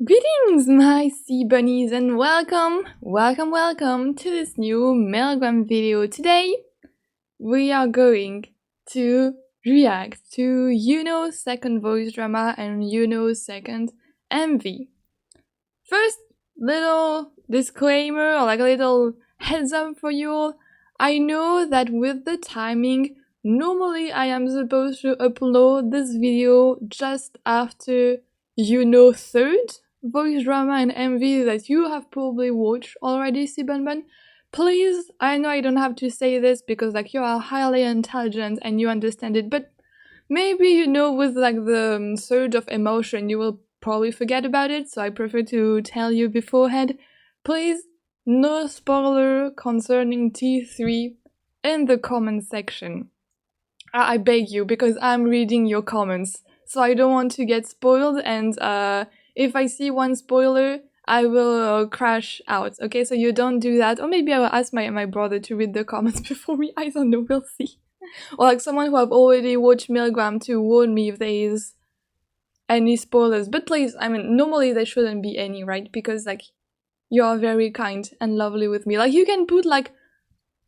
Greetings, my sea bunnies, and welcome to this new Milgram video. Today, we are going to react to Yuno's second voice drama and Yuno's second MV. First, little disclaimer or like a little heads up for you all. I know that with the timing, normally I am supposed to upload this video just after Yuno's third voice drama and MV that you have probably watched already, Sibunbun. Please, I know I don't have to say this because like you are highly intelligent and you understand it, but maybe with like the surge of emotion you will probably forget about it, so I prefer to tell you beforehand. Please, no spoiler concerning T3 in the comment section. I beg you, because I'm reading your comments, so I don't want to get spoiled, and if I see one spoiler, I will crash out, okay? So you don't do that. Or maybe I will ask my brother to read the comments before me. I don't know, we'll see. Or like someone who have already watched Milgram to warn me if there is any spoilers. But please, I mean, normally there shouldn't be any, right? Because like, you are very kind and lovely with me. Like, you can put like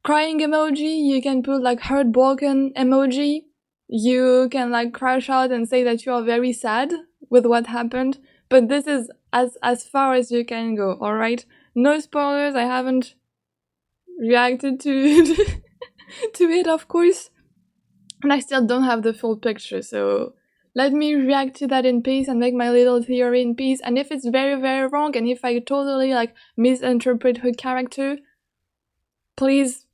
crying emoji, you can put like heartbroken emoji, you can like crash out and say that you are very sad with what happened. But this is as far as you can go, alright? No spoilers, I haven't reacted to to it, of course. And I still don't have the full picture, so let me react to that in peace and make my little theory in peace. And if it's very, very wrong, and if I totally like misinterpret her character, please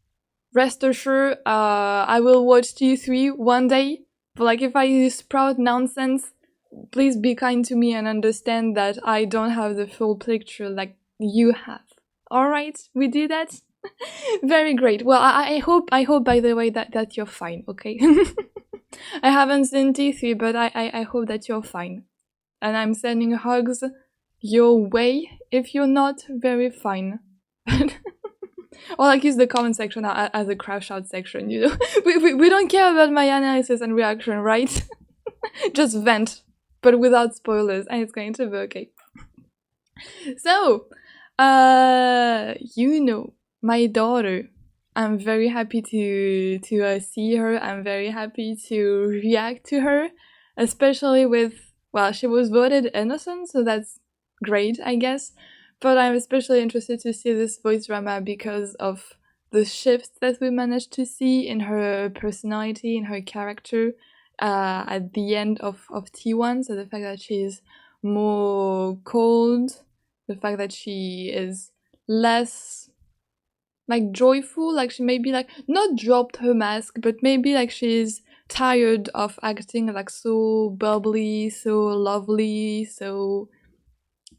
rest assured, I will watch T3 one day. But like if I sprout nonsense, please be kind to me and understand that I don't have the full picture like you have. Alright, we do that? Very great. Well, I hope by the way that you're fine, okay? I haven't seen T3, but I hope that you're fine. And I'm sending hugs your way if you're not very fine. Or like use the comment section as a crash out section, you know? We don't care about my analysis and reaction, right? Just vent, but without spoilers, and it's going to be okay. So, my daughter, I'm very happy to see her. I'm very happy to react to her, especially with, well, she was voted innocent, so that's great, I guess. But I'm especially interested to see this voice drama because of the shifts that we managed to see in her personality, in her character, at the end of T1. So the fact that she's more cold, the fact that she is less like joyful, like she maybe like not dropped her mask, but maybe like she's tired of acting like so bubbly, so lovely, so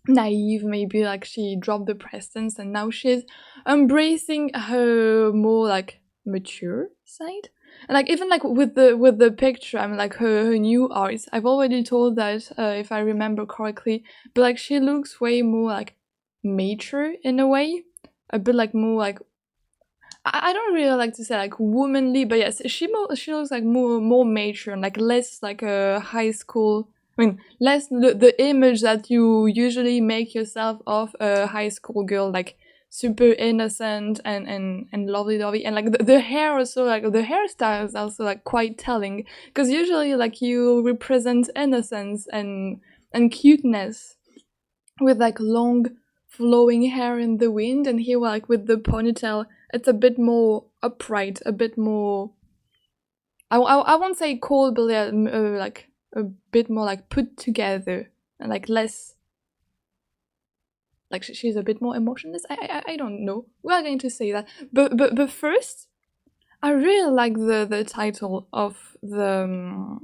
naive. Maybe like she dropped the presence and now she's embracing her more like mature side. And like even like with the picture, I mean like her new eyes, I've already told that if I remember correctly, but like she looks way more like mature in a way, a bit like more like, I don't really like to say like womanly, but yes, she looks like more mature and like less like a high school. I mean, less the image that you usually make yourself of a high school girl, like super innocent and lovely, and like the hair also, like the hairstyle is also like quite telling, because usually like you represent innocence and cuteness with like long flowing hair in the wind, and here like with the ponytail, it's a bit more upright, a bit more, I won't say cold, but like a bit more like put together and like less, like she's a bit more emotionless. I don't know. We are going to say that, but first, I really like the title of the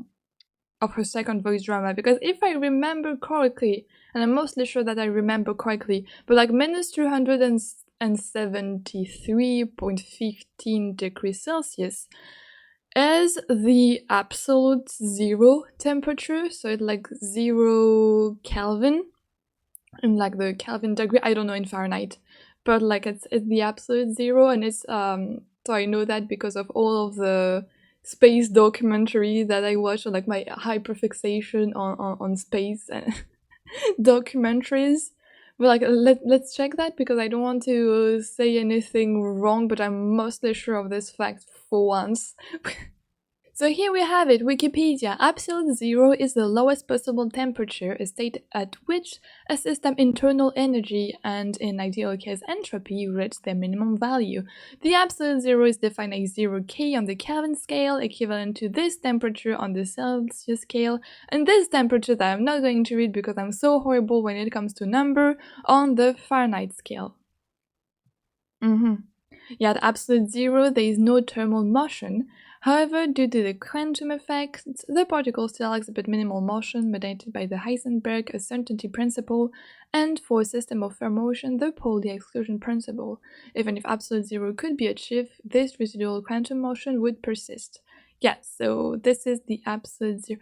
of her second voice drama, because if I remember correctly, and I'm mostly sure that I remember correctly, but like minus 273.15 degrees Celsius is the absolute zero temperature, so it's like 0 Kelvin in like the Kelvin degree, I don't know in Fahrenheit, but like it's the absolute zero, and it's so I know that because of all of the space documentary that I watched, or like my hyperfixation on space, and documentaries. But like, let's check that because I don't want to say anything wrong, but I'm mostly sure of this fact for once. So here we have it, Wikipedia. Absolute zero is the lowest possible temperature, a state at which a system's internal energy and, in ideal case, entropy reach their minimum value. The absolute zero is defined as 0K on the Kelvin scale, equivalent to this temperature on the Celsius scale, and this temperature that I'm not going to read because I'm so horrible when it comes to number, on the Fahrenheit scale. Yeah, at absolute zero, there is no thermal motion. However, due to the quantum effect, the particles still exhibit minimal motion mediated by the Heisenberg uncertainty principle, and for a system of fair motion, the Pauli exclusion principle. Even if absolute zero could be achieved, this residual quantum motion would persist. Yeah, so this is the absolute zero.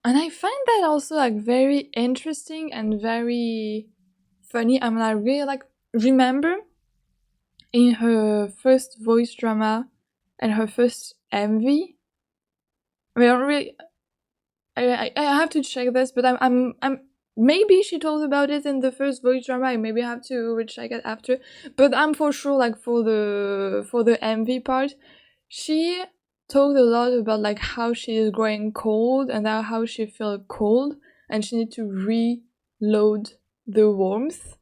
And I find that also like very interesting and very funny. I mean, I really like remember in her first voice drama and her first MV. I mean, I don't really. I have to check this, but I'm maybe she told about it in the first voice drama. I maybe have to recheck it after. But I'm for sure like for the MV part, she talked a lot about like how she is growing cold and how she felt cold and she need to reload the warmth.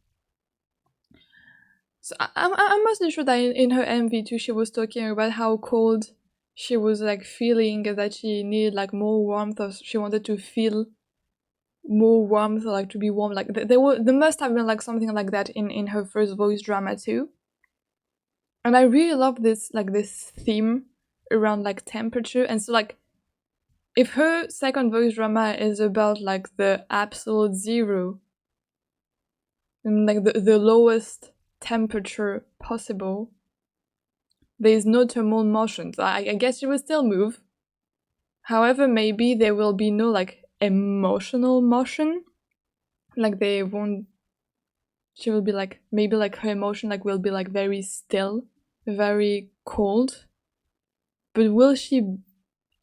So I'm mostly sure that in her MV too, she was talking about how cold she was like feeling, that she needed like more warmth, or she wanted to feel more warmth, or like to be warm. Like there must have been like something like that in her first voice drama too. And I really love this theme around like temperature. And so like if her second voice drama is about like the absolute zero, and like the lowest temperature possible, there is no thermal motion, so I guess she will still move. However, maybe there will be no like emotional motion, like they won't. She will be like maybe like her emotion like will be like very still, very cold. But will she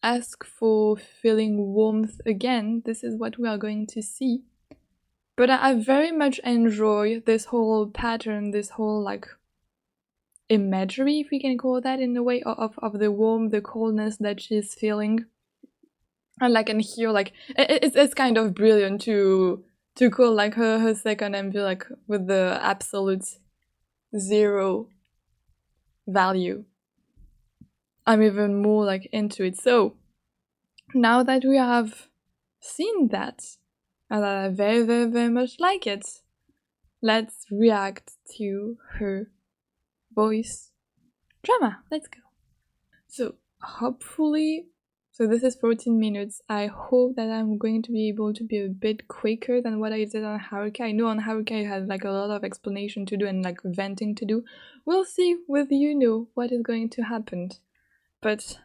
ask for feeling warmth again? This is what we are going to see. But I very much enjoy this whole pattern, this whole like imagery, if we can call that, in a way, of the warmth, the coldness that she's feeling. And like, and here, like, it's kind of brilliant to call like her second MV like with the absolute zero value. I'm even more like into it. So now that we have seen that, and that I very, very, very much like it, let's react to her voice drama. Let's go. So hopefully, so this is 14 minutes. I hope that I'm going to be able to be a bit quicker than what I did on Haruka. I know on Haruka I had like a lot of explanation to do and like venting to do. We'll see with Yuno what is going to happen. But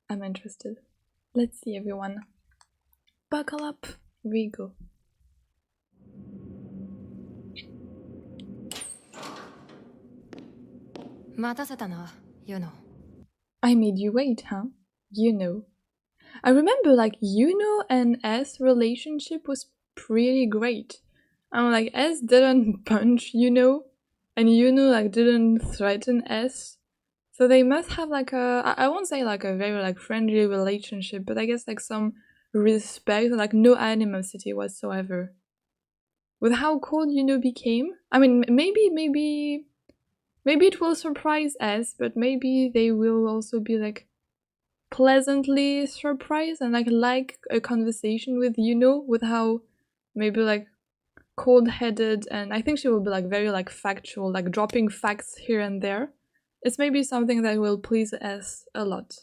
I'm interested. Let's see, everyone. Buckle up. Here we go. I made you wait, huh? Yuno. I remember like Yuno and S relationship was pretty great. I'm like, S didn't punch Yuno, and Yuno like didn't threaten S. So they must have like I won't say like a very like friendly relationship, but I guess like some respect, like no animosity whatsoever. With how cold Yuno became, I mean, maybe it will surprise us, but maybe they will also be like pleasantly surprised and like a conversation with Yuno, with how maybe like cold-headed, and I think she will be like very like factual, like dropping facts here and there. It's maybe something that will please us a lot.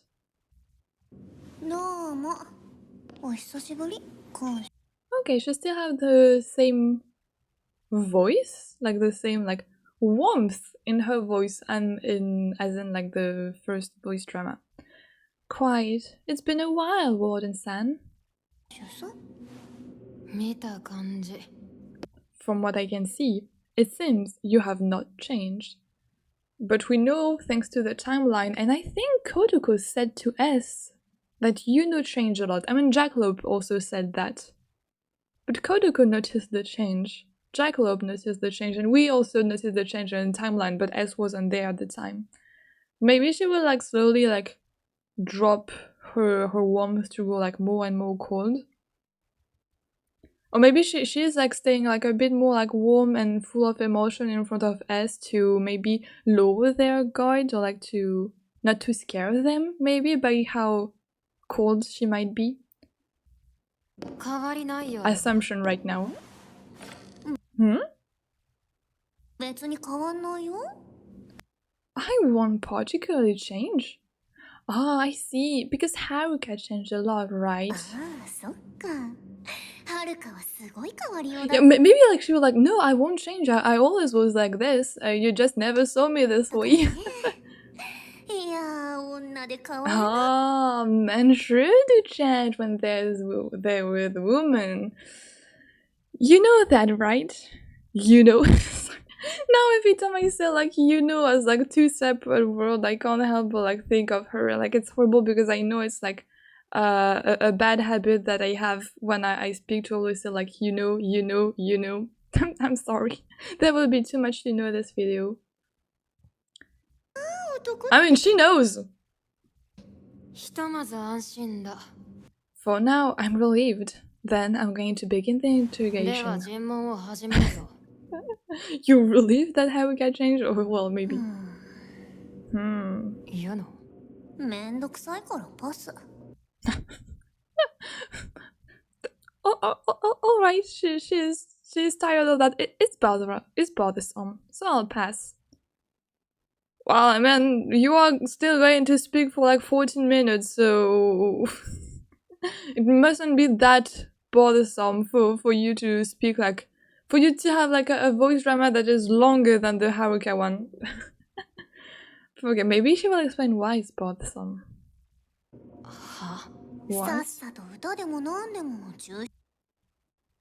Okay, she still have the same voice, like the same like warmth in her voice and as in like the first voice drama. Quite. It's been a while, Warden-san. From what I can see, it seems you have not changed. But we know, thanks to the timeline, and I think Kotoko said to us that Yuno changed a lot. I mean, Jackalope also said that. But Kodoko noticed the change. Jackalope noticed the change, and we also noticed the change in the timeline, but S wasn't there at the time. Maybe she will like slowly like drop her warmth to go like more and more cold. Or maybe she's like staying like a bit more like warm and full of emotion in front of S to maybe lower their guard, or like to not to scare them maybe by how cold she might be. Assumption right now. I won't particularly change. Oh, I see. Because Haruka changed a lot, right? Yeah, maybe like she was like, no, I won't change. I always was like this. You just never saw me this way. Oh, men sure do change when they're with women. You know that, right? You know. Now every time I say like you know as like two separate worlds, I can't help but like think of her. Like it's horrible because I know it's like a bad habit that I have when I speak to always say like you know. I'm sorry. That would be too much to know this video. I mean, she knows. For now, I'm relieved. Then I'm going to begin the interrogation. You're relieved that Haruka changed? Or well, maybe. Alright, she's tired of that. It's bothersome, so I'll pass. Well, I mean, you are still going to speak for like 14 minutes, so it mustn't be that bothersome for you to speak like, for you to have like a voice drama that is longer than the Haruka one. Okay, maybe she will explain why it's bothersome. What?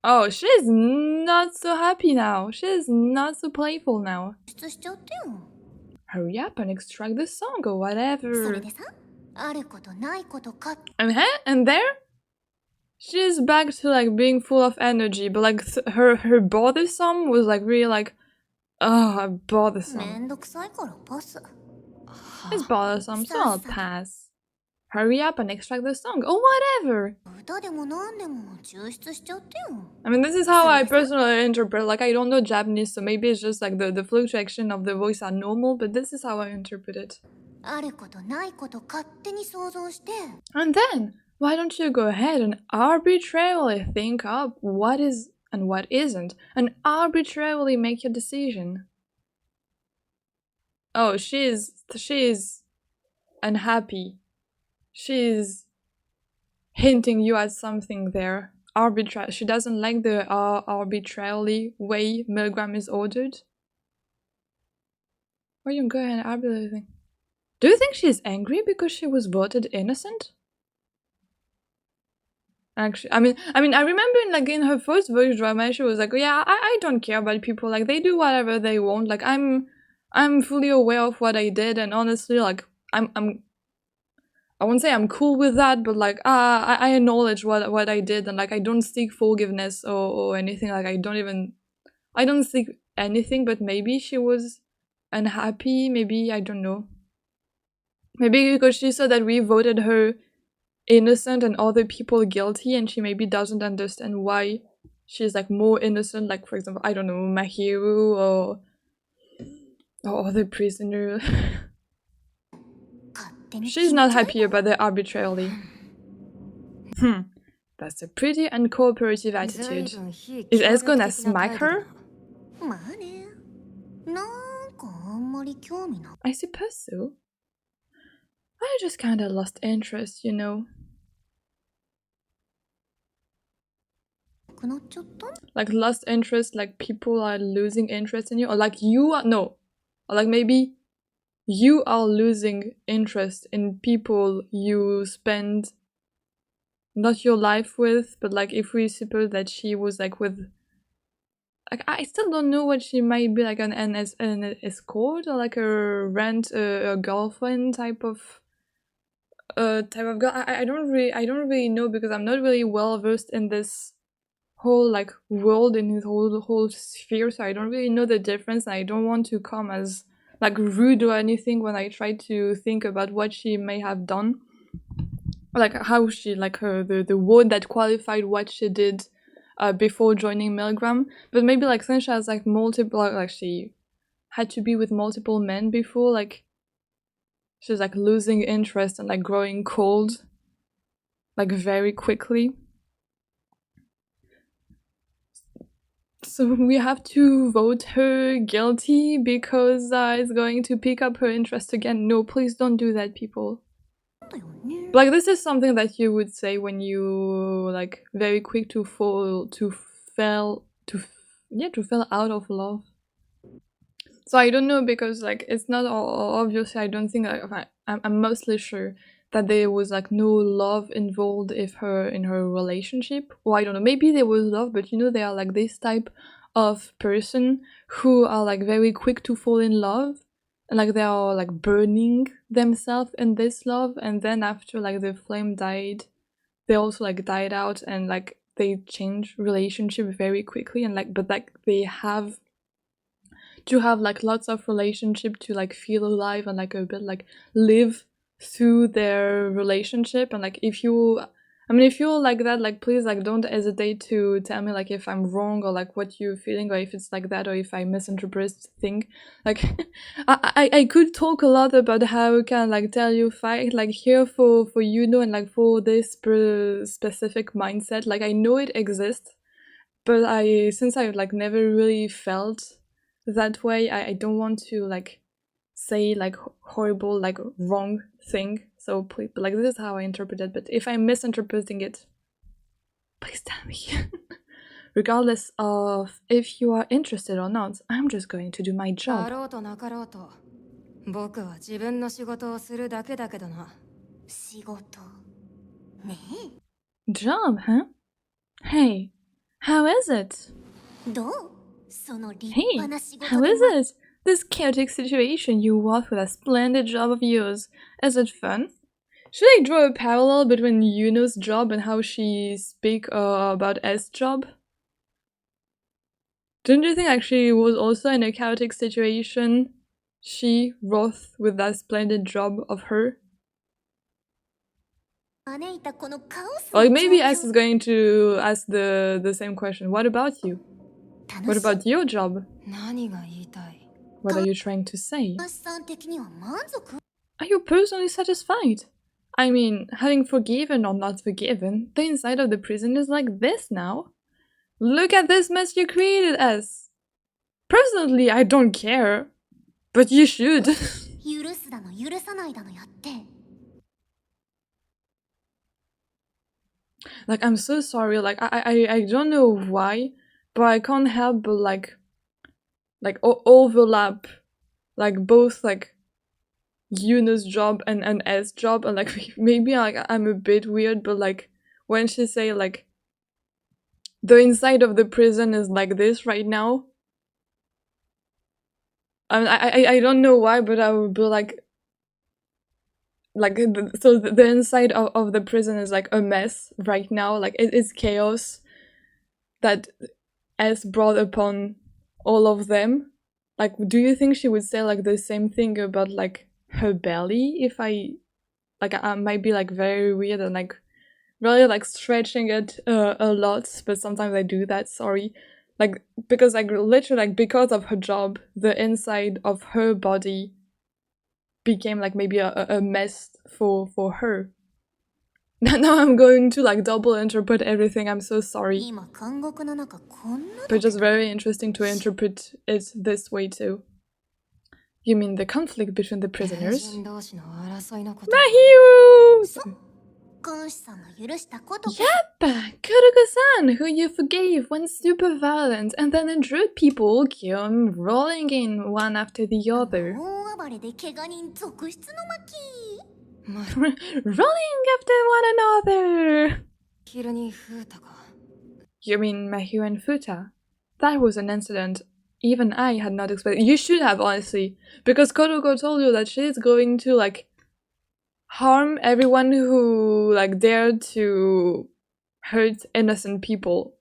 Oh, she's not so happy now. She's not so playful now. Hurry up and extract the song or whatever. And there? She's back to like being full of energy, but like her bothersome was like really like, bothersome. It's bothersome, so I'll pass. Hurry up and extract the song or whatever. I mean, this is how I personally interpret. Like, I don't know Japanese, so maybe it's just like the fluctuation of the voice are normal, but this is how I interpret it. And then, why don't you go ahead and arbitrarily think up what is and what isn't, and arbitrarily make your decision? Oh, she's unhappy. She's hinting you at something there. She doesn't like the arbitrarily way Milgram is ordered. Why don't you go ahead and arbitrarily think? Do you think she's angry because she was voted innocent? Actually, I mean, I remember like in her first voice drama, she was like, yeah, I don't care about people. Like they do whatever they want. Like I'm fully aware of what I did, and honestly, like I won't say I'm cool with that, but like I acknowledge what I did, and like I don't seek forgiveness or anything. Like I don't seek anything. But maybe she was unhappy. Maybe I don't know. Maybe because she saw that we voted her innocent and other people guilty, and she maybe doesn't understand why she's like more innocent. Like for example, I don't know, Mahiru or other prisoner. She's not happy about the arbitrarily. That's a pretty uncooperative attitude. Is S gonna smack her? I suppose so. I just kinda lost interest, you know. Like lost interest, like people are losing interest in you, or like you are, no. Or like maybe you are losing interest in people you spend not your life with, but like if we suppose that she was like with, like I still don't know what she might be, like an escort or like a girlfriend type of girl. I don't really know because I'm not really well versed in this whole like world, in his whole sphere, so I don't really know the difference, and I don't want to come as like rude or anything when I try to think about what she may have done, like how she like the word that qualified what she did before joining Milgram. But maybe like since she has like multiple, like she had to be with multiple men before, like she's like losing interest and like growing cold like very quickly. So we have to vote her guilty because it's going to pick up her interest again. No, please don't do that, people. Like, this is something that you would say when you like very quick to fall out of love. So I don't know, because like it's not obviously, I don't think I'm mostly sure that there was like no love involved in her relationship, or I don't know, maybe there was love, but you know, they are like this type of person who are like very quick to fall in love, and like they are like burning themselves in this love, and then after like the flame died, they also like died out, and like they change relationship very quickly, and like but like they have to have like lots of relationship to like feel alive and like a bit like live through their relationship. And like if you're like that, like please like don't hesitate to tell me like if I'm wrong, or like what you're feeling, or if it's like that, or if I misinterpret thing. Like I could talk a lot about how I can like tell you fight like here for Yuno, and like for this specific mindset. Like I know it exists, but since I've like never really felt that way, I don't want to like say like horrible like wrong thing. So please, like this is how I interpret it, but if I'm misinterpreting it, please tell me. Regardless of if you are interested or not, I'm just going to do my job. Job, huh? Hey, how is it? Hey, how is it? This chaotic situation you walked with a splendid job of yours. Is it fun? Should I draw a parallel between Yuno's job and how she speak about S job? Don't you think actually it was also in a chaotic situation she wrote with that splendid job of her? Like maybe S is going to ask the same question. What about you? What about your job? What are you trying to say? Are you personally satisfied? I mean, having forgiven or not forgiven, the inside of the prison is like this now. Look at this mess you created, S. Personally, I don't care. But you should. Like, I'm so sorry, like, I don't know why, but I can't help but like overlap, like, both, like, Yuna's job and S job, and like, maybe like I'm a bit weird, but like, when she say like, the inside of the prison is like this right now, I mean, I don't know why, but I would be like, so the inside of the prison is like a mess right now, like it is chaos that S brought upon all of them. Like, do you think she would say like the same thing about like her belly? If I might be like very weird and like really like stretching it a lot, but sometimes I do that, sorry. Like, because like literally like because of her job, the inside of her body became like maybe a mess for her. Now I'm going to like double interpret everything, I'm so sorry. But just very interesting to interpret it this way too. You mean the conflict between the prisoners? Mahiru! Yep! Kuruko-san, who you forgave, went super violent and then injured people came rolling in one after the other. Rolling after one another! You mean Mahiru and Futa? That was an incident even I had not expected. You should have, honestly, because Kuroko told you that she's going to like harm everyone who like dared to hurt innocent people.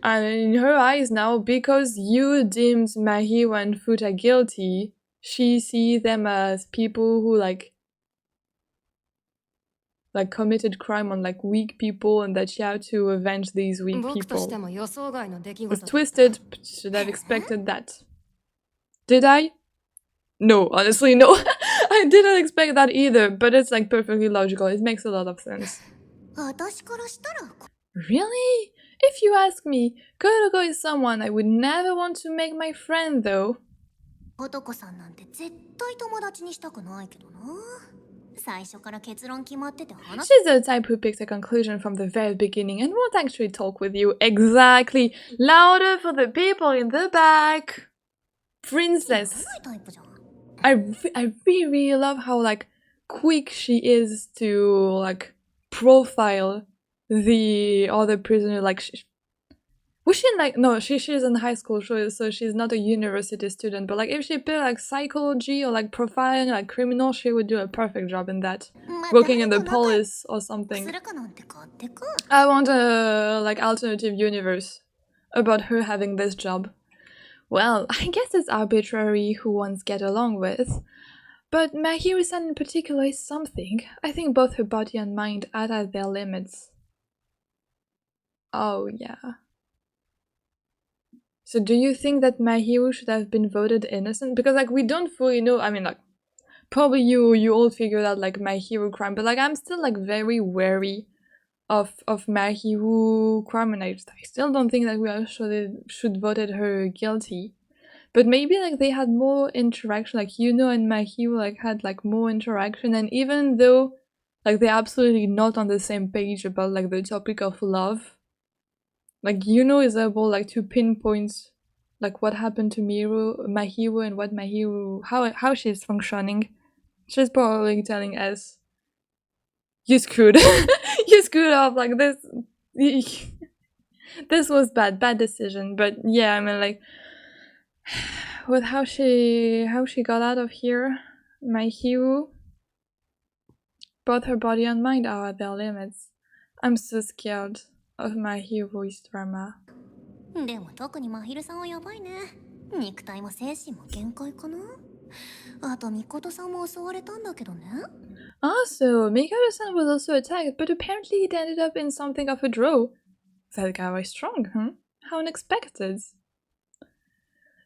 And in her eyes now, because you deemed Mahiro and Futa guilty, she sees them as people who like committed crime on like weak people, and that she had to avenge these weak people. It's twisted, but should have expected that. Did I? No, honestly, no. I didn't expect that either, but it's like perfectly logical. It makes a lot of sense. Really? If you ask me, Kuroko is someone I would never want to make my friend, though. She's the type who picks a conclusion from the very beginning and won't actually talk with you. Exactly. Louder for the people in the back. Princess. I really love how like quick she is to like profile the other prisoner. Like was she in like no she's in high school, so she's not a university student, but like if she put like psychology or like profiling like criminal, she would do a perfect job in that, working in the police or something. I want a like alternative universe about her having this job. Well, I guess it's arbitrary who ones get along with, but Mahiro-san in particular is something. I think both her body and mind are at their limits. Oh yeah. So do you think that Mahiro should have been voted innocent? Because like we don't fully know, I mean like probably you all figured out like Mahiro crime, but like I'm still like very wary of Mahiro crime, and I still don't think that we actually should voted her guilty. But maybe like they had more interaction, like Yuno and Mahiro like had like more interaction, and even though like they're absolutely not on the same page about like the topic of love, like Yuno is able like to pinpoint like what happened to Mahiro and what Mahiro how she's functioning. She's probably telling us, you screwed you screwed up, like this this was bad decision. But yeah, I mean like with how she got out of here, Mahiro, both her body and mind are at their limits. I'm so scared of Mahiro's drama. Also, Mikoto-san was also attacked, but apparently it ended up in something of a draw. That guy was strong, huh? How unexpected.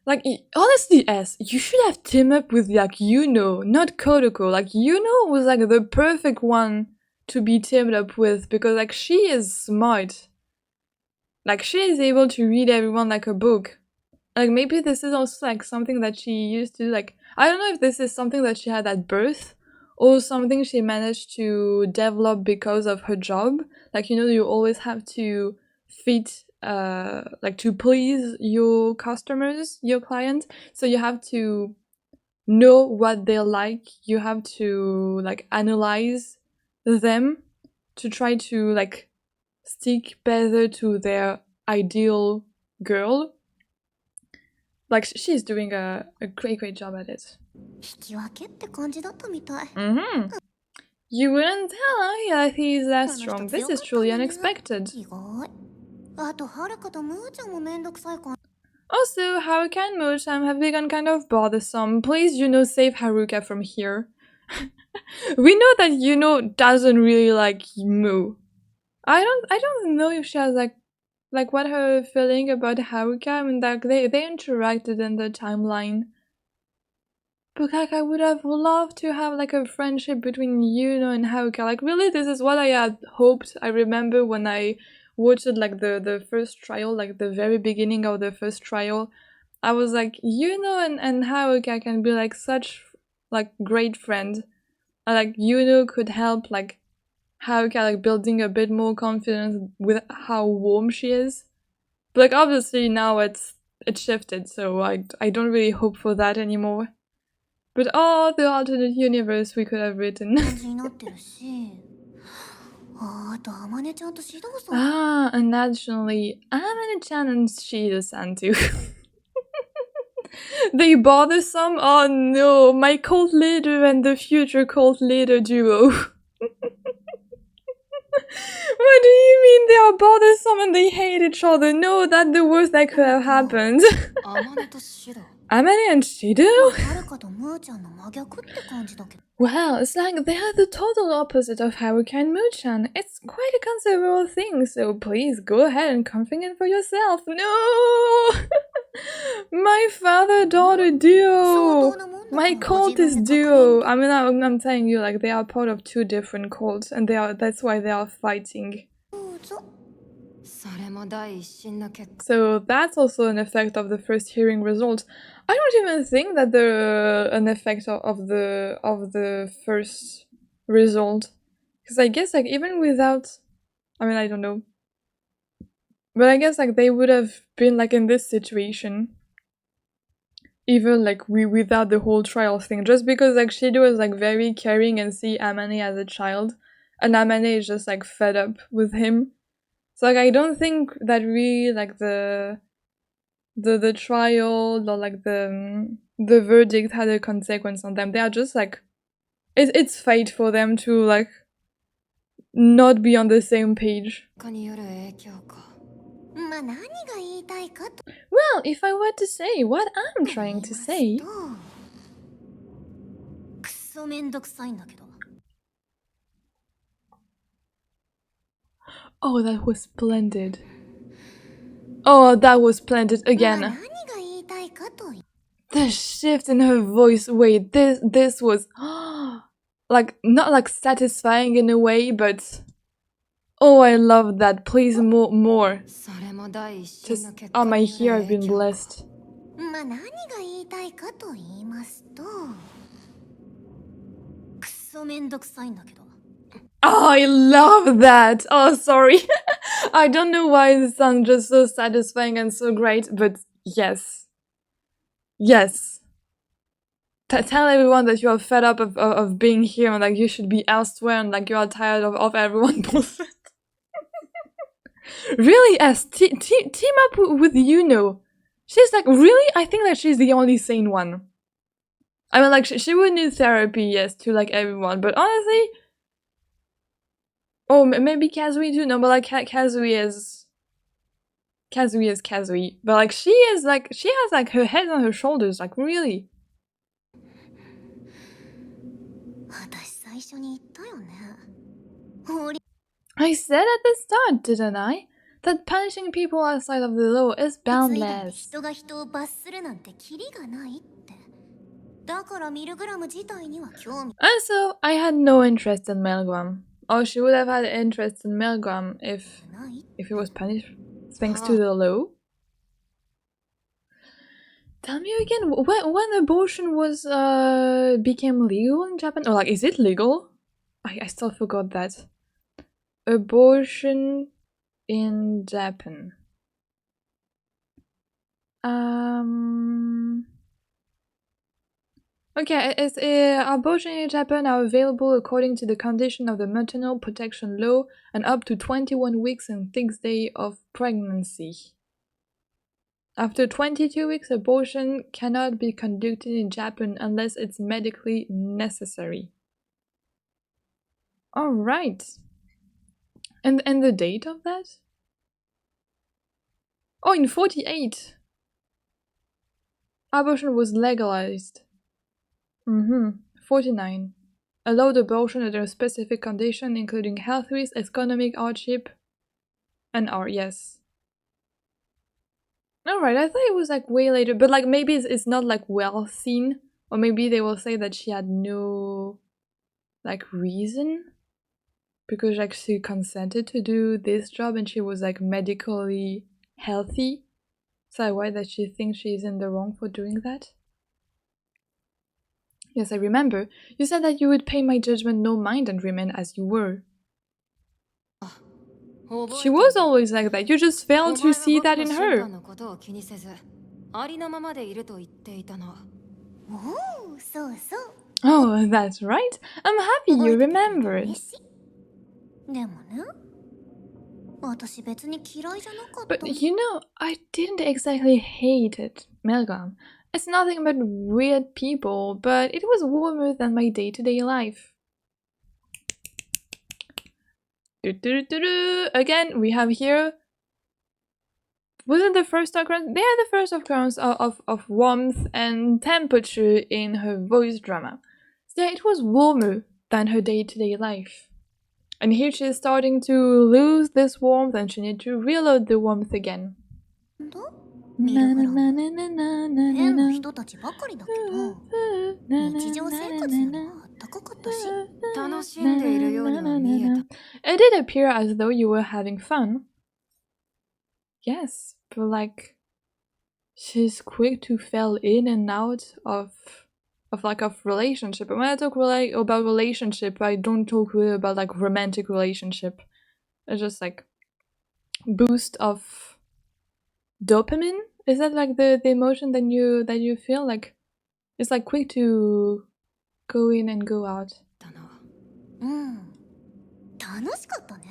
Like, honestly, you should have teamed up with, like, Yuno, not Kodoko. Like, Yuno was, like, the perfect one to be teamed up with, because, like, she is smart. Like, she is able to read everyone like a book. Like, maybe this is also, like, something that she used to, like, I don't know if this is something that she had at birth, or something she managed to develop because of her job. Like, you know, you always have to fit, like, to please your customers, your clients, so you have to know what they like, you have to, like, analyze them to try to, like, stick better to their ideal girl. Like, she's doing a great job at it. You wouldn't tell her that he's that strong. This is truly unexpected. Also, Haruka and Mo-chan have become kind of bothersome. Please, Yuno, save Haruka from here. We know that Yuno doesn't really like Mo. I don't know if she has like what her feeling about Haruka. I mean, like they interacted in the timeline. But like I would have loved to have like a friendship between Yuno and Haruka. Like really, this is what I had hoped. I remember when I watched like the first trial, like the very beginning of the first trial, I was like, Yuno and Haruka can be like such like great friends. And like Yuno could help like Haruka like building a bit more confidence with how warm she is. But like obviously now it's shifted, so I don't really hope for that anymore. But oh, the alternate universe we could have written. And naturally, Amane-chan and Shido-san too. They bothersome? Oh no, my cult leader and the future cult leader duo. What do you mean they are bothersome and they hate each other. No, that's the worst that could have happened. Amane and Shido? Well, it's like they are the total opposite of Haruka and Muchan. It's quite a considerable thing, so please go ahead and confident for yourself. No! My father-daughter duo! My cult is duo! I mean, I'm telling you, like, they are part of two different cults, and that's why they are fighting. So that's also an effect of the first hearing result. I don't even think that an effect of the first result, because I guess like even without, I mean I don't know, but I guess like they would have been like in this situation, even like without the whole trial thing, just because like Shido is like very caring and see Amane as a child, and Amane is just like fed up with him. So like I don't think that really like the trial or like the verdict had a consequence on them. They are just like it's fate for them to like not be on the same page. Well, if I were to say what I'm trying to say, oh, that was splendid. Oh, that was splendid again. The shift in her voice. Wait, this was like not like satisfying in a way, but oh, I love that. Please more. Just oh, my ear have been blessed. Oh, I love that. Oh, sorry. I don't know why it sounds just so satisfying and so great, but yes. Yes. Tell everyone that you are fed up of being here and like you should be elsewhere and like you are tired of everyone bullshit. Really, as team up with Yuno. She's like, really? I think that she's the only sane one. I mean, like, she would need therapy, yes, to like everyone, but honestly... Oh, maybe Kazui too? No, but like, Kazui is Kazui. But like, she has like her head on her shoulders, like, really. I said at the start, didn't I? That punishing people outside of the law is boundless. Also, I had no interest in Milgram. Or she would have had interest in Milgram if he was punished thanks to the law. Tell me again, when abortion was became legal in Japan? Or like, is it legal? I still forgot that. Abortion in Japan. Okay, it's abortion in Japan are available according to the condition of the maternal protection law and up to 21 weeks and 6 days of pregnancy. After 22 weeks, abortion cannot be conducted in Japan unless it's medically necessary. Alright. And the date of that? Oh, in 48! Abortion was legalized. 49. Allowed abortion under a specific condition, including health risk, economic hardship, and yes. Alright, I thought it was like way later, but like maybe it's not like well seen, or maybe they will say that she had no like reason, because like she consented to do this job and she was like medically healthy, so why that she thinks she's in the wrong for doing that? Yes, I remember. You said that you would pay my judgment no mind and remain as you were. She was always like that. You just failed to see that in her. Oh, that's right. I'm happy you remembered. But you know, I didn't exactly hate it, Milgram. It's nothing but weird people, but it was warmer than my day-to-day life. Again, we have here. Wasn't the first occurrence? They are the first occurrence of warmth and temperature in her voice drama. So yeah, it was warmer than her day-to-day life. And here she is starting to lose this warmth and she needs to reload the warmth again. ミルグラム変な人たちばかりだけど日常生活よりは暖かかったし楽しんでいるようには見えた It did appear as though you were having fun. Yes, but like she's quick to fall in and out of relationship. And when I talk about relationship, I don't talk really about like romantic relationship. It's just like boost of dopamine. Is that like the emotion that you feel like? It's like quick to go in and go out. 楽しかったね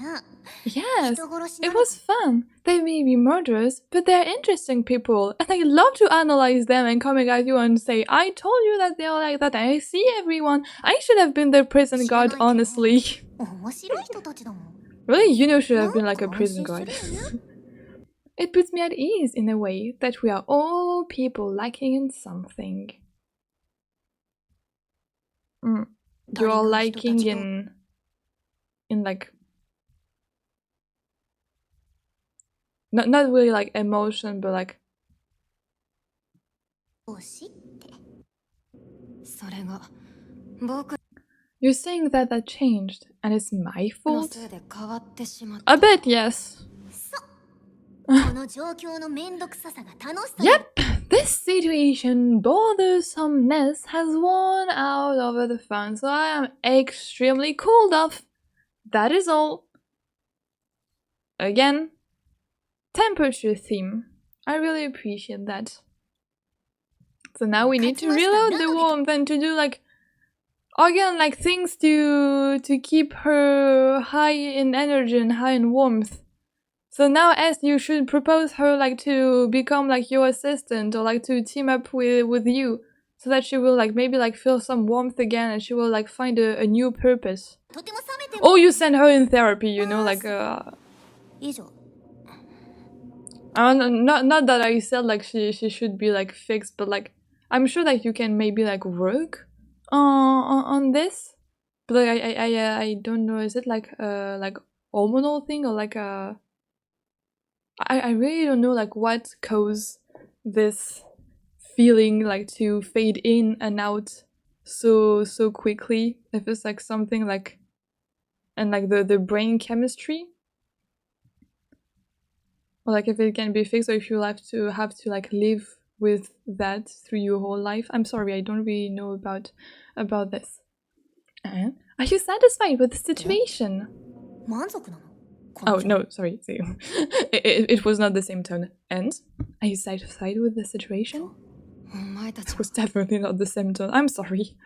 Yes, it was fun. They may be murderers, but they're interesting people, and I love to analyze them and coming at you and say, I told you that they're like that, I see everyone. I should have been their prison guard, honestly. 面白い人たちだもん Really, Yuno should have been like a prison guard. It puts me at ease in a way that we are all people lacking in something. You're all lacking in like not really like emotion, but like 推しって。それが僕 you're saying that changed and it's my の fault? せいで変わってしまった A bit, yes. この状況のめんどくささが楽しさ Yep, this situation bothersomeness has worn out over the fun, so I am extremely cooled off. That is all. Again, temperature theme. I really appreciate that. So now we need to reload the warmth and to do like again like things to keep her high in energy and high in warmth. So now S, you should propose her like to become like your assistant or like to team up with you so that she will like maybe like feel some warmth again and she will like find a new purpose. とても冷めて Or you send her in therapy, you know, like 以上 not that I said like she should be like fixed, but like I'm sure that you can maybe like work on this. But like I don't know, is it like hormonal thing or like I really don't know like what caused this feeling like to fade in and out so quickly. If it's like something like and like the brain chemistry, or like if it can be fixed, or if you have to like live with that through your whole life. I'm sorry, I don't really know about this. And are you satisfied with the situation? 満足なの Oh no, sorry. It was not the same tone. And are you satisfied with the situation? お前たち It was definitely not the same tone. I'm sorry.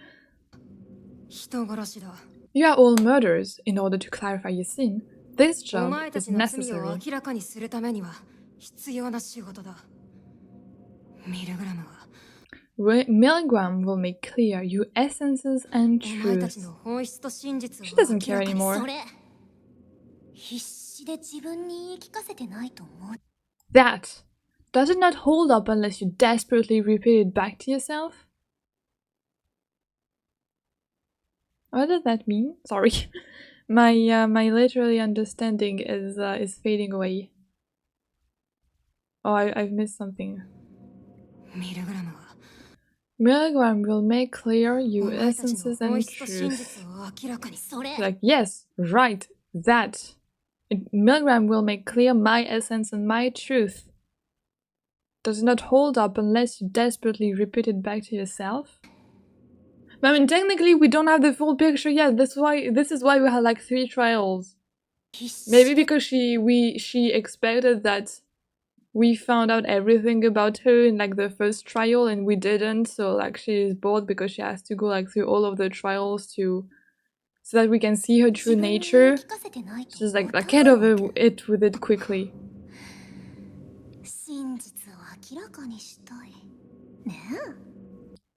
人殺しだ You are all murderers. In order to clarify your sin, this お job 前た is ちの罪を necessary. 明らかにするためには必要な仕事だミルグラムは Milgram will make clear your essences and お前たち truths. の本質と真実を She doesn't 明ら care かに anymore. それ必死で自分に言い聞かせてないと思う That does it not hold up unless you desperately repeat it back to yourself? What does that mean? Sorry, my literally understanding is fading away. Oh, I've missed something. ミルグラムは Milgram will make clear お your 前たちの essences 本 and 質と真 truths. 実を明らかにそれ Like, yes, right, that. Milgram will make clear my essence and my truth. Does not hold up unless you desperately repeat it back to yourself. I mean, technically, we don't have the full picture yet. This is why we had like 3 trials. 必死 Maybe because she expected that we found out everything about her in like the first trial and we didn't. So like she is bored because she has to go like through all of the trials so that we can see her 自 true 分に言い nature. 聞かせてないと Just 思 like った get over it with it quickly. 真実を明らかにしたいねえ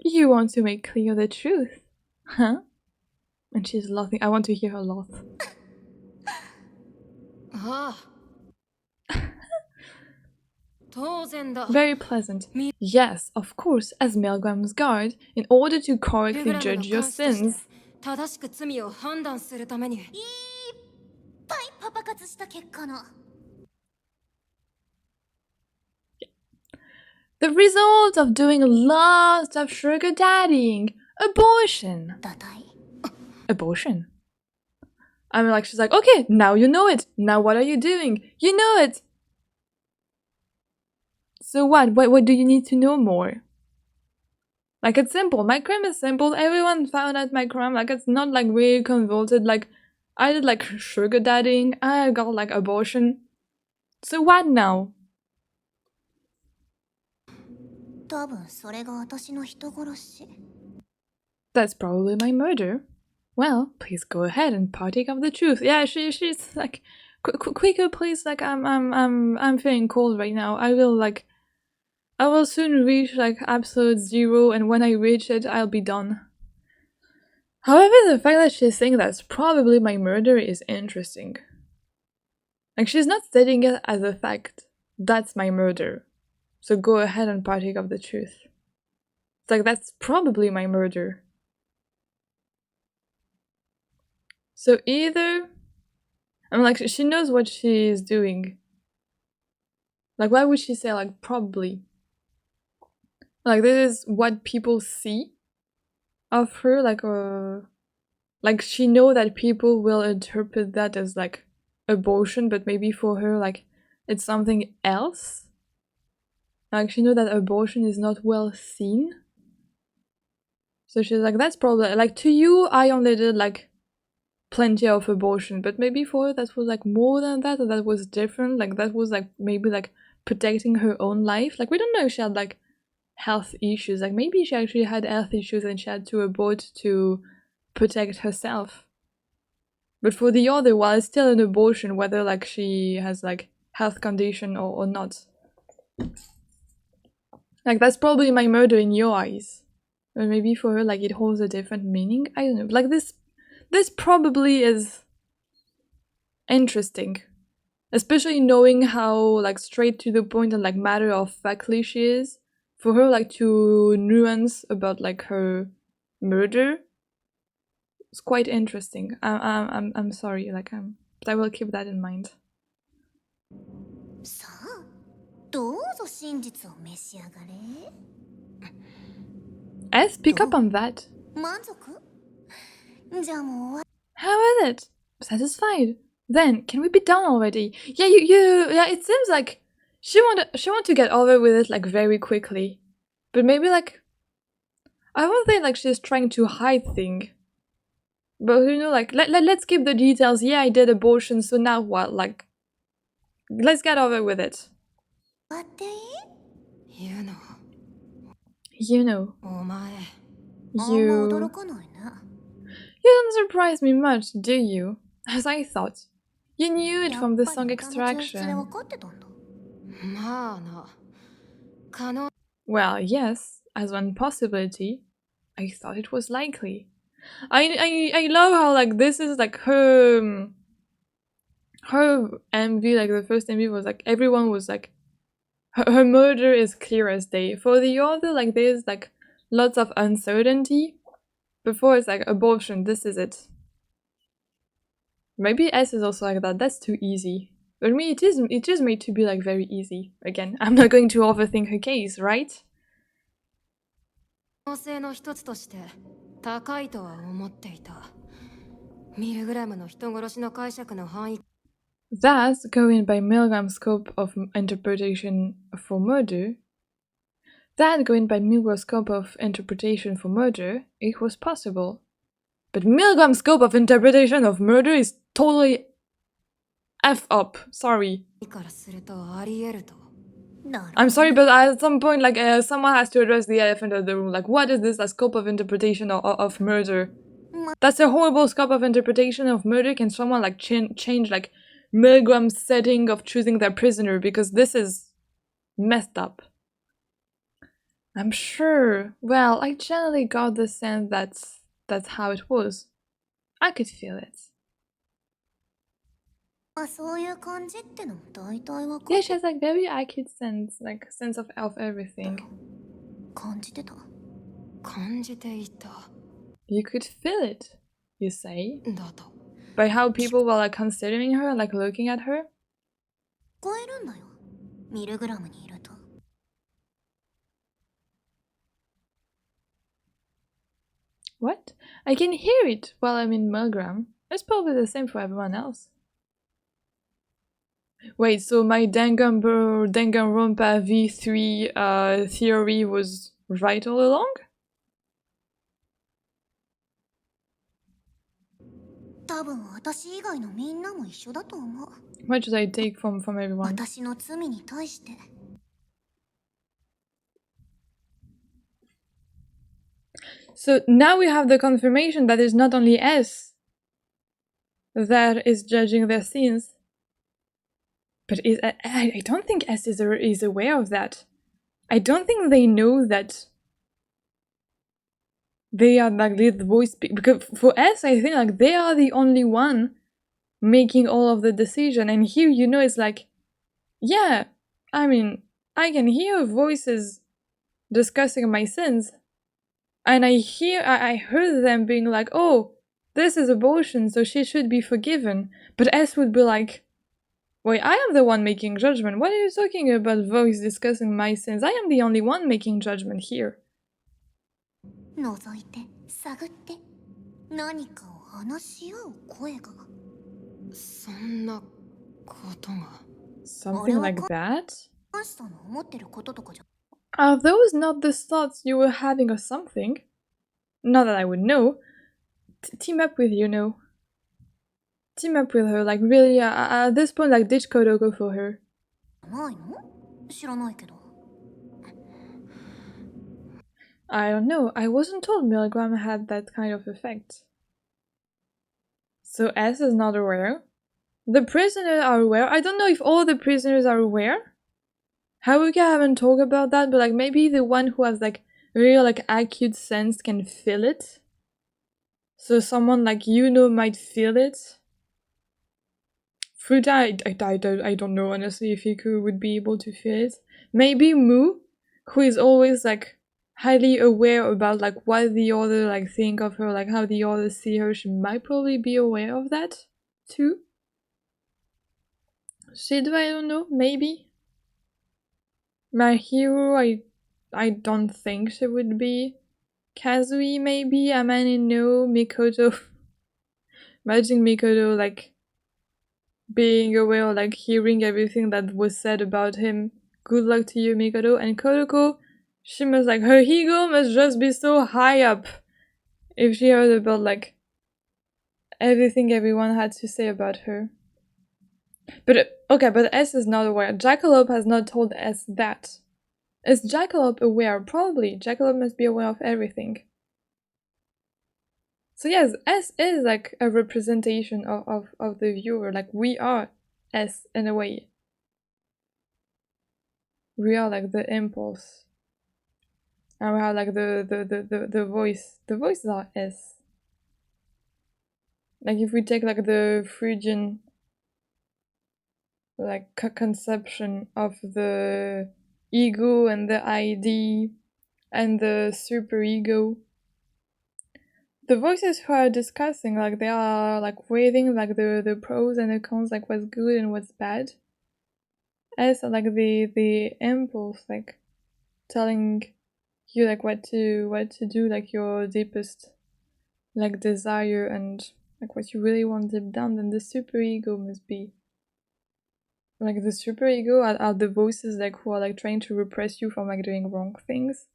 You want to make clear the truth, huh? And she's laughing. I want to hear her laugh. あなたの本質と真実を明らかにするためには Yes, 必要な仕事だ right. That. Does it not hold up unless you desperately repeat it back to yourself? お前たちの本質と真実を明らかにそれ He wants to make clear the truth. Huh? And she's laughing. I want to hear her laugh. Very pleasant. Yes, of course, as Milgram's guard, in order to correctly judge your sins. 正しく罪を判断するためにいっぱいパパ活した結果の The result of doing lots of sugar daddying. Abortion. 堕胎 Abortion? I mean, like, she's like, okay, now you know it. Now what are you doing? You know it. So what? What do you need to know more? Like, it's simple. My crime is simple. Everyone found out my crime. Like, it's not, like, really convoluted. Like, I did, like, sugar daddying. I got, like, abortion. So what now? 多分それが私の人殺し That's probably my murder. Well, please go ahead and partake of the truth. Yeah, she's like, quicker, please. Like, I'm feeling cold right now. I will soon reach like absolute zero, and when I reach it, I'll be done. However, the fact that she's saying that's probably my murder is interesting. Like, she's not stating it as a fact. That's my murder. So go ahead and partake of the truth. It's like, that's probably my murder. So either, I'm like, she knows what she's doing. Like, why would she say, like, probably? Like, this is what people see of her, like she know that people will interpret that as, like, abortion, but maybe for her, like, it's something else. Like, she know that abortion is not well seen. So she's like, that's probably, like, to you, I only did, like, plenty of abortion, but maybe for her that was, like, more than that, or that was different. Like, that was, like, maybe, like, protecting her own life. Like, we don't know if she had, like, health issues. Like, maybe she actually had health issues and she had to abort to protect herself. But for the other, while it's still an abortion, whether, like, she has, like, health condition or not. Like, that's probably my murder in your eyes. But maybe for her, like, it holds a different meaning. I don't know. Like, this probably is interesting. Especially knowing how, like, straight to the point and, like, matter-of-factly she is. For her, like, to nuance about, like, her murder, it's quite interesting. I'm sorry, like, but I will keep that in mind. さあどうぞ真実を召し上がれ S, pick up on that. 満足じゃあもう終わ How is it? Satisfied? Then, can we be done already? Yeah, yeah, it seems like she want to get over with it, like, very quickly. But maybe, like, I won't think, like, she's trying to hide things. But, you know, like, let's keep the details. Yeah, I did abortion, so now what? Like, let's get over with it. って Yuno. お前 You あんま驚かないね You don't surprise me much, do you? As I thought. You knew it from the song やっぱり extraction. 分かってたんだ まあな。可能 Well, yes, as one possibility. I thought it was likely. I love how, like, this is, like, her MV, like, the first MV was, like, everyone was, like, her murder is clear as day. For the other, like, there's, like, lots of uncertainty. Before it's, like, abortion, this is it. Maybe S is also like that, that's too easy. But me, it is made to be, like, very easy. Again, I'm not going to overthink her case, right? 可能性の一つとして高いとは思っていた。ミルグラムの人殺しの解釈の範囲 Thus, going by Milgram's scope of interpretation for murder, it was possible. But Milgram's scope of interpretation of murder is totally F up. Sorry. からするとあり得ると。 I'm sorry, but at some point, like, someone has to address the elephant in the room. Like, what is this, a scope of interpretation of murder? That's a horrible scope of interpretation of murder. Can someone, like, change, like, Milgram's setting of choosing their prisoner? Because this is messed up. I'm sure. Well, I generally got the sense that's how it was. I could feel it. あ、そういう感じってのも大体わか Yeah, っ she has like very accurate sense, like sense of everything. 感じてた。感じていた。 You could feel it, you say, だと。 by how people were like considering her, like looking at her. 聞こえるんだよ。ミルグラムにいると。 What? I can hear it while I'm in Milgram. It's probably the same for everyone else. Wait, so my Danganronpa V3 theory was right all along? 多分私以外のみんなも一緒だと思う。 What should I take from everyone? 私の罪に対して。 So now we have the confirmation that it's not only S that is judging their sins, but I don't think S is aware of that. I don't think they know that they are like the voice, because for S, I think like they are the only one making all of the decision, and here you know it's like, yeah, I mean, I can hear voices discussing my sins, and I heard them being like, oh, this is abortion, so she should be forgiven. But S would be like, wait, I am the one making judgment. What are you talking about voice discussing my sins? I am the only one making judgment here. 覗いて、探って、何かを話し合う声が。そんなことが。 Something like that? マシさんの思ってることとかじゃ。 Are those not the thoughts you were having or something? Not that I would know. Team up with Yuno. Team up with her, like really, at this point, like ditch Kodoko for her. ないの？知らないけど。 I don't know, I wasn't told Milgram had that kind of effect. So S is not aware. The prisoners are aware. I don't know if all the prisoners are aware. Haruka haven't talked about that, but like maybe the one who has like real like acute sense can feel it. So someone like Yuno might feel it. Fruta, I don't know honestly if Hiku would be able to feel it. Maybe Mu, who is always like highly aware about like what the other like think of her, like how the others see her, she might probably be aware of that too. Shido, I don't know, maybe. My hero, I don't think she would be. Kazui, maybe. Amane, no. Mikoto. Imagine Mikoto, like, being aware, like, hearing everything that was said about him. Good luck to you, Mikoto. And Kodoko, she must, like, her ego must just be so high up if she heard about, like, everything everyone had to say about her. But, okay, but S is not aware. Jackalope has not told S that. Is Jackalope aware? Probably. Jackalope must be aware of everything. So yes, S is like a representation of the viewer. Like we are S in a way. We are like the impulse. And we have like the voice. The voices are S. Like if we take like the Phrygian like conception of the ego and the ID and the superego, the voices who are discussing, like they are like weighing like the pros and the cons, like what's good and what's bad. As like the impulse, like telling you like what to do, like your deepest like desire and like what you really want deep down. Then the superego must be like the superego are the voices like who are like trying to repress you from like doing wrong things.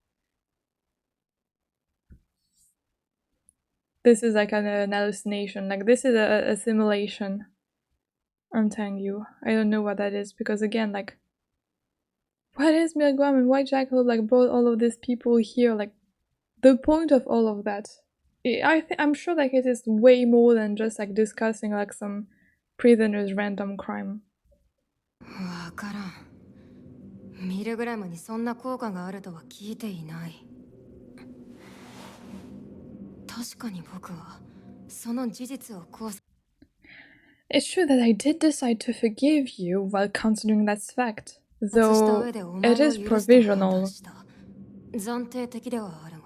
This is like an hallucination, like this is a simulation. I'm telling you, I don't know what that is, because again, like, what is Milgram and why Jackal like brought all of these people here? Like, the point of all of that, I'm sure like it is way more than just like discussing like some prisoner's random crime. わからん。ミルグラムにそんな効果があるとは聞いていない。確かに僕はその事実を考察。It's true that I did decide to forgive you while considering that fact, though it is provisional. 暫定的ではあるが。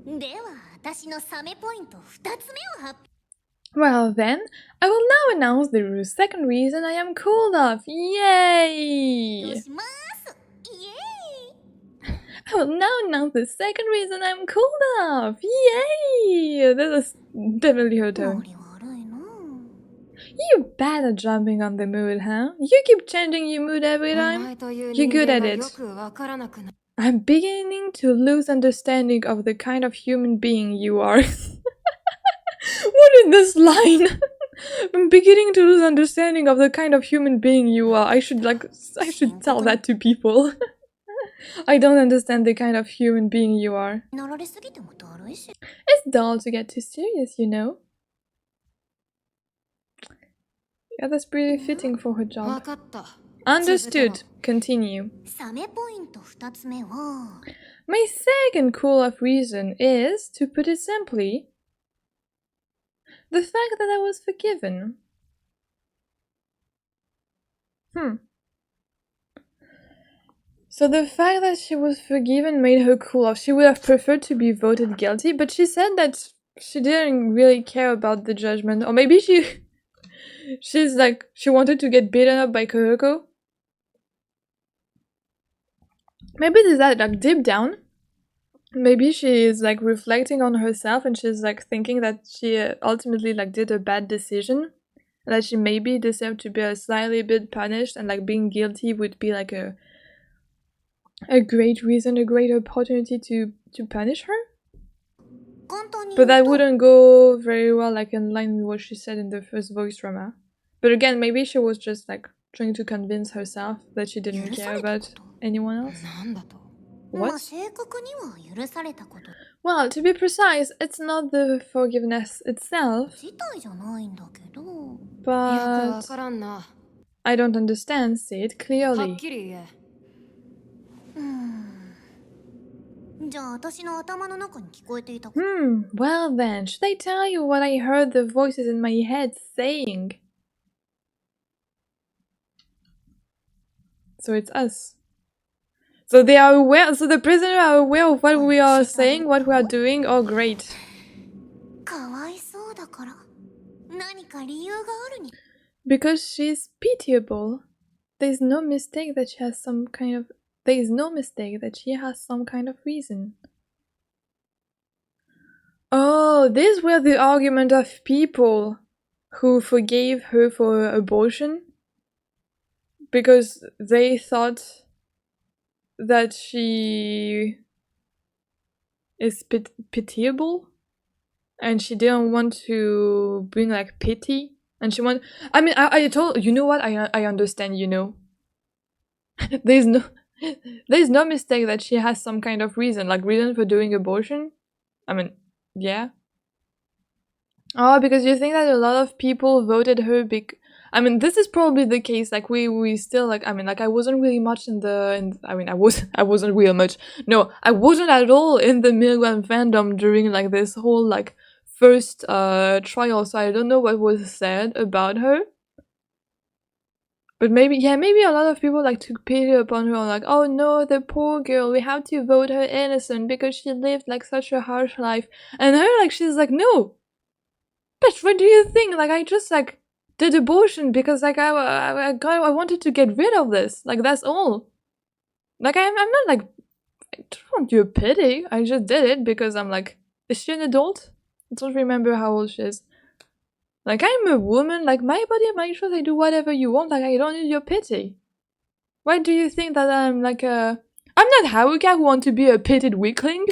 では私のサメポイント2つ目を発表。 Well then, I will now announce the second reason I am cooled off. Yay! しますイエーイ I will now announce the second reason I'm cooled off. Yay! This is definitely her tone. ノリ悪いな。 You bad at jumping on the mood, huh? You keep changing your mood every time. You're good at it. I'm beginning to lose understanding of the kind of human being you are. What is this line? I'm beginning to lose understanding of the kind of human being you are. I should tell that to people. I don't understand the kind of human being you are. なられすぎてもだるいし。 It's dull to get too serious, you know. Yeah, that's pretty fitting for her job. わかった。 Understood. Continue. サメポイント2つ目は My second cool-off reason is, to put it simply, the fact that I was forgiven. So the fact that she was forgiven made her cool off. She would have preferred to be voted guilty, but she said that she didn't really care about the judgment. Or maybe she's like, she wanted to get beaten up by Kuroko. Maybe there's that, like, deep down. Maybe she is, like, reflecting on herself and she's, like, thinking that she ultimately, like, did a bad decision. That she maybe deserved to be a slightly bit punished, and, like, being guilty would be, like, a great reason, a great opportunity to punish her. But that wouldn't go very well, like, in line with what she said in the first voice drama. But again, maybe she was just, like, trying to convince herself that she didn't care about anyone else. What? Well, to be precise, it's not the forgiveness itself, but I don't understand. Say it clearly. Well then, should I tell you what I heard the voices in my head saying? So it's us. So they are aware, so the prisoners are aware of what we are saying, what we are doing. Oh, great. Because she's pitiable. There's no mistake that she has some kind of... There is no mistake that she has some kind of reason. Oh, these were the argument of people who forgave her for her abortion. Because they thought that she is pitiable. And she didn't want to bring, like, pity. And she want... I mean, I told... You know what? I understand, you know. There's no mistake that she has some kind of reason. Like, reason for doing abortion. I mean, yeah. Oh, because you think that a lot of people voted her I mean, this is probably the case. Like, we still, like, I mean, like, I wasn't really much I wasn't real much. No, I wasn't at all in the Milgram fandom during, like, this whole, like, first trial, so I don't know what was said about her. But maybe a lot of people, like, took pity upon her, like, oh no, the poor girl, we have to vote her innocent because she lived, like, such a harsh life. And her, like, she's like, no, bitch, what do you think? Like, I just, like, did abortion because, like, I wanted to get rid of this. Like, that's all. Like, I'm not, like, I don't want your pity. I just did it because I'm like, is she an adult? I don't remember how old she is. Like, I'm a woman, like, my body, my choice, I do whatever you want, like, I don't need your pity. Why do you think that I'm, like, I'm not Haruka who want to be a pitied weakling?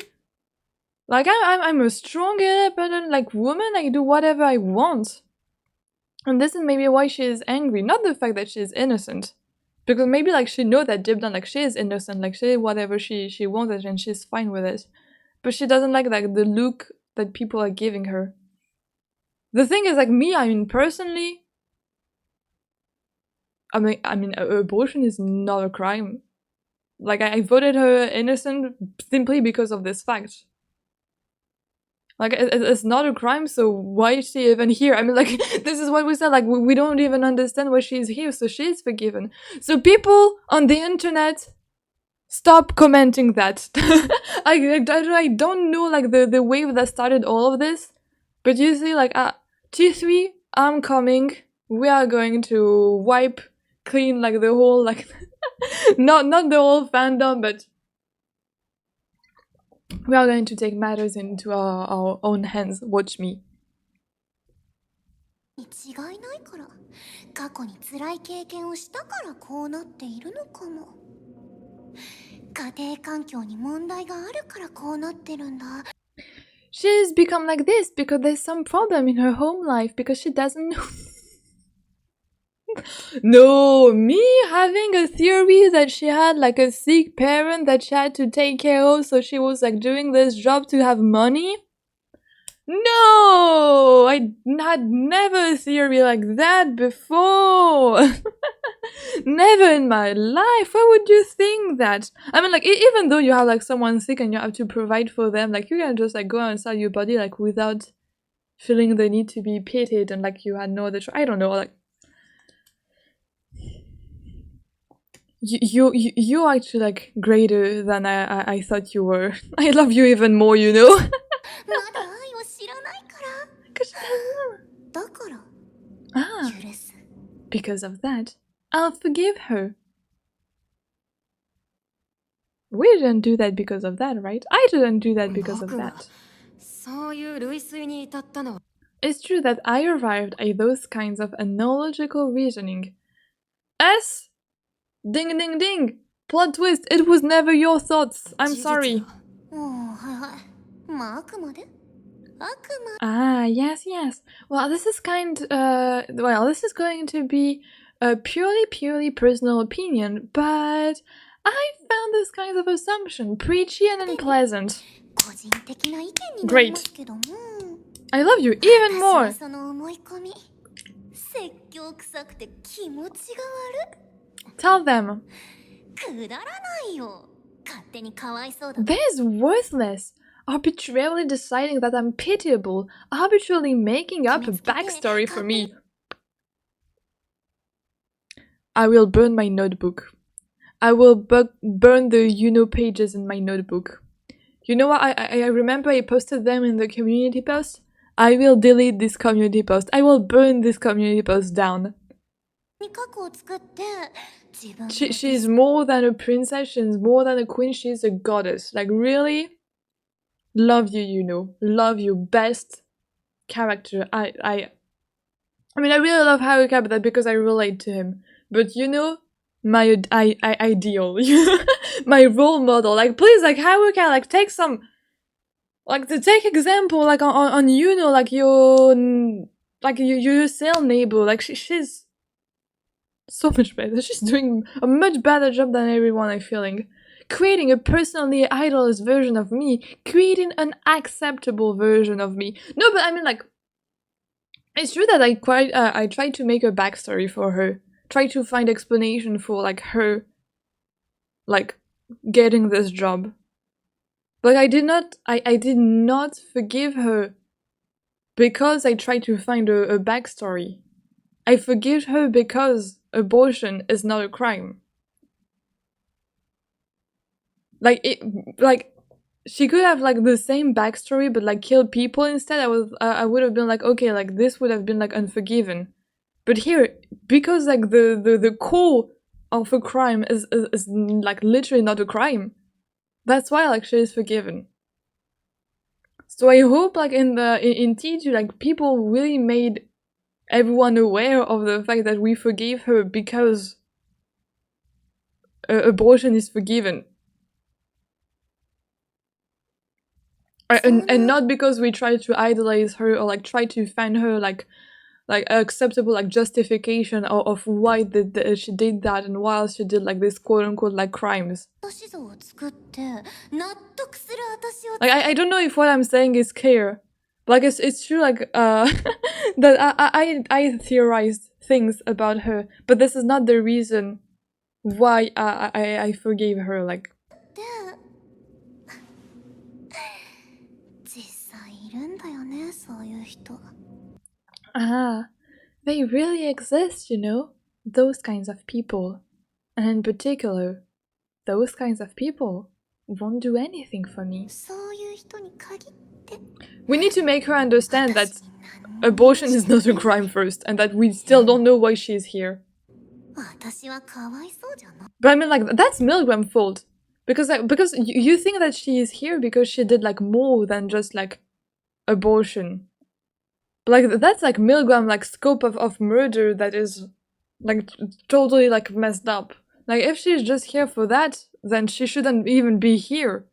Like, I'm a strong, independent, like, woman, I do whatever I want. And this is maybe why she is angry, not the fact that she is innocent. Because maybe, like, she know that deep down, like, she is innocent, like, she did whatever she wanted and she's fine with it. But she doesn't like the look that people are giving her. The thing is, like, me, I mean, personally, I mean, abortion is not a crime. Like, I voted her innocent simply because of this fact. Like, it's not a crime, so why is she even here? I mean, like, this is what we said, like, we don't even understand why she's here, so she's forgiven. So people on the internet, stop commenting that. I don't know, like, the wave that started all of this, but you see, like, T3, I'm coming, we are going to wipe clean, like, the whole, like, not the whole fandom, but we are going to take matters into our own hands. Watch me. 違いないから。過去に辛い経験をしたからこうなっているのかも。家庭環境に問題があるからこうなってるんだ。She's become like this because there's some problem in her home life because she doesn't know. No, me having a theory that she had like a sick parent that she had to take care of, so she was like doing this job to have money. No, I had never a theory like that before. Never in my life. Why would you think that? I mean, like, even though you have like someone sick and you have to provide for them, like you can just like go and sell your body like without feeling the need to be pitied and like you had no other I don't know, like you're actually like greater than I thought you were. I love you even more, you know. まだ愛を知らないから。 Because she doesn't know. だから。 Ah, 許す。 because of that, I'll forgive her. We didn't do that because of that, right? I didn't do that because of that. そういう類推に至ったのは It's true that I arrived at those kinds of analogical reasoning. S. Ding ding ding! Plot twist, it was never your thoughts. I'm 事実 sorry. だ。はいはい。まああくまで。あくま。 Ah, yes, yes. Well, this is this is going to be a purely personal opinion, but I found this kind of assumption preachy and unpleasant. 個人的な意見になりますけども。 I love you even 私は more. その思い込み。説教臭くて気持ちが悪い。 Tell them. くだらないよ。勝手にかわいそうだ。 That is worthless. Arbitrarily deciding that I'm pitiable, arbitrarily making up a backstory for me. I will burn my notebook. I will burn the Yuno pages in my notebook. You know what? I remember I posted them in the community post. I will delete this community post. I will burn this community post down. She's more than a princess. She's more than a queen. She's a goddess. Like, really? Love you, Yuno. Love you. Best character. I mean, I really love Haruka, but that's because I relate to him. But Yuno, my ideal. My role model. Like, please, like, Haruka, like, take some... Like, to take example, like, on Yuno, like, your cell neighbor. Like, she's so much better. She's doing a much better job than everyone, I'm feeling. Creating a personally idolized version of me. Creating an acceptable version of me. No, but I mean, like, it's true that I tried to make a backstory for her. Try to find explanation for, like, her, like, getting this job. But I did not forgive her because I tried to find a backstory. I forgive her because abortion is not a crime. Like, she could have, like, the same backstory but, like, kill people instead. I would have been like, okay, like, this would have been, like, unforgiven. But here, because, like, the core of a crime is like, literally not a crime, that's why, like, she is forgiven. So I hope, like, in T2, like, people really made everyone aware of the fact that we forgive her because abortion is forgiven. And not because we try to idolize her or, like, try to find her, like acceptable, like, justification of why she did that and why she did, like, this quote-unquote, like, crimes. Like, I don't know if what I'm saying is clear. Like, it's true, like, that I theorized things about her, but this is not the reason why I forgave her, like. そういう人。Ah, they really exist, you know? Those kinds of people. And in particular, those kinds of people won't do anything for me. そういう人に限って。We need to make her understand that abortion is not a crime first, and that we still don't know why she's here. 私はかわいそうじゃない。 But I mean, like, that's Milgram's fault. Because you think that she is here because she did, like, more than just, like, abortion. But, like, that's, like, Milgram, like, scope of murder that is, like, totally, like, messed up. Like, if she's just here for that, then she shouldn't even be here.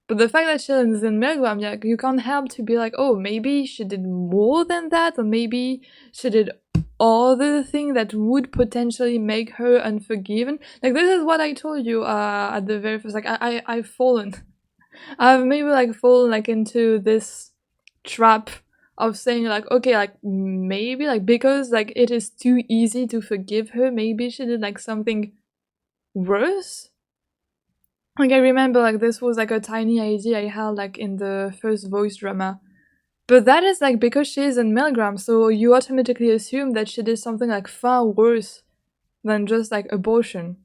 But the fact that she is in Milgram, like, you can't help to be like, oh, maybe she did more than that, or maybe she did other thing that would potentially make her unforgiven. Like, this is what I told you at the very first, like, I've fallen. I've maybe, like, fallen, like, into this trap of saying, like, okay, like, maybe, like, because, like, it is too easy to forgive her, maybe she did, like, something worse? Like, I remember, like, this was, like, a tiny idea I had, like, in the first voice drama. But that is, like, because she is in Milgram, so you automatically assume that she did something, like, far worse than just, like, abortion.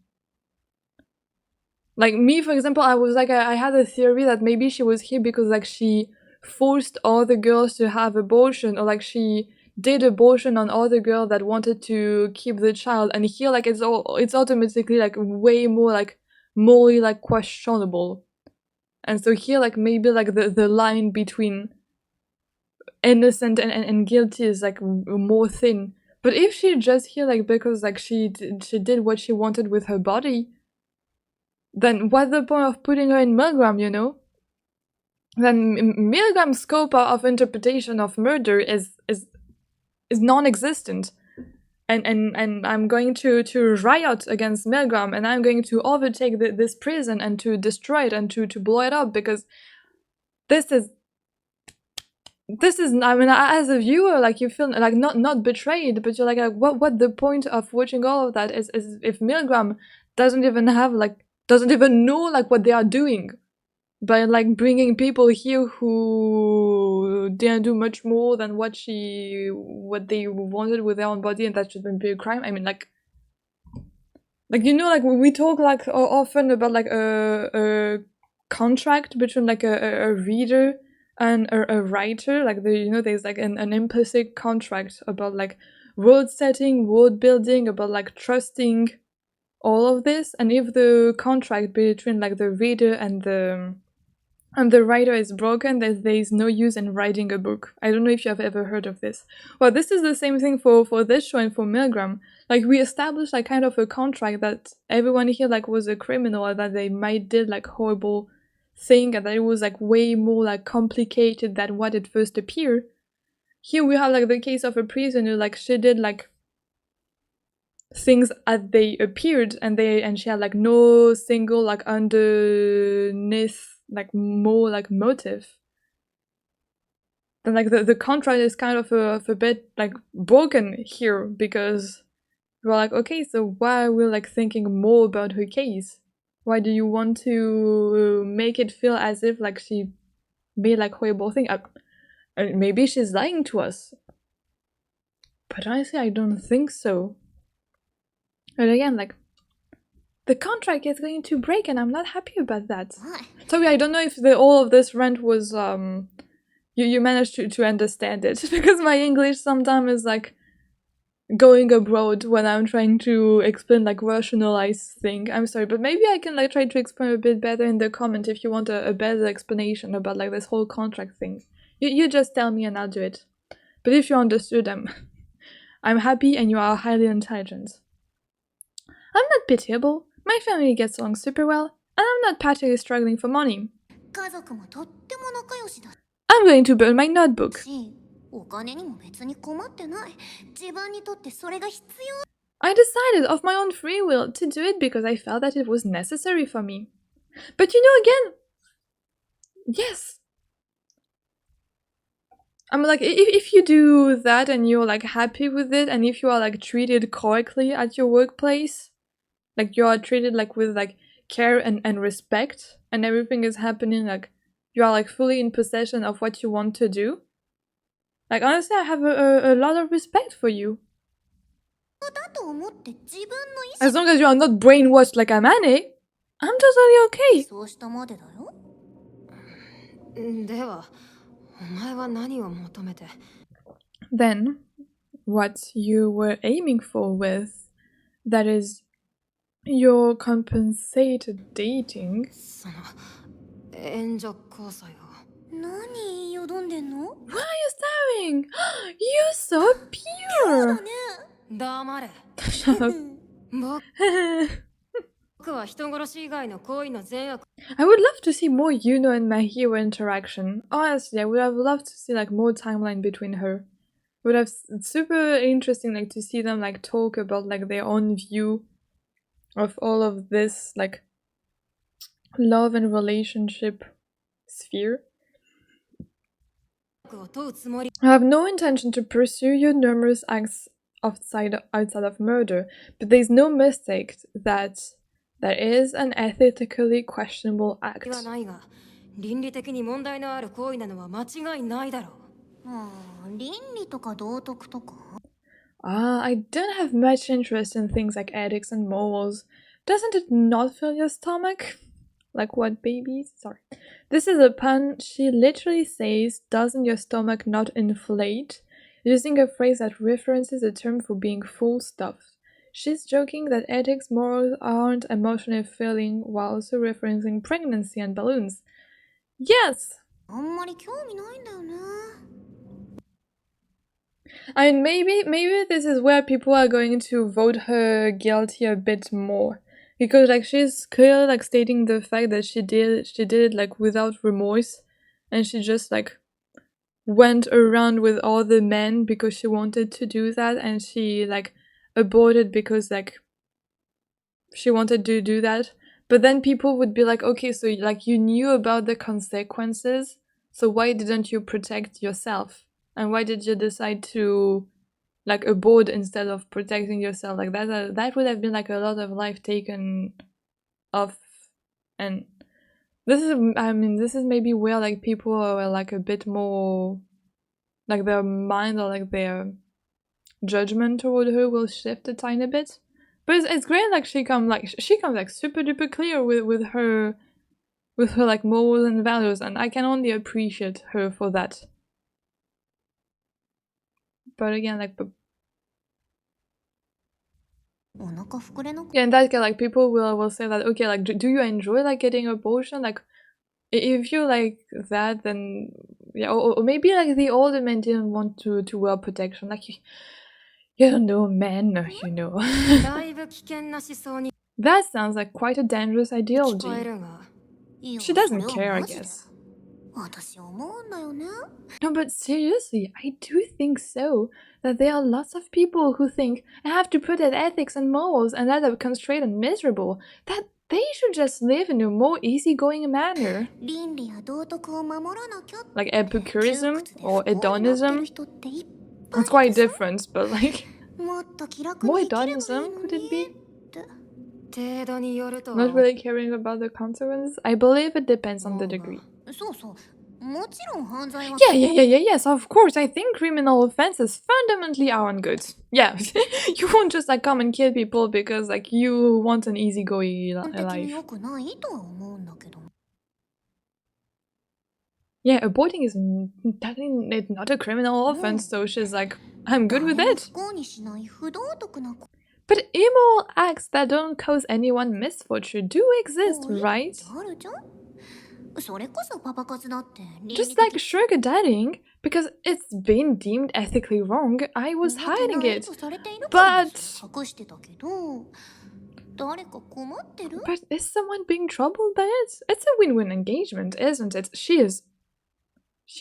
Like, me, for example, I was, like, I had a theory that maybe she was here because, like, she forced all the girls to have abortion, or, like, she did abortion on other girls that wanted to keep the child, and here, like, it's automatically, like, way more, like, morally, like, questionable. And so here, like, maybe, like, the line between innocent and guilty is, like, more thin. But if she just here, like, because, like, she did what she wanted with her body, then what's the point of putting her in Milgram, you know? Then Milgram's scope of interpretation of murder is non-existent. And I'm going to riot against Milgram, and I'm going to overtake this prison and to destroy it and to blow it up, because this is, I mean, as a viewer, like, you feel like not betrayed, but you're like what the point of watching all of that is if Milgram doesn't even know, like, what they are doing by, like, bringing people here who didn't do much more than what they wanted with their own body, and that shouldn't be a crime. I mean, like, you know, like, we talk, like, often about, like, a contract between, like, a reader and a writer. Like, there's, like, an implicit contract about, like, world setting, world building, about, like, trusting all of this. And if the contract between, like, the reader and the writer is broken, there is no use in writing a book. I don't know if you have ever heard of this. Well, this is the same thing for this show and for Milgram. Like, we established, like, kind of a contract that everyone here, like, was a criminal, or that they might did, like, horrible thing, and that it was, like, way more, like, complicated than what it first appeared. Here we have, like, the case of a prisoner, like, she did, like, things as they appeared, and she had, like, no single, like, underneath, like, more, like, motive. Then, like, the contract is kind of a bit, like, broken here, because we're like, okay, so why are we, like, thinking more about her case? Why do you want to make it feel as if, like, she made, like, horrible thing? Maybe she's lying to us, but honestly, I don't think so. But again, like, the contract is going to break, and I'm not happy about that. Sorry, I don't know if all of this rant was you managed to understand it, because my English sometimes is, like, going abroad when I'm trying to explain, like, rationalized thing. I'm sorry, but maybe I can, like, try to explain a bit better in the comment if you want a better explanation about, like, this whole contract thing. You just tell me and I'll do it. But if you understood, I'm happy, and you are highly intelligent. I'm not pitiable. My family gets along super well, and I'm not particularly struggling for money. 家族もとっても仲良しだ。 I'm going to burn my notebook. お金にも別に困ってない。自分にとってそれが必要。 I decided of my own free will to do it because I felt that it was necessary for me. But you know, again, yes. I'm like, if you do that and you're, like, happy with it, and if you are, like, treated correctly at your workplace, like, you are treated, like, with, like, care and respect, and everything is happening, like, you are, like, fully in possession of what you want to do, Like, honestly, I have a lot of respect for you. だと思って自分の意 As long as you are not brainwashed like Amane, I'm totally 思 okay. そうしたまでだよ。では、お前は何を求めて？ Then, what you were aiming for with, that is, your compensated dating. その援助交際を。何よどんでんの？ Why are you staring? You're so pure. 黙れ。 Shut up. 僕は人殺し以外の行為の善悪。 I would love to see more Yuno and Mahiro interaction. Honestly, I would have loved to see like more timeline between her. Would have super interesting like to see them like talk about like their own view of all of this like love and relationship sphere. を問うつもり。 I have no intention to pursue your numerous acts outside of murder, but there's no mistake that that is an ethically questionable act. はないが、倫理的に問題のある行為なのは間違いないだろう。倫理とか道徳とか I don't have much interest in things like ethics and morals. Doesn't it not fill your stomach? Like what, babies? Sorry. This is a pun. She literally says, doesn't your stomach not inflate? Using a phrase that references a term for being full stuffed. She's joking that ethics, morals aren't emotionally filling while also referencing pregnancy and balloons. Yes! あんまり興味ないんだよね。 I mean, maybe this is where people are going to vote her guilty a bit more, because like she's clearly like stating the fact that she did it like without remorse, and she just like went around with all the men because she wanted to do that, and she like aborted because like she wanted to do that. But then people would be like, okay, so like you knew about the consequences, so why didn't you protect yourself? And why did you decide to like abort instead of protecting yourself? Like that would have been like a lot of life taken off. And this is maybe where like people are like a bit more like their mind or like their judgment toward her will shift a tiny bit. But it's great like she comes like super duper clear with her like morals and values, and I can only appreciate her for that. But again, like, yeah, in that case, like, people will say that, okay, like, do you enjoy, like, getting abortion? Like, if you like that, then, yeah, or maybe, like, the older men didn't want to wear protection. Like, you don't know men, you know. だいぶ危険な思想に That sounds like quite a dangerous 聞 ideology. こえるが。 She doesn't care, I guess. 私思うんだよね。 No, but seriously, I do think so. That there are lots of people who think I have to protect ethics and morals and that are constrained and miserable. That they should just live in a more easygoing manner. 倫理や道徳を守らなきゃ。 Like Epicurism or 窮屈で不幸になってる Hedonism. 人っていっぱい It's quite いてさ different, but like もっと気楽 more に生きればいい hedonism, の could it に be? って。程度によるとは Not really caring about the consequences? I believe it depends on the degree. そうそう。もちろん犯罪は Yes, of course. I think criminal offenses fundamentally aren't good. Yeah, you won't just like come and kill people because like you want an easygoing 基本的に life. 良くないとは思うんだけど。 Yeah, aborting is technically not a criminal offense, so she's like, I'm good with 誰も it. 不幸にしない不道徳な But immoral acts that don't cause anyone misfortune do exist, 行為 right? ってあるじゃん。それこそパパ活だって倫理 Just 的 like sugar dadding, because it's been deemed ethically wrong, I was 向いて hiding ない it. とされているから But 隠してたけど、誰か困ってる？ But is someone being troubled by it? It's a win-win engagement, isn't it? She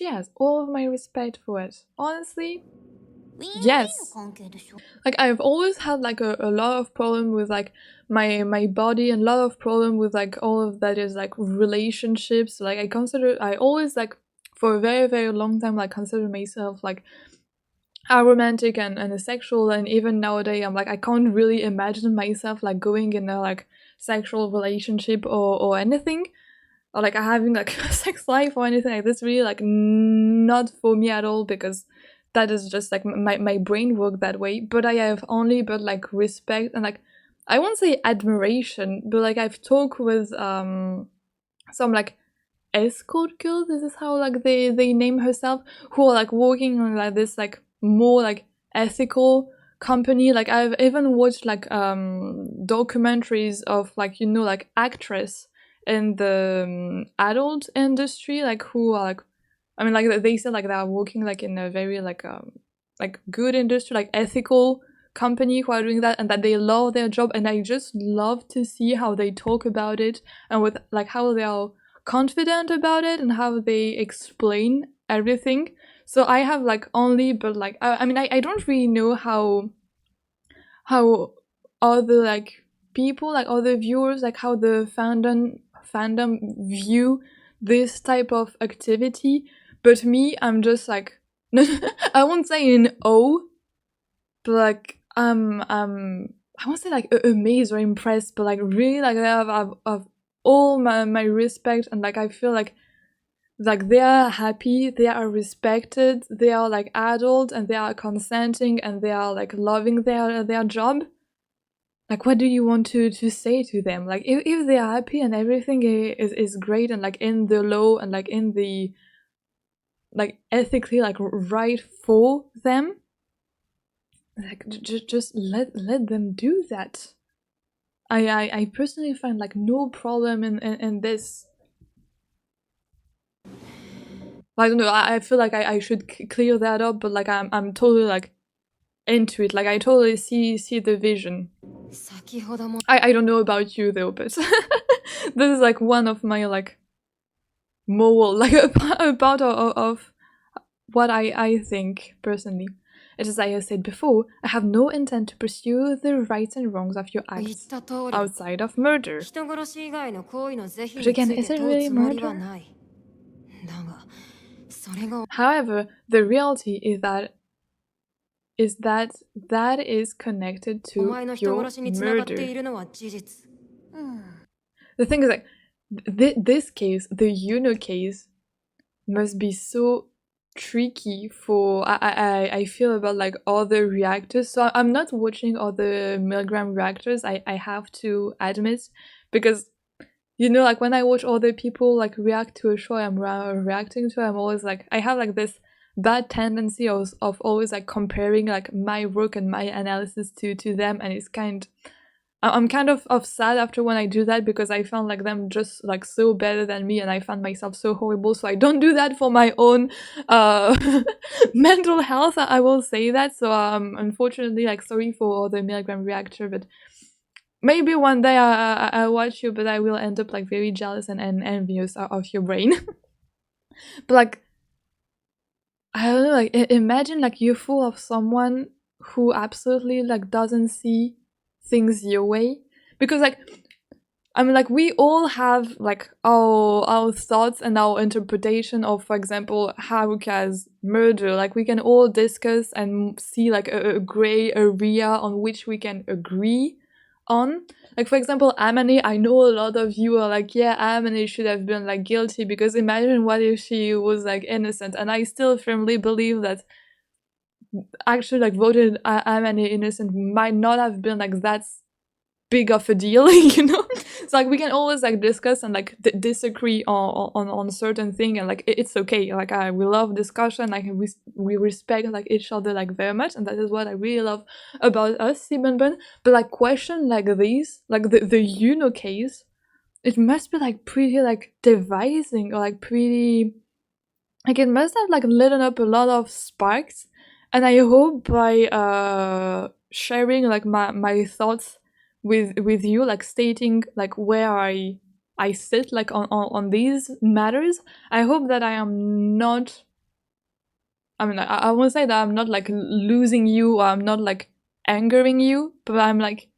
has all of my respect for it. Honestly, ウィンウィンの yes. 関係でしょ。 Like I've always had like a lot of problem with like my body and a lot of problem with like all of that is like relationships. Like I always like for a very, very long time like consider myself like aromantic and asexual, and even nowadays I'm like I can't really imagine myself like going in a like sexual relationship or anything, or like having like a sex life or anything like this. Really like not for me at all, because that is just like my brain work that way, but I have only but like respect and like I won't say admiration, but like I've talked with some like escort girls, this is how like they name herself, who are like working on like this like more like ethical company. Like I've even watched like documentaries of like, you know, like actress in the adult industry, like who are like, I mean, like they said like they are working like in a very like good industry, like ethical company who are doing that, and that they love their job, and I just love to see how they talk about it and with like how they are confident about it and how they explain everything. So I have like only but like I mean I don't really know how other like people, like other viewers, like how the fandom view this type of activity, but me, I'm just like I won't say in awe, but like I won't say like amazed or impressed, but like really like I have all my respect, and like I feel like they are happy, they are respected, they are like adult, and they are consenting, and they are like loving their job. Like what do you want to say to them? Like if they are happy and everything is great and like in the law and like in the like ethically like right for them, like just let them do that. I personally find like no problem in this. I don't know, I feel like I should clear that up, but like I'm totally like into it, like I totally see the vision. I don't know about you though, but this is like one of my like moral, like a part of what I think personally. It is, I have said before, I have no intent to pursue the rights and wrongs of your acts outside of murder. But again, is it really murder? However, the reality is that is connected to your murder. The thing is like, this case, the Yuno case, must be so tricky for I feel about like other reactors. So I'm not watching other Milgram reactors, I have to admit, because you know, like when I watch other people like react to a show I'm reacting to, I'm always like, I have like this bad tendency of always like comparing like my work and my analysis to them, and it's I'm kind of sad after when I do that, because I found like them just like so better than me, and I found myself so horrible. So I don't do that for my own mental health, I will say that. So unfortunately, like sorry for the Milgram reactor, but maybe one day I watch you, but I will end up like very jealous and envious of your brain. But like, I don't know, like imagine like you're full of someone who absolutely like doesn't see things your way, because like I mean like we all have like our thoughts and our interpretation of, for example, Haruka's murder. Like we can all discuss and see like a gray area on which we can agree on. Like for example, Amane, I know a lot of you are like, yeah, Amane should have been like guilty, because imagine what if she was like innocent. And I still firmly believe that actually like voted Amane innocent might not have been like that big of a deal, you know. So like we can always like discuss and like disagree on certain thing, and like it's okay. Like we love discussion, like we respect like each other like very much, and that is what I really love about us, Sibenben. But like question like these, like the Yuno case, it must be like pretty like devising, or like pretty, like it must have like lit up a lot of sparks. And I hope by sharing like my thoughts with you, like stating like where I sit like on these matters, I hope that I am not, I mean I won't say that I'm not like losing you, or I'm not like angering you, but I'm like,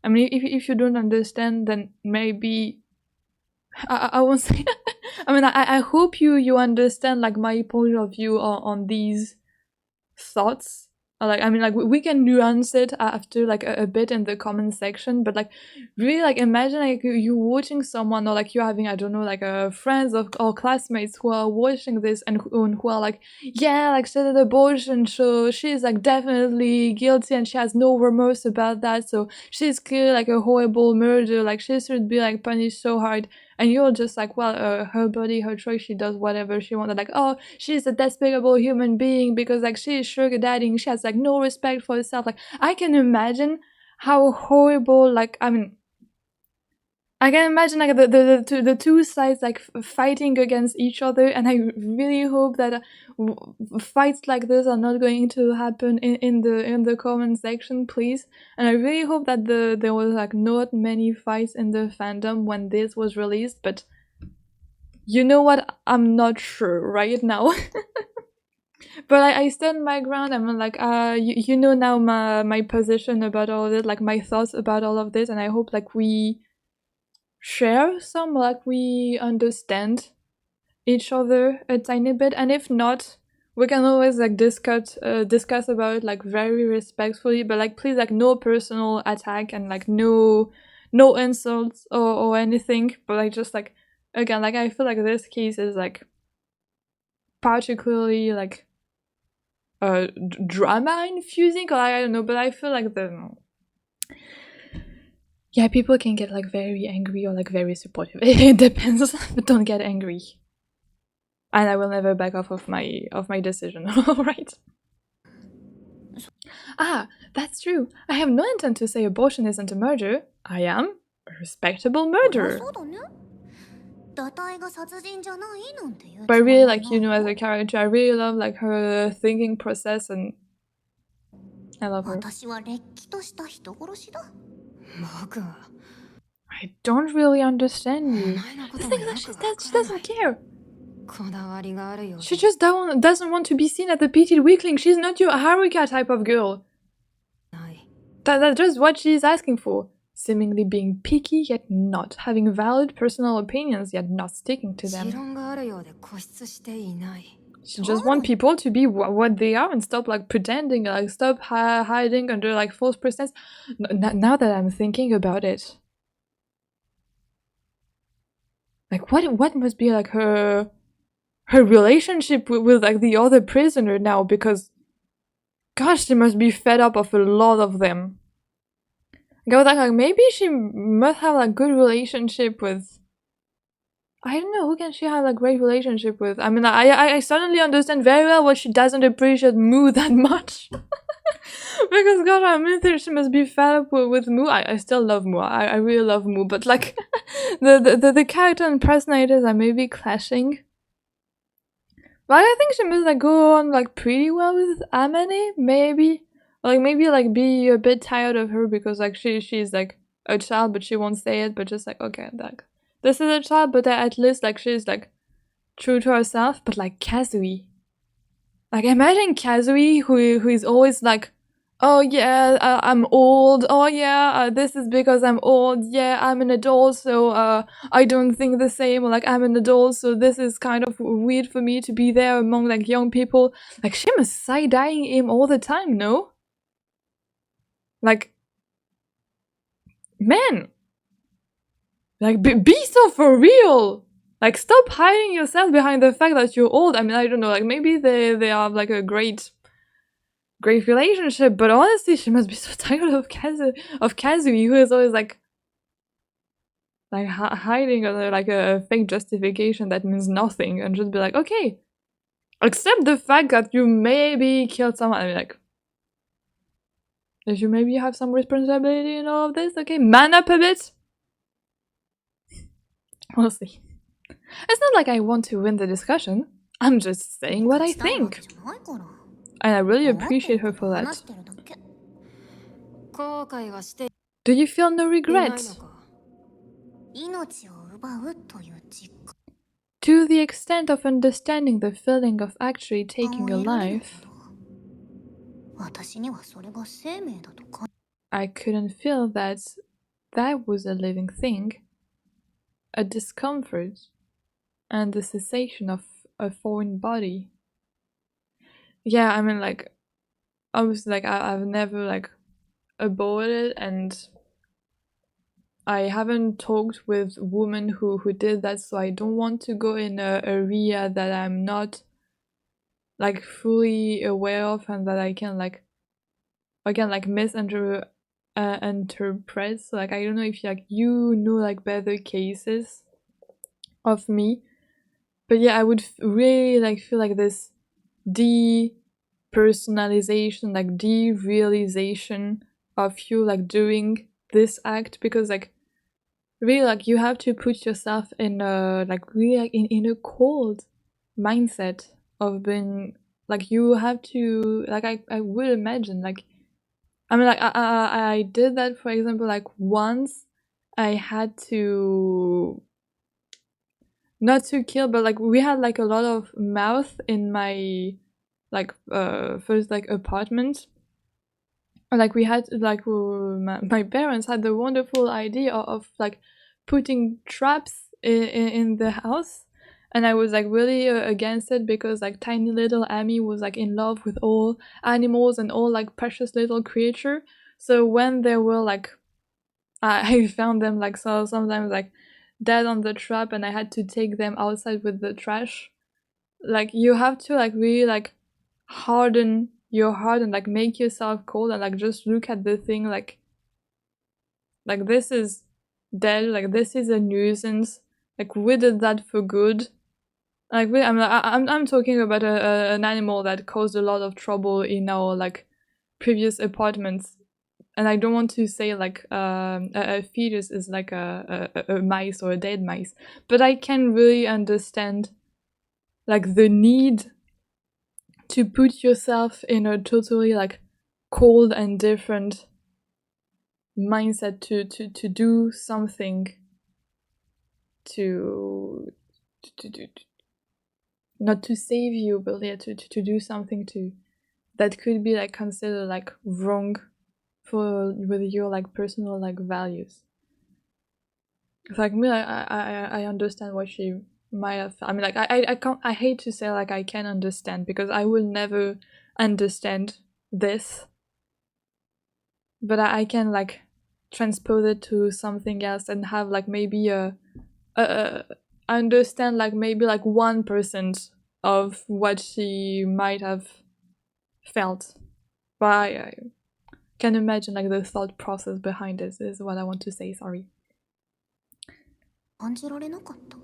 I mean if you don't understand, then maybe I won't say I mean I hope you understand like my point of view on these thoughts, like, I mean, like, we can nuance it after, like, a bit in the comment section, but, like, really, like, imagine, like, you watching someone, or, like, you're having, I don't know, like, friends or classmates who are watching this and who are like, yeah, like, she did abortion, so she's, like, definitely guilty and she has no remorse about that, so she's clearly, like, a horrible murderer, like, she should be, like, punished so hard. And you're just like, well, her body, her choice, she does whatever she wants. Like, oh, she's a despicable human being because, like, she is sugar dadding. She has, like, no respect for herself. Like, I can imagine how horrible, like, I mean, I can imagine, like, the two sides, like, fighting against each other. And I really hope that fights like this are not going to happen in the comment section, please. And I really hope that there was, like, not many fights in the fandom when this was released, but you know what, I'm not sure right now. But I stand my ground. I'm like, you know now my position about all of it, like, my thoughts about all of this, and I hope, like, we share some, like, we understand each other a tiny bit, and if not, we can always, like, discuss about it, like, very respectfully, but, like, please, like, no personal attack and, like, no insults or anything, but, like, just, like, again, like, I feel like this case is, like, particularly, like, drama infusing, or I don't know, but I feel like yeah, people can get, like, very angry or, like, very supportive. It depends, but don't get angry. And I will never back off of my decision, alright? Ah, that's true. I have no intent to say abortion isn't a murder. I am a respectable murderer. But I really like Yuno as a character. I really love, like, her thinking process, and I love her. I don't really understand you. The thing is that she doesn't care. She just doesn't want to be seen as a petite weakling. She's not your Haruka type of girl. That's just what she's asking for. Seemingly being picky, yet not. Having valid personal opinions, yet not sticking to them. She just wants people to be what they are and stop, like, pretending, like, stop hiding under, like, false pretense. Now that I'm thinking about it. Like, what must be, like, her relationship with like, the other prisoner now, because gosh, she must be fed up of a lot of them. Go like maybe she must have, like, good relationship with, I don't know, who can she have a great relationship with? I mean, I suddenly understand very well why she doesn't appreciate Mu that much. Because god, I mean, she must be fed up with Mu. I still love Mu. I really love Mu, but, like, the character and personalities are maybe clashing. But I think she must, like, go on, like, pretty well with Amane, maybe. Like, maybe, like, be a bit tired of her because, like, she's, like, a child, but she won't say it, but just, like, okay, like, this is a child, but at least, like, she's, like, true to herself. But, like, Kazui. Like, imagine Kazui, who is always, like, oh yeah, I'm old, oh yeah, this is because I'm old, yeah, I'm an adult, so I don't think the same, or, like, I'm an adult, so this is kind of weird for me to be there among, like, young people. Like, she must side-eyeing him all the time, no? Like, man, like, be so for real. Like, stop hiding yourself behind the fact that you're old. I mean, I don't know, like, maybe they have, like, a great relationship, but honestly, she must be so tired of Kazui, who is always, like hiding under, like, a fake justification that means nothing, and just be like, okay, accept the fact that you maybe killed someone. I mean, like, if you maybe have some responsibility in all of this, okay, man up a bit. We'll see. It's not like I want to win the discussion. I'm just saying what I think. And I really appreciate her for that. Do you feel no regret? To the extent of understanding the feeling of actually taking a life, I couldn't feel that was a living thing. A discomfort and the cessation of a foreign body. Yeah, I mean, like, obviously like I've never like aborted, and I haven't talked with women who did that, so I don't want to go in a area that I'm not like fully aware of and that I can like misinterpret. So like I don't know if you know like better cases of me, but yeah, I would really like feel like this depersonalization, like derealization of you like doing this act, because like really like you have to put yourself in a like really like in a cold mindset of being like, you have to like I would imagine like, I mean like I did that, for example, like once I had to not to kill, but like we had like a lot of mouth in my like first like apartment. Like we had like my parents had the wonderful idea of like putting traps in the house, and I was like really against it, because like tiny little Amy was like in love with all animals and all like precious little creature. So when they were like I found them like so sometimes like dead on the trap, and I had to take them outside with the trash. Like you have to like really like harden your heart and like make yourself cold and like just look at the thing like this is dead, like this is a nuisance, like we did that for good. Like I'm talking about an animal that caused a lot of trouble in our like previous apartments, and I don't want to say like a fetus is like a mice or a dead mice, but I can really understand like the need to put yourself in a totally like cold and different mindset to do something to not to save you, but yeah, to do something to that could be like considered like wrong for with your like personal like values. It's like me, I understand what she might have. I mean, like I can't. I hate to say like I can understand, because I will never understand this, but I can like transpose it to something else and have like maybe a understand like maybe like 1% of what she might have felt. But I can imagine like the thought process behind this is what I want to say. Sorry. 感じられなかった。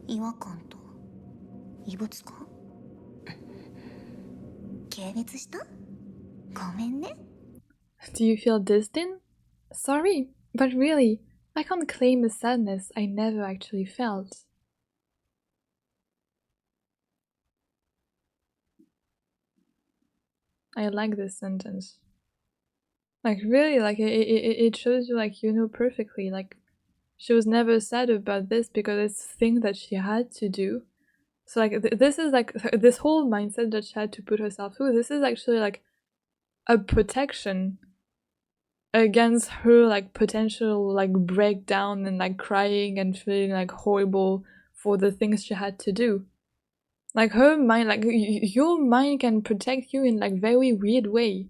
違和感と異物感。軽蔑した？ごめんね。Do you feel disdain? Sorry, but really, I can't claim a sadness I never actually felt. I like this sentence. Like really, like it shows you like Yuno perfectly. Like she was never sad about this because it's a thing that she had to do. So like this is like this whole mindset that she had to put herself through. This is actually like a protection against her like potential like breakdown and like crying and feeling like horrible for the things she had to do. Like her mind, like your mind can protect you in like very weird way,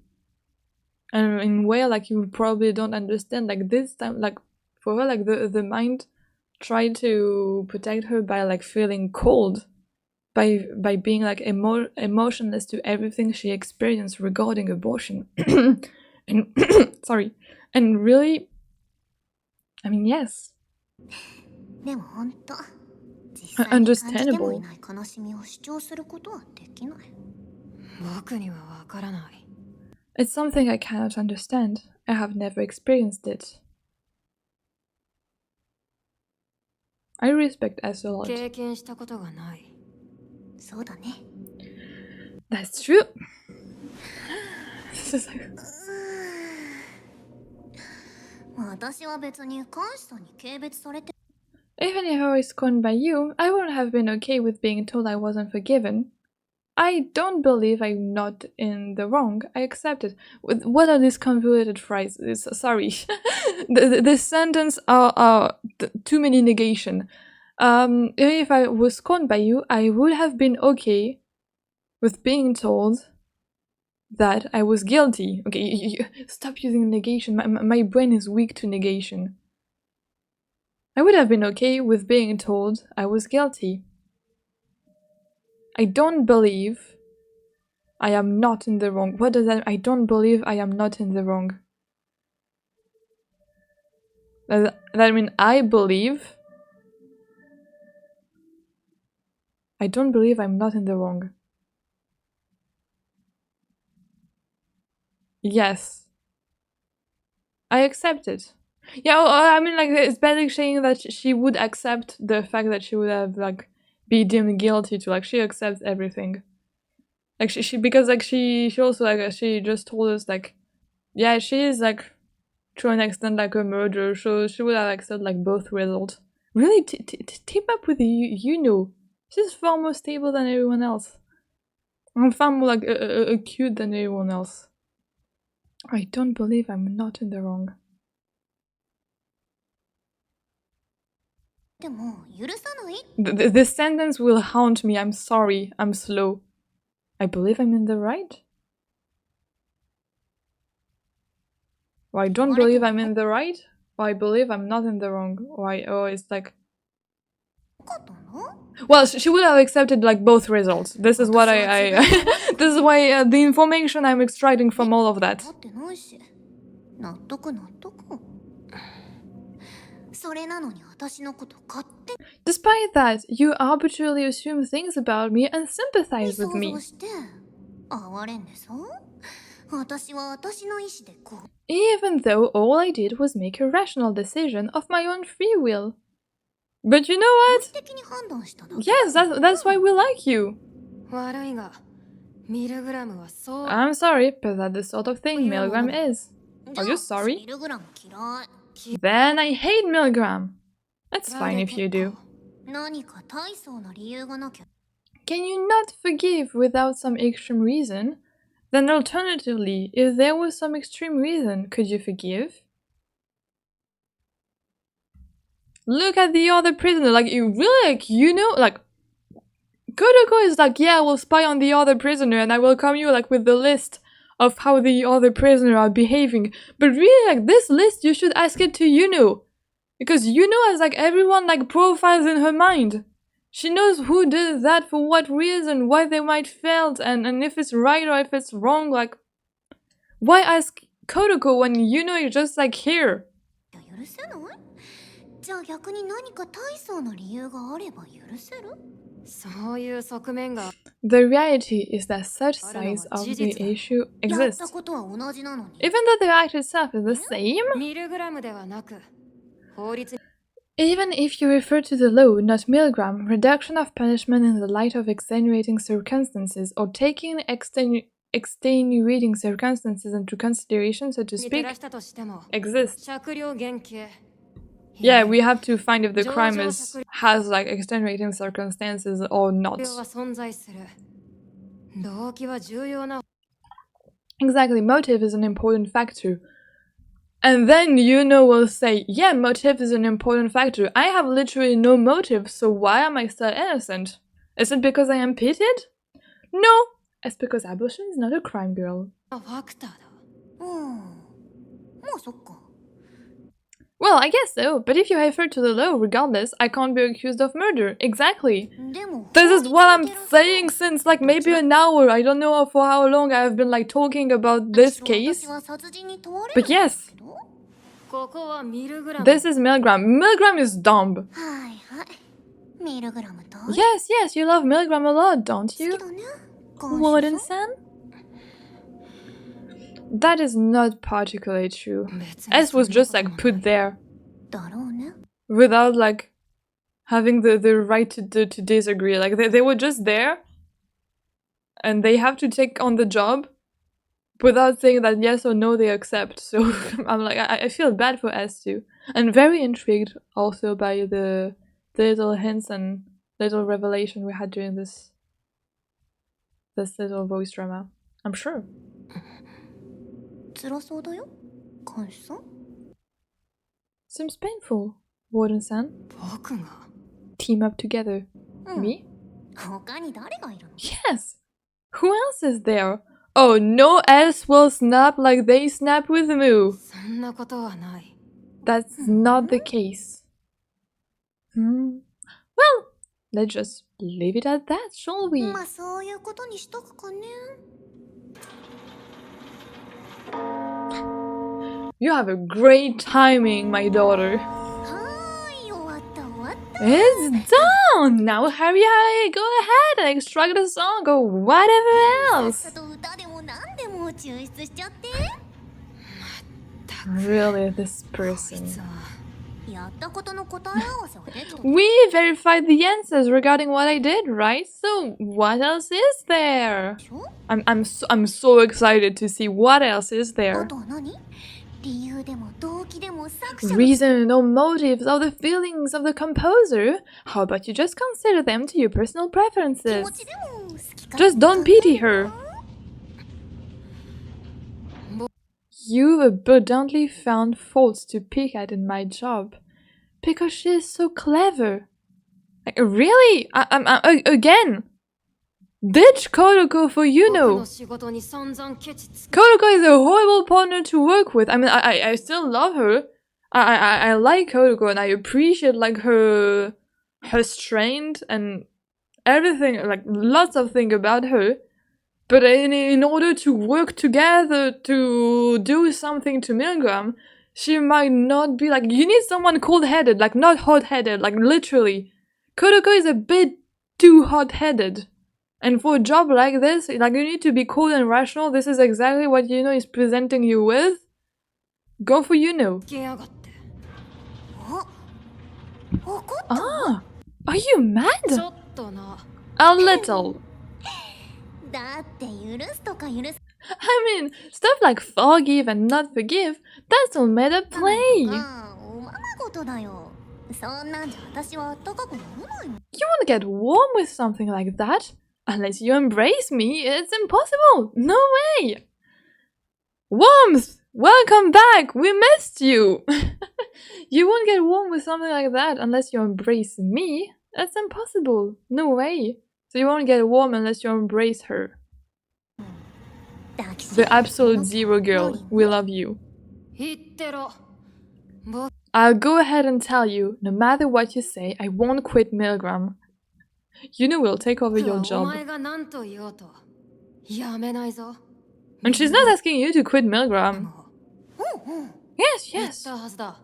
and in way like you probably don't understand. Like this time, like for her, like the mind tried to protect her by like feeling cold, by being like emotionless to everything she experienced regarding abortion. And sorry, and really, I mean, yes, でも本当、実際に感じてもいない悲しみを主張することはできない。僕にはわからない。It's something I cannot understand. I have never experienced it. I respect us a lot. 経験したことがない。そうだね。That's true. 私は別に監視さんに軽蔑されて。Even if I was scorned by you, I wouldn't have been okay with being told I wasn't forgiven. I don't believe I'm not in the wrong. I accept it. What are these convoluted phrases? Sorry. This sentence are too many negation. Even if I was scorned by you, I would have been okay with being told that I was guilty. Okay, stop using negation. My brain is weak to negation. I would have been okay with being told I was guilty. I don't believe I am not in the wrong. What does that mean? I don't believe I am not in the wrong. Does that mean I believe? I don't believe I'm not in the wrong. Yes. I accept it. Yeah, I mean, like, it's basically saying that she would accept the fact that she would have, like, be deemed guilty to, like, she accepts everything. Like, because, like, she also, like, she just told us, like, yeah, she is, like, to an extent, like, a murderer, so she would have accepted, like, both results. Really, team up with Yuno. She's far more stable than everyone else. And far more, like, acute than everyone else. I don't believe I'm not in the wrong. This sentence will haunt me. I'm sorry. I'm slow. I believe I'm in the right? Or I don't believe I'm in the right? Or I believe I'm not in the wrong? Or it's like... Well, she would have accepted, like, both results. This is what this is why the information I'm extracting from all of that. Despite that, you arbitrarily assume things about me and sympathize with me. Even though all I did was make a rational decision of my own free will. But you know what? Yes, that's why we like you. I'm sorry, but that's the sort of thing Milgram is. Are you sorry? Then I hate Milgram. That's fine if you do. Can you not forgive without some extreme reason? Then alternatively, if there was some extreme reason, could you forgive? Look at the other prisoner, like, you really, like, you know, like, Kodoko is like, yeah, I will spy on the other prisoner and I will come you, like, with the list of how the other prisoner are behaving. But really, like, this list, you should ask it to Yuno. Because Yuno has, like, everyone, like, profiles in her mind. She knows who did that, for what reason, why they might failed, and if it's right or if it's wrong, like... Why ask Kodoko when Yuno is just, like, here? The reality is that such sides of the issue exist. Even though the act itself is the same, even if you refer to the law, not Milgram, reduction of punishment in the light of extenuating circumstances or taking extenuating circumstances into consideration, so to speak, exists. Yeah, we have to find if the crime has, like, extenuating circumstances or not. Exactly, motive is an important factor. And then Yuno will say, yeah, motive is an important factor. I have literally no motive, so why am I still innocent? Is it because I am pitied? No, it's because abortion is not a crime, girl. Well, I guess so, but if you refer to the law, regardless, I can't be accused of murder. Exactly. This is what I'm saying since, like, maybe an hour. I don't know for how long I've been, like, talking about this case. But yes. This is Milgram. Milgram is dumb. Yes, you love Milgram a lot, don't you? Warden-san? That is not particularly true. S was just, like, put there. Without, like, having the right to disagree. Like, they were just there. And they have to take on the job. Without saying that yes or no they accept. So I'm like, I feel bad for S too. And very intrigued also by the little hints and little revelation we had during this little voice drama. I'm sure. Seems painful, Warden-san. Team up together. Me? Yes! Who else is there? Oh, no else will snap like they snap with Moo. そんなことはない。 That's not the case. Well, let's just leave it at that, shall we? まあそういうことにしとくかね。You have a great timing, my daughter. はーい、終わった終わった。 It's done! Now hurry, go ahead and extract the song or whatever さ else. っさと歌でも何でも抽出しちゃって。 Really, this こい person. つはやったことの答え合わせはできた。 We verified the answers regarding what I did, right? So what else is there? でしょ？ I'm so excited to see what else is あ there. とは何？理由でも動機でも作者の Reason or motives or the feelings of the composer? How about you just consider them to your personal 気 preferences? 持ちでも好きか Just don't pity her. You've abundantly found faults to pick at in my job. Because she is so clever. Like, really? Again? Ditch Kodoko for 僕 Yuno. の仕事に散々ケチつけ Kodoko is a horrible partner to work with. I mean, I still love her. I like Kodoko and I appreciate like her strength and everything, like lots of things about her. But in order to work together to do something to Milgram, she might not be like, you need someone cold-headed, like not hot-headed, like literally. Kodoko is a bit too hot-headed. And for a job like this, like you need to be cool and rational. This is exactly what Yuno is presenting you with. Go for Yuno. つけやがって。あ、怒った？ Ah, are you ちょ mad? っとな。 A little. だって許すとか許す I mean, stuff like forgive and not forgive, that's all made up と play. かおままごとだよ。そんなんじゃ私はあったかくならないもん。 You won't get warm with something like that. Unless you embrace me, it's impossible. No way. Warmth! Welcome back! We missed you! You won't get warm with something like that unless you embrace me. That's impossible. No way. So you won't get warm unless you embrace her. 抱きしめ The absolute zero girl. We love you. 言ってろ。僕 I'll go ahead and tell you, no matter what you say, I won't quit Milgram. Yuno will take over は your お job. 前が何と言おうとやめないぞ。 And she's not asking you to quit Milgram. もう Yes, 言っ yes. たはずだ。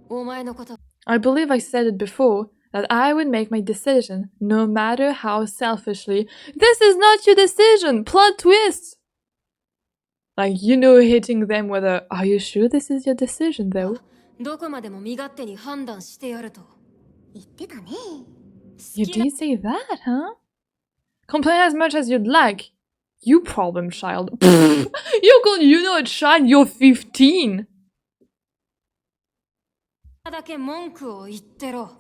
お前のこと I believe I said it before, that I would make my decision, no matter how selfishly. This is not your decision! Plot twist! Like, hitting them with a, are you sure this is your decision, though? どこまでも身勝手に判断してやると。言ってたね。 You did say that, huh? Complain as much as you'd like. You problem child. You call Yuno a child, you're 15! だけ文句を言ってろ。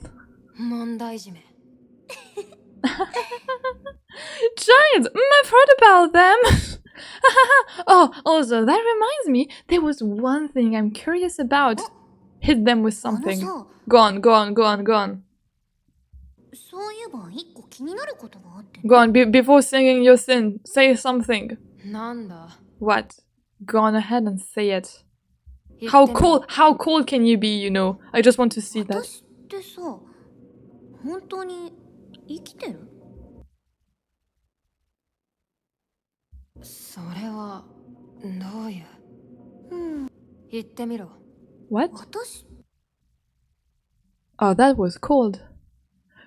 問題じめ。 Giants! I've heard about them! Oh, also, that reminds me, there was one thing I'm curious about. Hit them with あの something. さ、 Go on, go on, go on, go on. そういえば一個気になることがあってね。 Go on, before singing your sin, say something. なんだ What? Go on ahead and say it. 言って How みろ how cold can you be, I just want to see that. 私ってさ、本当に生きてる？それはどういううん、言ってみろ。 What? 私 Oh, that was cold.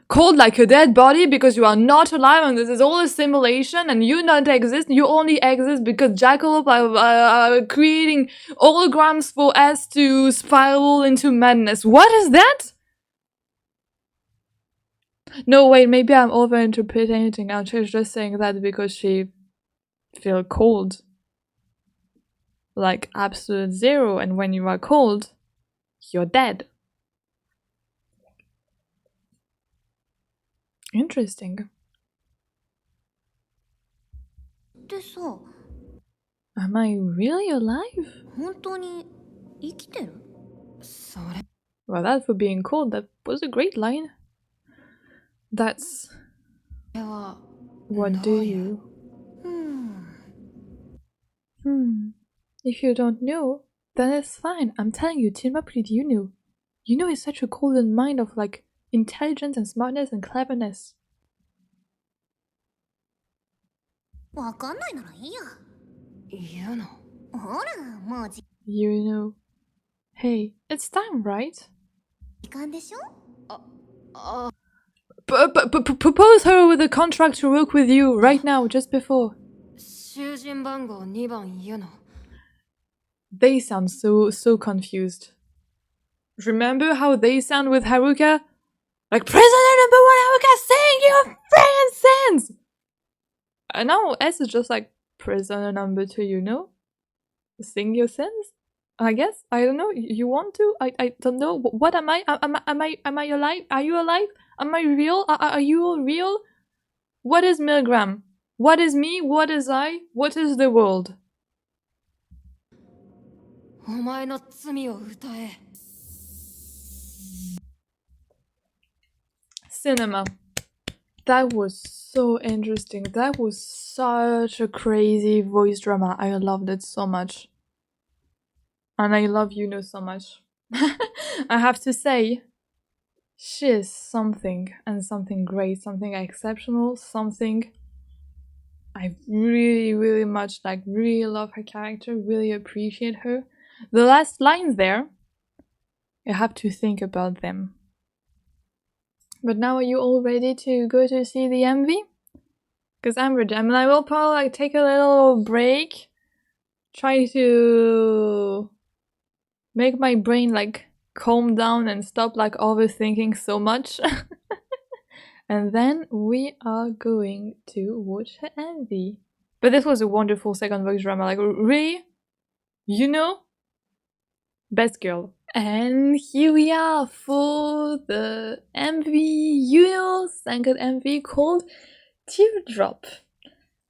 Cold like a dead body because you are not alive and this is all a simulation and you not exist. You only exist because Jackalope are creating holograms for us to spiral into madness. What is that? No, wait, maybe I'm overinterpreting. I'm just saying that because she feel cold. Like absolute zero, and when you are cold, you're dead. Interesting. ってさ、 Am I really alive? 本当に生きてる？それ Well, that for being cold, that was a great line. That's... は What ど do ういう you... うん、If you don't know, then it's fine. I'm telling you, team up with Yuno. Yuno is such a golden mind of like intelligence and smartness and cleverness. わかんないならいいや。Yuno. ほら、もう時 Yuno. Hey, it's time, right? 間でしょ？ Propose her with a contract to work with you right now, just before. 囚人番号2番Yuno. They sound so confused. Remember how they sound with Haruka? Like, prisoner number 1 Haruka, sing your friggin' sins! And now S is just like, prisoner number 2, you know? Sing your sins? I guess? I don't know. You want to? I don't know. What am I? Am I alive? Are you alive? Am I real? Are you all real? What is Milgram? What is me? What is I? What is the world? お前の罪を歌え。Cinema. That was so interesting. That was such a crazy voice drama. I loved it so much. And I love Yuno so much. I have to say, she is something, and something great, something exceptional, something I really much like, really love her character, really appreciate her. The last lines there, you have to think about them. But now are you all ready to go to see the MV? Because I'm ready. I mean, I will probably like take a little break, try to make my brain like calm down and stop like overthinking so much. And then we are going to watch her MV. But this was a wonderful second voice drama, like really, you know, best girl. And here we are for the MV, Yuno second MV called Teardrop.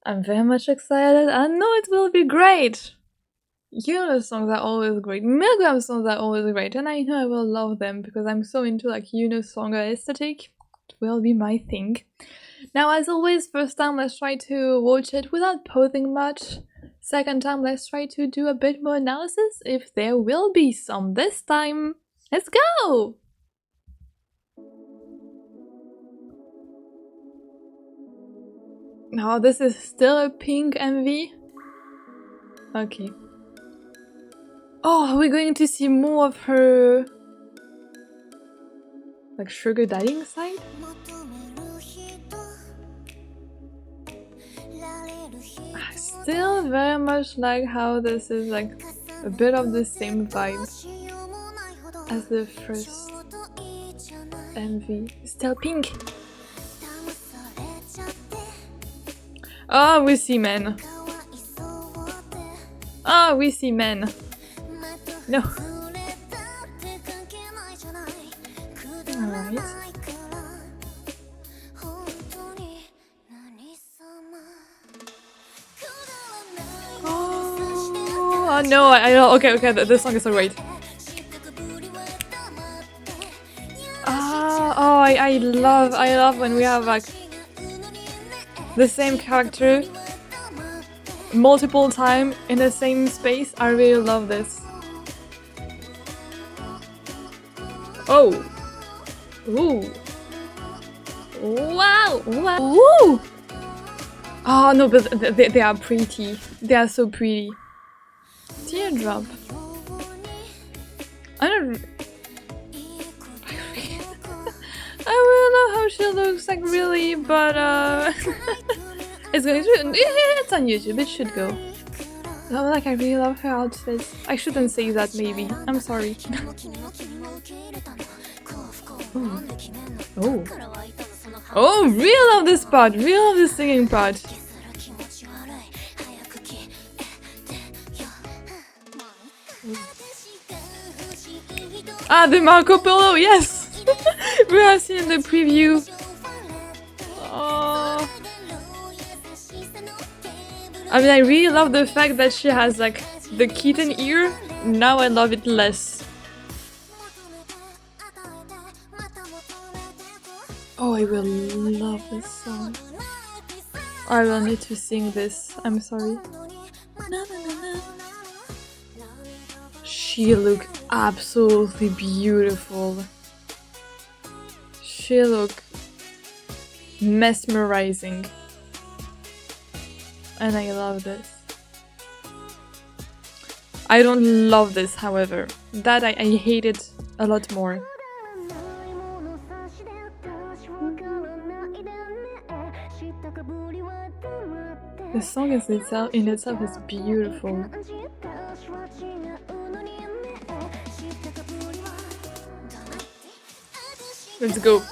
I'm very much excited. I know it will be great. Yuno songs are always great. Milgram songs are always great, and I know I will love them because I'm so into like Yuno song aesthetic. It will be my thing. Now, as always, first time let's try to watch it without pausing much. Second time, let's try to do a bit more analysis, if there will be some this time. Let's go! Now, this is still a pink MV. Okay. Oh, are we going to see more of her like sugar daddying side? I still very much like how this is like a bit of the same vibe as the first MV. Still pink. Oh, we see men. Oh, we see men. No. Alright. Oh no, I know. Okay, this song is so great. Oh, I love when we have like the same character multiple times in the same space. I really love this. Oh. Ooh. Wow. Wow. Ooh. Oh no, but they are pretty. They are so pretty. Teardrop. I don't. I really love how she looks like, really, but it's going to. It's on YouTube. It should go. Oh, like I really love her outfits. I shouldn't say that. Maybe. I'm sorry. Oh. Oh, really love this part. Really love the singing part. Ah, the Marco Polo, yes! We have seen in the preview. Oh. I mean, I really love the fact that she has like the kitten ear. Now I love it less. Oh, I will love this song. I will need to sing this. I'm sorry. Na, na, na, na. She looked absolutely beautiful. She looked mesmerizing. And I love this. I don't love this, however. That I hate it a lot more. The song in itself is beautiful. Let's go.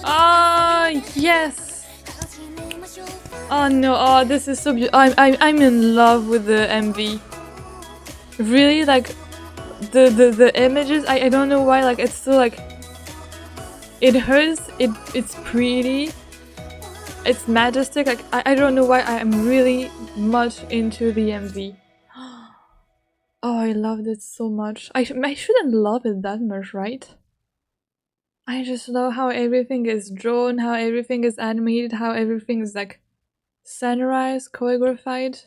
Ah, yes. Oh no, oh, this is so beautiful. I'm in love with the MV. Really, like the images, I don't know why, like it's so like it hurts, it's pretty, it's majestic, like I don't know why I'm really much into the MV. Oh, I loved it so much. I shouldn't love it that much, right? I just love how everything is drawn, how everything is animated, how everything is like scenariized, choreographed.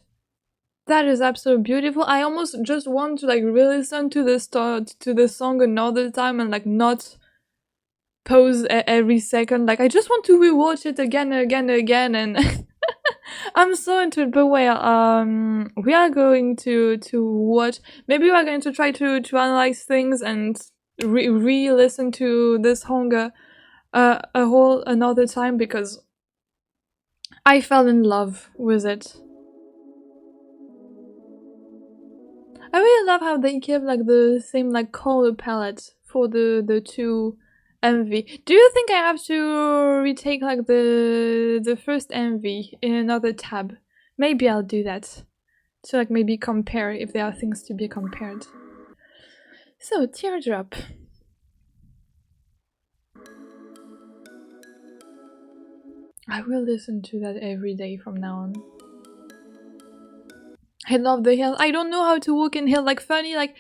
That is absolutely beautiful. I almost just want to like re-listen to the song another time and like not pause every second. Like I just want to rewatch it again and again and again, and I'm so into it. But well, we are going to watch. Maybe we are going to try to analyze things and re-listen to this song a whole another time, because I fell in love with it. I really love how they kept like the same like color palette for the two MV. Do you think I have to retake like the first MV in another tab? Maybe I'll do that. To like maybe compare if there are things to be compared. So, Teardrop. I will listen to that every day from now on. I love the hill. I don't know how to walk in hill. Like funny, like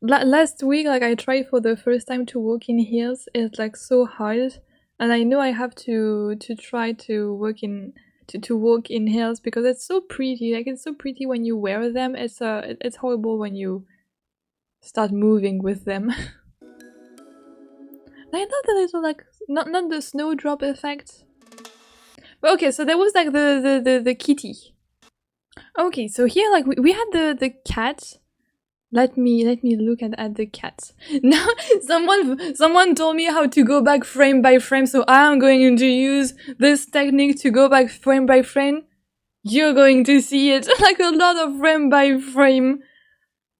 last week, like I tried for the first time to walk in heels. It's like so hard, and I know I have to try to walk in heels because it's so pretty. Like it's so pretty when you wear them. It's horrible when you start moving with them. I love the little like not the snowdrop effect. But okay, so there was like the kitty. Okay, so here like we had the cat. Let me look at the cat. Now someone told me how to go back frame by frame, so I am going to use this technique to go back frame by frame. You're going to see it like a lot of frame by frame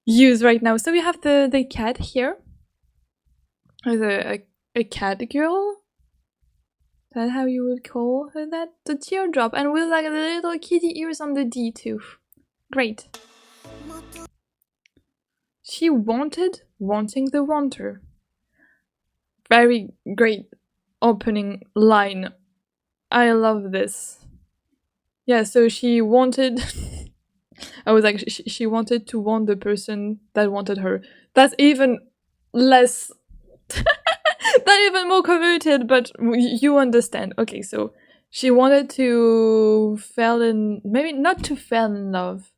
use right now. So we have the cat here. A cat girl. Is that how you would call her that? The teardrop, and with like the little kitty ears on the D too. Great. She wanting the wanter. Very great opening line. I love this. Yeah, so she wanted... I was like, she wanted to want the person that wanted her. That's even less... Not even more converted, but you understand. Okay, so she wanted to maybe not to fall in love.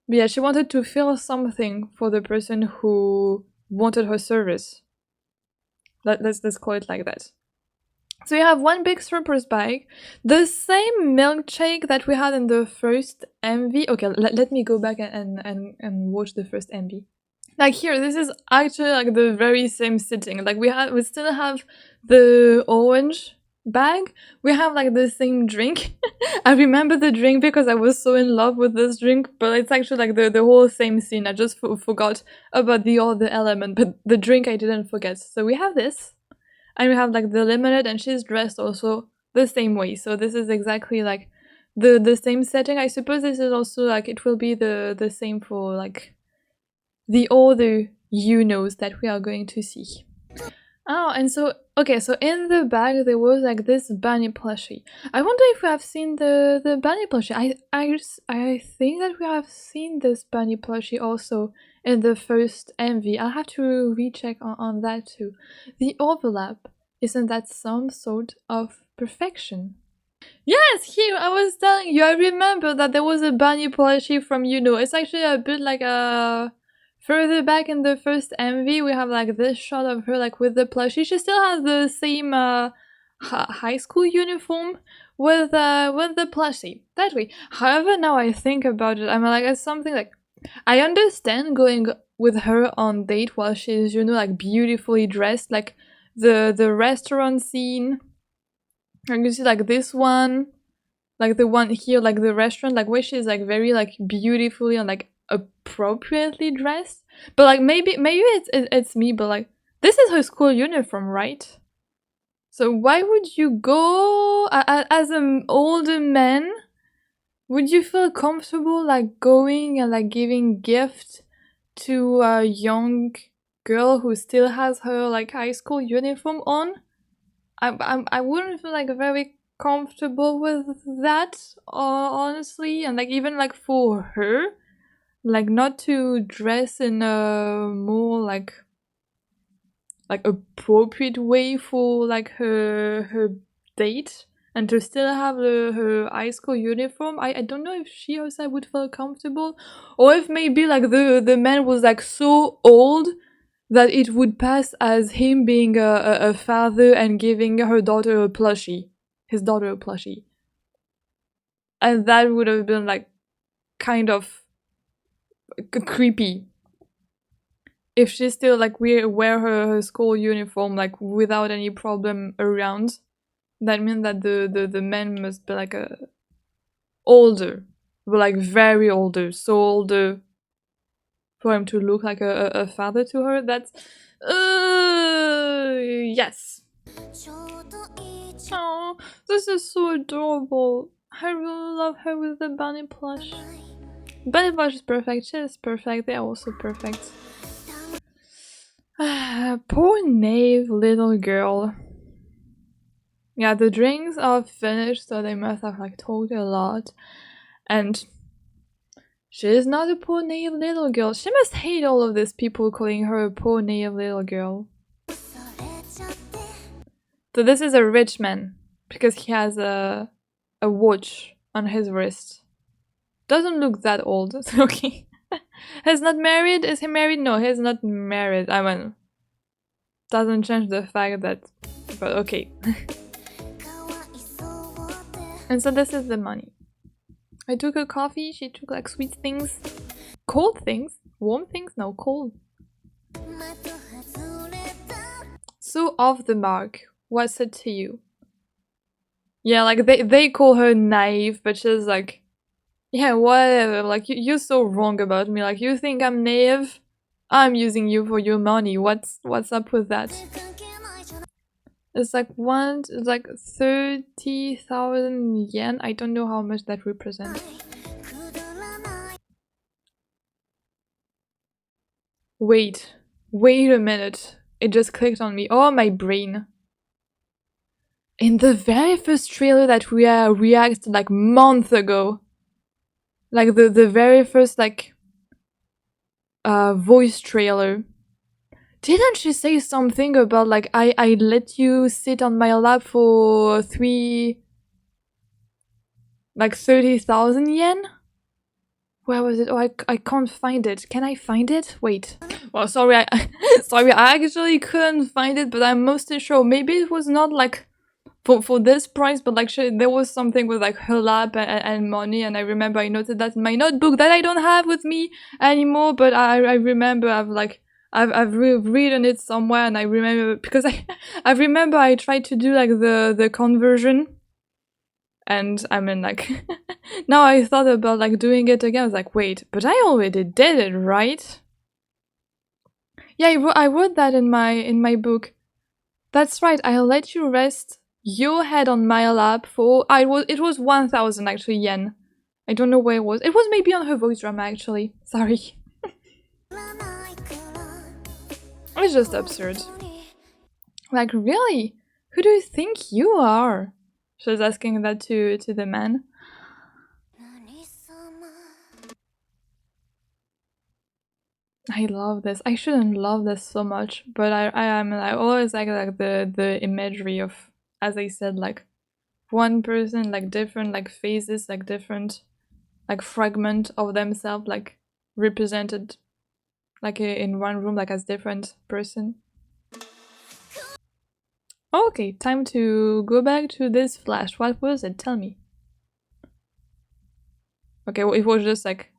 But yeah, she wanted to feel something for the person who wanted her service. Let's call it like that. So you have one big surprise bag, the same milkshake that we had in the first MV. Okay, let me go back and watch the first MV. Like here, this is actually like the very same sitting. Like we still have the orange bag. We have like the same drink. I remember the drink because I was so in love with this drink, but it's actually like the whole same scene. I just forgot about the other element, but the drink I didn't forget. So we have this, and we have like the lemonade, and she's dressed also the same way. So this is exactly like the same setting. I suppose this is also like it will be the same for like the other Yunos that we are going to see. Oh, and so, okay, so in the bag there was like this bunny plushie. I wonder if we have seen the bunny plushie. I think that we have seen this bunny plushie also in the first MV. I'll have to recheck on that too. The overlap Isn't that some sort of perfection? Yes, here I was telling you, I remember that there was a bunny plushie from Yuno. It's actually a bit like further back in the first MV, we have like this shot of her like with the plushie. She still has the same high school uniform with the plushie. That way. However, now I think about it, I'm like, it's something like, I understand going with her on date while she's, you know, like beautifully dressed, like the restaurant scene. And you see like this one, like the one here, like the restaurant, like where she's like very like beautifully and like appropriately dressed. But like maybe it's me, but like this is her school uniform, right? So why would you go as an older man? Would you feel comfortable like going and like giving gift to a young girl who still has her like high school uniform on? I wouldn't feel like very comfortable with that, honestly, and like even like for her, like not to dress in a more like appropriate way for like her date, and to still have her high school uniform. I don't know if she herself would feel comfortable, or if maybe like the man was like so old that it would pass as him being a father and giving her daughter a plushie, his daughter a plushie. And that would have been like kind of creepy. If she still like wear her school uniform like without any problem around, that means that the man must be like older, but like very older, so older for him to look like a father to her. That's yes. Oh, this is so adorable. I really love her with the bunny plush. Bunny plush is perfect. She is perfect. They are also perfect. Poor naive little girl. Yeah, the drinks are finished, so they must have like talked a lot. And she is not a poor naive little girl. She must hate all of these people calling her a poor naive little girl. So this is a rich man, because he has a watch on his wrist. Doesn't look that old, okay. He's not married? Is he married? No, he's not married. I mean, doesn't change the fact that, but okay. And so this is the money. I took her coffee, she took like sweet things. Cold things? Warm things? No, cold. So off the mark. What's it to you? Yeah, like they call her naive, but she's like, yeah, whatever, like you're so wrong about me, like you think I'm naive? I'm using you for your money, what's up with that? It's like 30,000 yen, I don't know how much that represents. Wait a minute, it just clicked on me, oh my brain. In the very first trailer that we reacted like months ago, like the very first like voice trailer, didn't she say something about like I let you sit on my lap for 30,000 yen? Where was it? Oh, I can't find it. Can I find it? Wait. Well, sorry, I actually couldn't find it, but I'm mostly sure maybe it was not like for this price, but like there was something with like her lap and money, and I remember I noted that in my notebook that I don't have with me anymore, but I remember I've written it somewhere, and I remember because I remember I tried to do like the conversion, and I mean like now I thought about like doing it again. I was like, wait, but I already did it, right? Yeah, I wrote that in my book. That's right. I'll let you rest your head on my lap for it was 1,000 actually yen. I don't know where it was. It was maybe on her voice drama actually. Sorry. It's just absurd. Like really? Who do you think you are? She was asking that to the man. I love this. I shouldn't love this so much, but I always like the imagery of, as I said, like one person, like different like phases, like different like fragment of themselves, like represented like in one room, like as different person. Okay, time to go back to this flash. What was it? Tell me. Okay, well, it was just like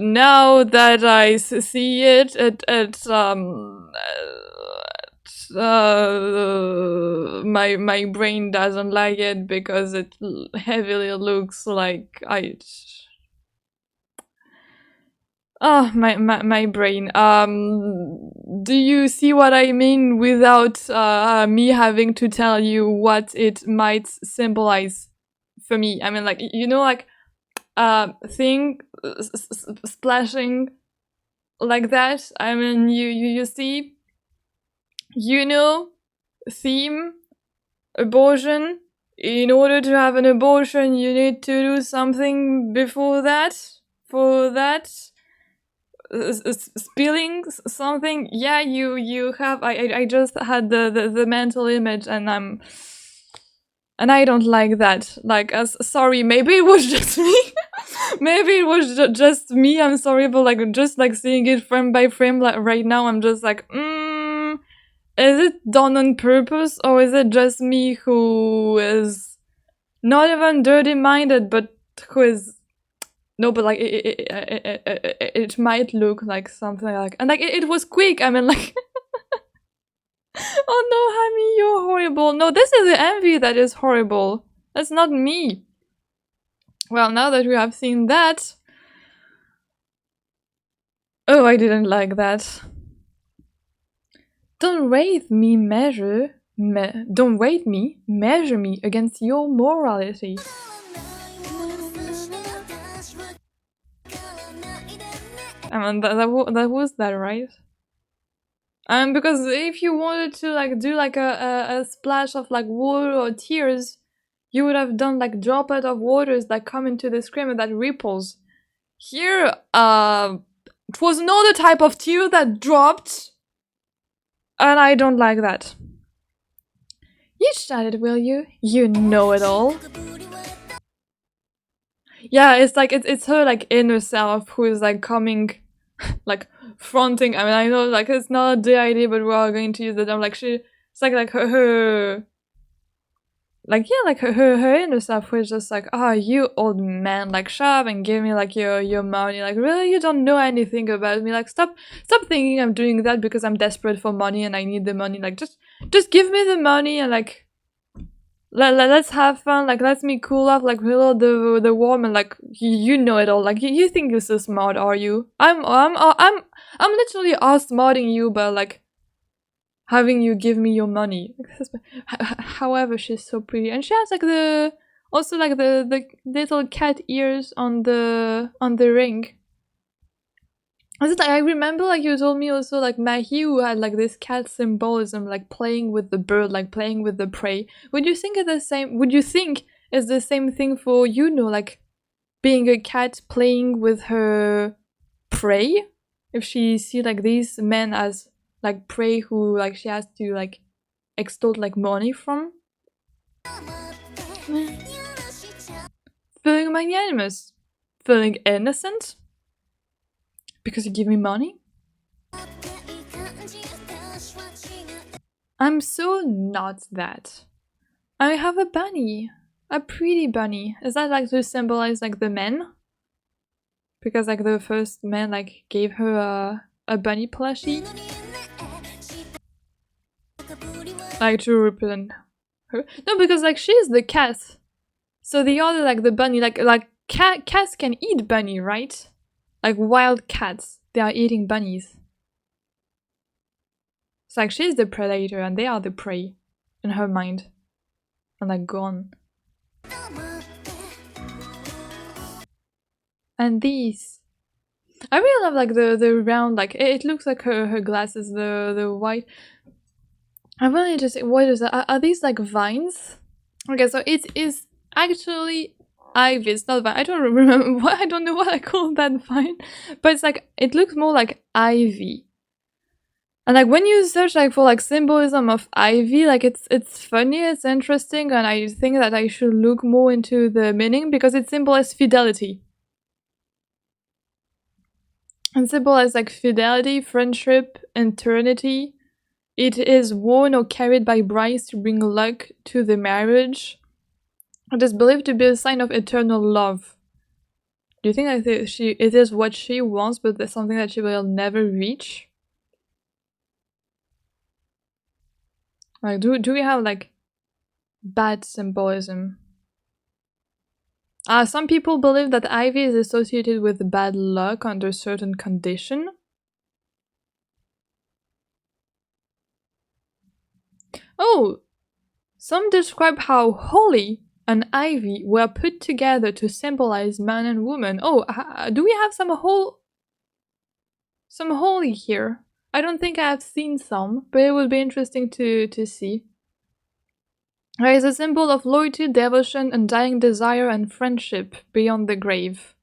now that I see it, my brain doesn't like it because it heavily looks like my brain. Do you see what I mean without me having to tell you what it might symbolize for me? I mean, like, you know, like thing splashing like that. I mean, you see, you know, theme, abortion. In order to have an abortion, you need to do something before that. For that, spilling something. Yeah, you have. I just had the mental image, and I don't like that. Like, sorry, maybe it was just me. Maybe it was just me. I'm sorry, but like just like seeing it frame by frame, like right now, I'm just like, is it done on purpose, or is it just me who is not even dirty-minded, but who is no, but like it might look like something like, and like it was quick. I mean, like. Oh no, Hami, you're horrible. No, this is the envy that is horrible. That's not me. Well, now that we have seen that... Oh, I didn't like that. Don't rate me, measure me against your morality. I mean, that was that, right? Because if you wanted to like do like a splash of like water or tears, you would have done like droplet of waters that come into the screen and that ripples. Here, it was another type of tear that dropped, and I don't like that. You shut it, will you? You know it all. Yeah, it's like it's her like inner self who is like coming, like fronting. I mean, I know like it's not the idea, but we are going to use the term. Like it's like her like yeah, like her inner self was just like, oh, you old man, like shut up and give me like your money. Like really, you don't know anything about me. Like stop thinking I'm doing that because I'm desperate for money and I need the money. Like just give me the money and like let's have fun. Like let me cool off. Like reload the warm and like you know it all. Like you think you're so smart, are you? I'm literally outsmarting you, but like having you give me your money. However, she's so pretty, and she has like the little cat ears on the ring. I remember like you told me also like Mahi had like this cat symbolism, like playing with the bird, like playing with the prey. Would you think it's the same? Would you think it's the same thing for Yuno, like being a cat playing with her prey? If she see like these men as like prey who like she has to like extort like money from. Feeling magnanimous, feeling innocent because you give me money. I'm so not that. I have a bunny, a pretty bunny. Is that like to symbolize like the men? Because like the first man like gave her a bunny plushie. Like to represent her? No, because like she's the cat. So the other like the bunny, like cats can eat bunny, right? Like wild cats, they are eating bunnies. It's like she's the predator and they are the prey in her mind. And like gone. And these. I really love like the round, like it looks like her glasses, the white. I'm really interested. What is that? Are these like vines? Okay, so it is actually ivy. It's not vine. I don't remember what, I don't know what I call that vine, but it's like, it looks more like ivy. And like when you search like for like symbolism of ivy, like it's funny, it's interesting, and I think that I should look more into the meaning because it symbolizes fidelity. And symbolizes like fidelity, friendship, eternity. It is worn or carried by brides to bring luck to the marriage. It is believed to be a sign of eternal love. Do you think that it is what she wants, but there's something that she will never reach? Like, do we have like bad symbolism? Some people believe that ivy is associated with bad luck under certain condition. Oh, some describe how holy and ivy were put together to symbolize man and woman. Oh, do we have some holy here? I don't think I have seen some, but it would be interesting to see. It is a symbol of loyalty, devotion, undying desire, and friendship beyond the grave.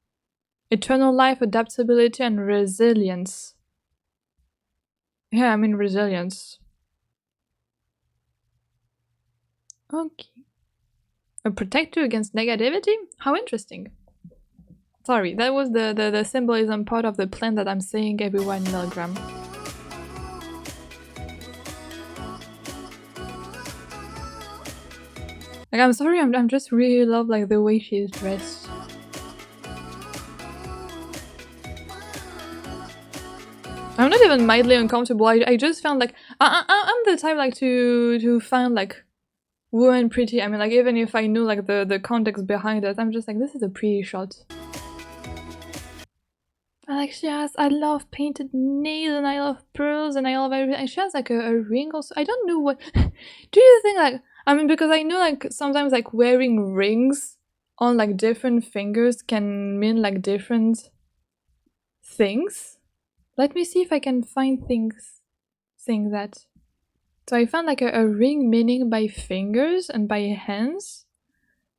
Eternal life, adaptability, and resilience. Yeah, I mean resilience. Okay. A protector against negativity? How interesting. Sorry, that was the symbolism part of the plan that I'm saying everywhere in Milgram. Like, I'm sorry, I'm just really love like the way she's dressed. I'm not even mildly uncomfortable. I just found like I'm the type like to find like women pretty. I mean, like even if I knew like the context behind it, I'm just like, this is a pretty shot. Like she has, I love painted nails and I love pearls and I love everything. And she has like a ring also. I don't know what. Do you think like? I mean, because I know like sometimes like wearing rings on like different fingers can mean like different things. Let me see if I can find things saying that. So I found like a ring meaning by fingers and by hands.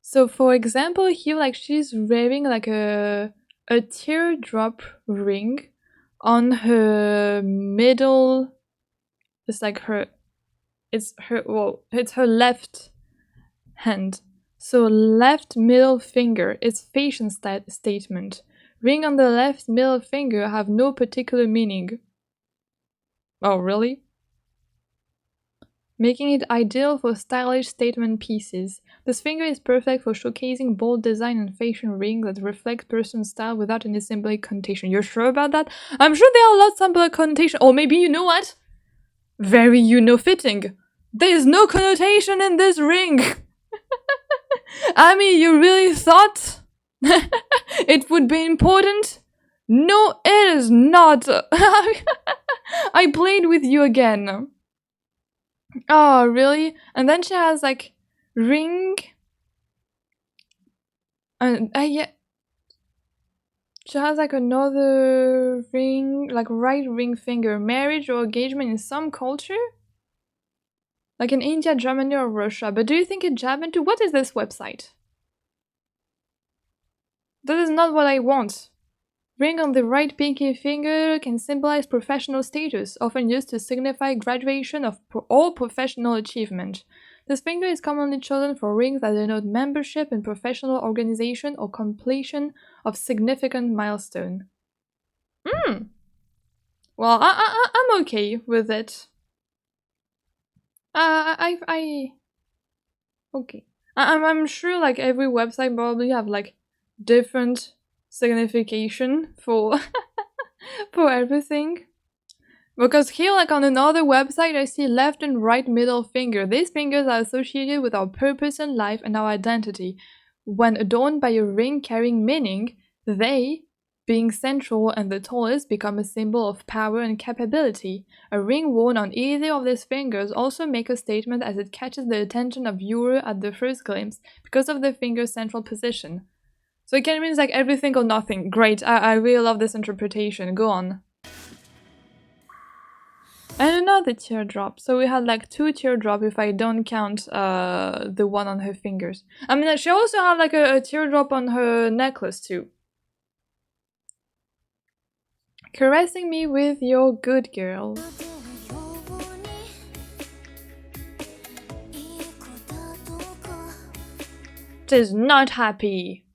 So for example, here like she's wearing like a teardrop ring on her middle. It's like her. It's her left hand. So left middle finger is fashion statement. Ring on the left middle finger have no particular meaning. Oh, really? Making it ideal for stylish statement pieces. This finger is perfect for showcasing bold design and fashion ring that reflect person's style without any symbolic connotation. You're sure about that? I'm sure there are lots of symbolic connotation. Or maybe you know what? Very Yuno fitting. There's no connotation in this ring. I mean, you really thought it would be important? No, it is not. I played with you again. Oh, really? And then she has like ring. And yeah. She has like another ring, like right ring finger. Marriage or engagement in some culture? Like in India, Germany, or Russia. But do you think it's Japan too? What is this website? That is not what I want. Ring on the right pinky finger can symbolize professional status, often used to signify graduation of all professional achievement. This finger is commonly chosen for rings that denote membership in professional organization or completion of significant milestone. Well, I'm okay with it. Okay. I'm sure like every website probably have like different signification for for everything. Because here like on another website I see left and right middle finger. These fingers are associated with our purpose in life and our identity. When adorned by a ring carrying meaning, they, being central and the tallest, become a symbol of power and capability. A ring worn on either of these fingers also makes a statement as it catches the attention of viewer at the first glimpse because of the finger's central position. So it can mean like everything or nothing. Great, I really love this interpretation. Go on. And another teardrop. So we had like 2 teardrops if I don't count the one on her fingers. I mean, she also had like a teardrop on her necklace too. Caressing me with your good girl. She's not happy.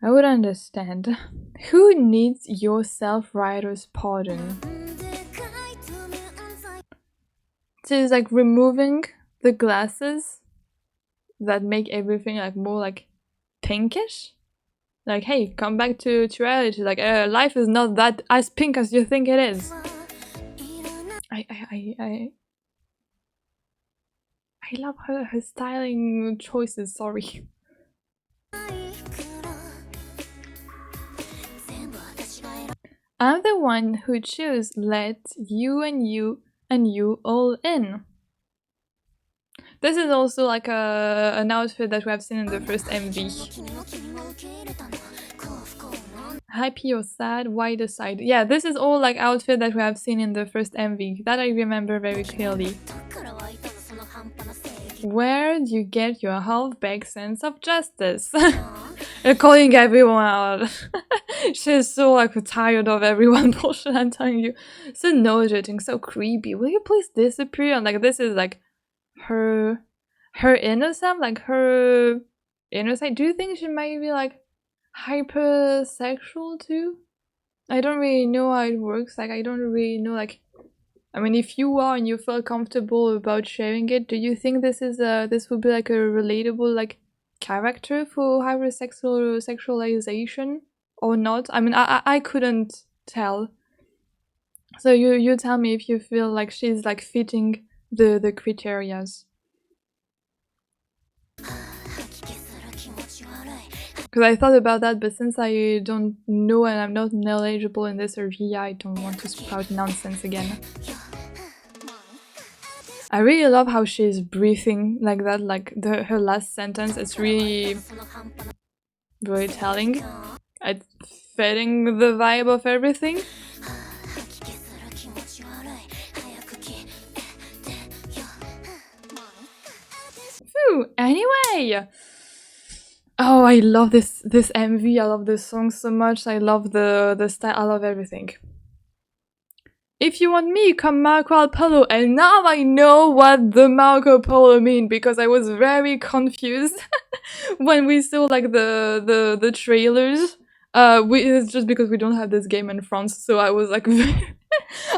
I would understand. Who needs your self-writer's pardon? She's like removing the glasses that make everything like more like pinkish. Like, hey, come back to reality. Like, life is not that as pink as you think it is. I love her styling choices. Sorry. I'm the one who chose let you and you all in. This is also like an outfit that we have seen in the first MV. Happy or sad, why decide? Yeah, this is all like outfit that we have seen in the first MV. That I remember very clearly. Where do you get your half-baked sense of justice? Calling everyone out. She's so like tired of everyone bullshit, I'm telling you. So nauseating, so creepy. Will you please disappear? And like this is like her innocent, like her innocent. Do you think she might be like hypersexual too? I don't really know how it works. Like I don't really know like I mean, if you are and you feel comfortable about sharing it, do you think this is this would be like a relatable like character for sexualization or not? I mean, I couldn't tell. So you tell me if you feel like she's like fitting the criterias. Because I thought about that, but since I don't know and I'm not knowledgeable in this area, I don't want to spout nonsense again. I really love how she's breathing like that, like her last sentence. It's really very telling. It's fitting the vibe of everything. Phew, anyway! Oh, I love this MV, I love this song so much, I love the style, I love everything. If you want me, come Marco Polo. And now I know what the Marco Polo mean, because I was very confused when we saw like the trailers. It's just because we don't have this game in France, so I was like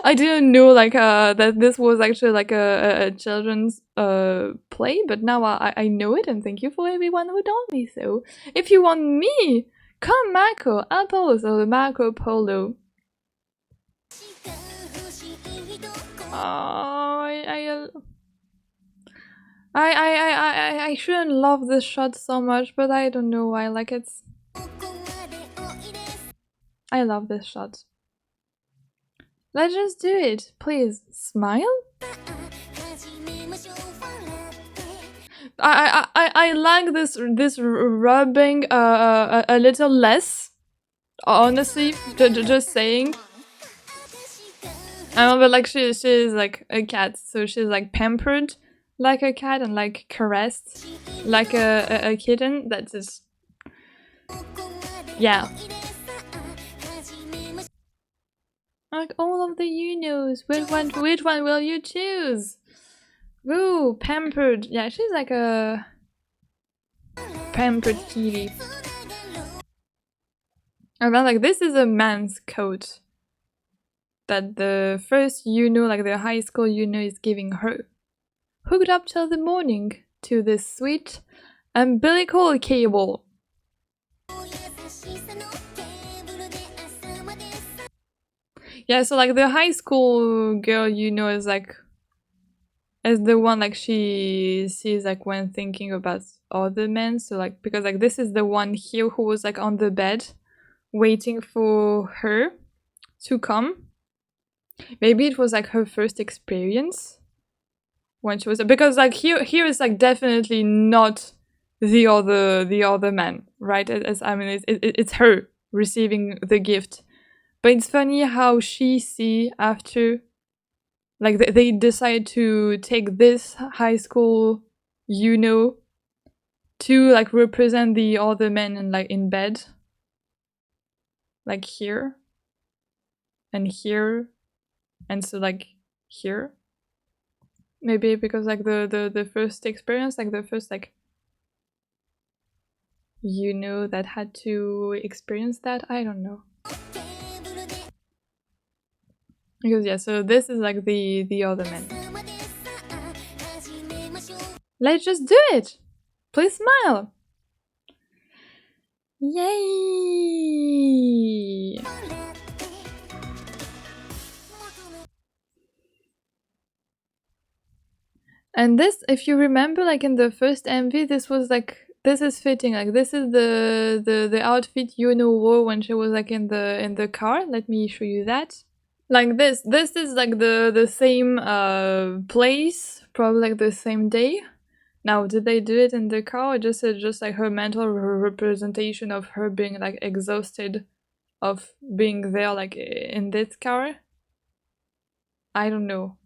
I didn't know like that this was actually like a children's play, but now I know it, and thank you for everyone who told me so. If you want me, come Marco Polo. So the Marco Polo. Oh, I shouldn't love this shot so much, but I don't know why. Like I love this shot. Let's just do it, please. Smile. I like this rubbing a little less. Honestly, just saying. I know, but like she's like a cat, so she's like pampered like a cat and like caressed like a kitten. That's just yeah. Like all of the Yunos, which one will you choose? Ooh, pampered. Yeah, she's like a pampered kitty. And then like this is a man's coat that the first Yuno, like the high school Yuno, is giving her. Hooked up till the morning to this sweet umbilical cable. Yeah, so like the high school girl Yuno is like as the one like she sees like when thinking about other men. So like because like this is the one here who was like on the bed waiting for her to come. Maybe it was like her first experience when she was, because like here is like definitely not the other man, right? As I mean, it's her receiving the gift But it's funny how she see after, like they decide to take this high school Yuno to like represent the other men and like in bed, like here and here, and so like here. Maybe because like the first experience, like the first like Yuno that had to experience that. I don't know. Because yeah, so this is like the other men. Let's just do it! Please smile! Yay! And this, if you remember, like in the first MV, this was like, this is fitting. Like this is the outfit Yuno wore when she was like in the car. Let me show you that. Like this is like the same place, probably like the same day. Now, did they do it in the car, or just like her mental representation of her being like exhausted of being there like in this car? I don't know.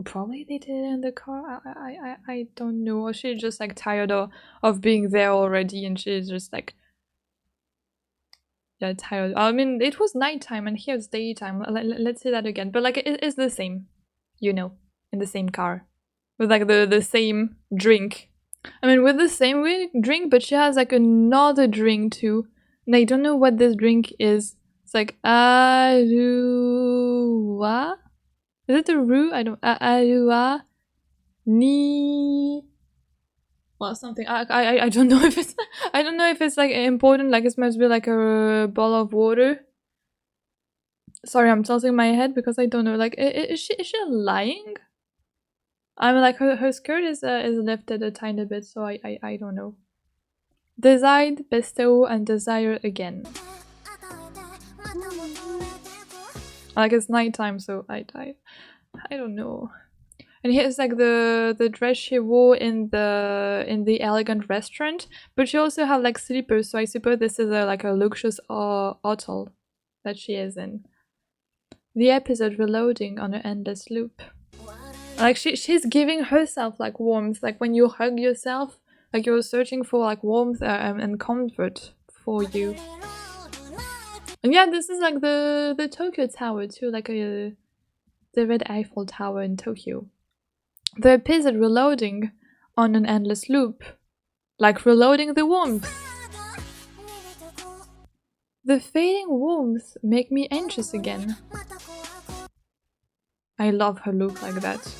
Probably they did it in the car. I don't know. Or she's just like tired of being there already, and she's just like, yeah, tired. I mean, it was nighttime and here it's daytime. Let's say that again. But like it is the same, you know, in the same car. With like the same drink. I mean, with the same drink, but she has like another drink too. And I don't know what this drink is. It's like Arua? Is it a roux? I don't. Arua ni. Well, something. I don't know if it's. I don't know if it's like important. Like it must be like a bottle of water. Sorry, I'm tilting my head because I don't know. Like, is she lying? I mean, like her skirt is lifted a tiny bit, so I don't know. Decide, bestow, and desire again. Like it's nighttime, so I don't know. And here's like the dress she wore in the elegant restaurant, but she also have like slippers, so I suppose this is like a luxurious hotel that she is in. The episode reloading on an endless loop. Like she's giving herself like warmth, like when you hug yourself, like you're searching for like warmth and comfort for you. And yeah, this is like the Tokyo Tower too, like the Red Eiffel Tower in Tokyo. The episode reloading on an endless loop, like reloading the warmth. The fading warmth make me anxious again. I love her look like that.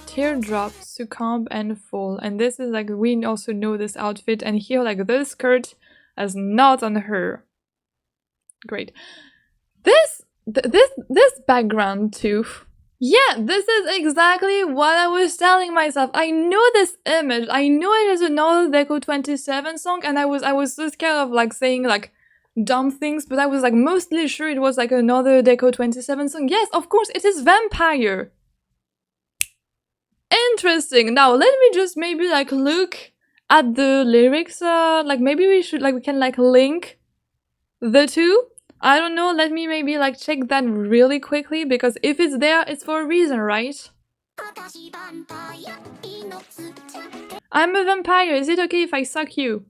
Teardrop, succumb, and fall. And this is like, we also know this outfit, and here like the skirt is not on her. Great. This background too. Yeah, this is exactly what I was telling myself. I know this image. I know it is another DECO 27 song, and I was so scared of like saying like dumb things, but I was like mostly sure it was like another DECO 27 song. Yes, of course, it is Vampire. Interesting. Now let me just maybe like look at the lyrics. Like maybe we can like link the two. I don't know, let me maybe like check that really quickly, because if it's there, it's for a reason, right? I'm a vampire, is it okay if I suck you?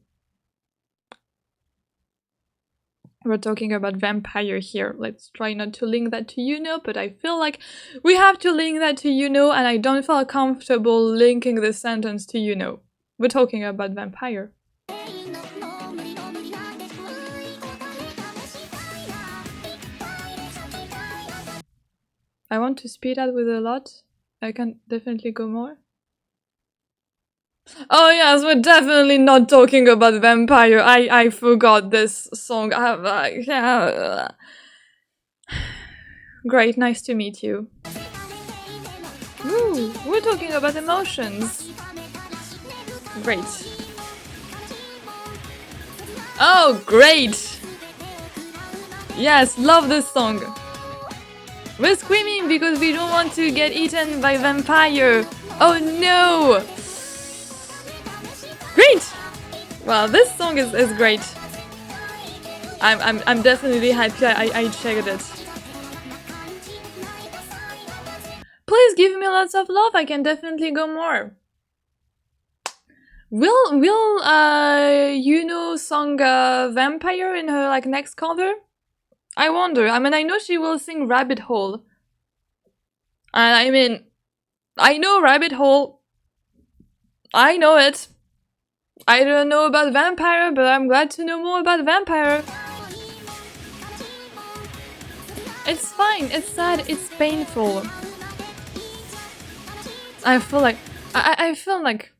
We're talking about vampire here. Let's try not to link that to Yuno, but I feel like we have to link that to Yuno, and I don't feel comfortable linking the sentence to Yuno. We're talking about vampire. I want to speed up with a lot. I can definitely go more. Oh yes, we're definitely not talking about vampire. I forgot this song. Great, nice to meet you. Ooh, we're talking about emotions. Great. Oh, great! Yes, love this song. We're screaming because we don't want to get eaten by vampire. Oh no! Great! Wow, this song is great. I'm definitely happy I checked it. Please give me lots of love. I can definitely go more. Will Yuno song Vampire in her like next cover? I wonder. I mean, I know she will sing Rabbit Hole. I mean, I know Rabbit Hole. I know it. I don't know about Vampire, but I'm glad to know more about Vampire. It's fine. It's sad. It's painful. I feel like I feel like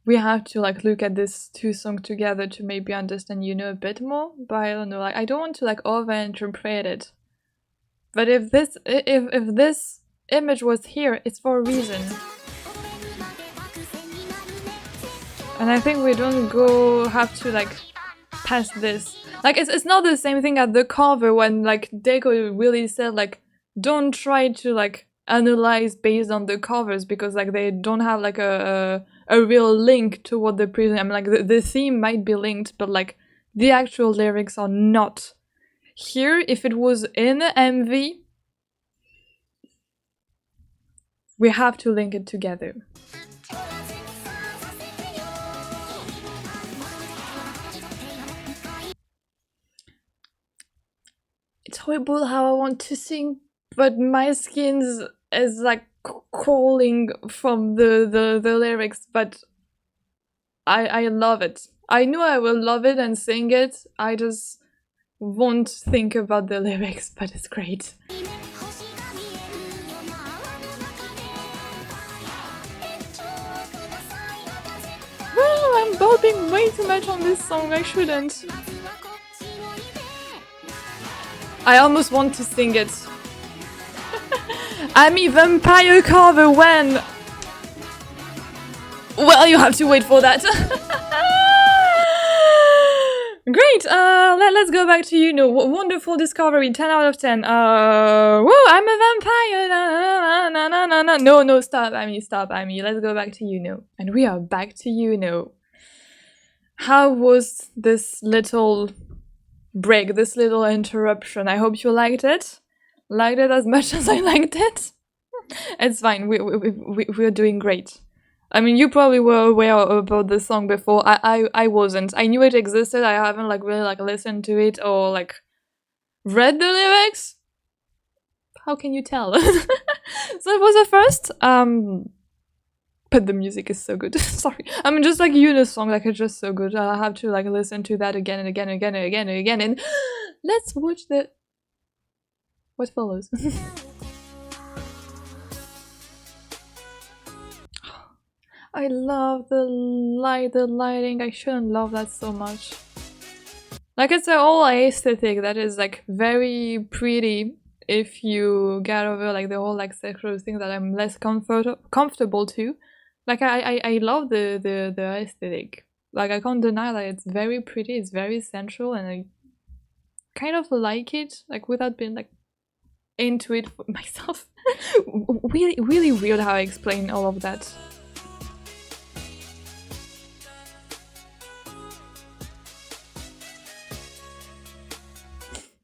we have to like look at these two songs together to maybe understand Yuno a bit more. But I don't know. Like I don't want to like overinterpret it. But if this image was here, it's for a reason. And I think we don't have to like pass this. Like it's not the same thing at the cover when like DECO really said like don't try to like analyze based on the covers because like they don't have like a real link to what the present. I mean like the theme might be linked, but like the actual lyrics are not. Here, if it was in the MV, we have to link it together. It's horrible how I want to sing, but my skin is like calling from the lyrics, but I love it. I know I will love it and sing it. I just won't think about the lyrics, but it's great. Well, I'm bopping way too much on this song. I shouldn't. I almost want to sing it. Ami Vampire cover when? Well, you have to wait for that. Great. Let's go back to Yuno. Wonderful discovery. 10 out of 10. Whoa, I'm a vampire. Na, na, na, na. No, stop, Ami. Stop, Ami. Let's go back to Yuno. And we are back to Yuno. How was this little break, this little interruption? I hope you liked it. Liked it as much as I liked it. It's fine. We're doing great. I mean, you probably were aware about the song before. I wasn't. I knew it existed. I haven't like really like listened to it or like read the lyrics. How can you tell? So it was a first. But the music is so good. Sorry. I mean, just like Yuno's song, like it's just so good. I'll have to like listen to that again and again and again and again and again. And let's watch what follows. I love the lighting. I shouldn't love that so much. Like it's an whole aesthetic that is like very pretty if you get over like the whole like sexual thing that I'm less comfortable to. Like I love the aesthetic. Like I can't deny that it's very pretty, it's very sensual, and I kind of like it, like without being like into it for myself. Really weird how I explain all of that.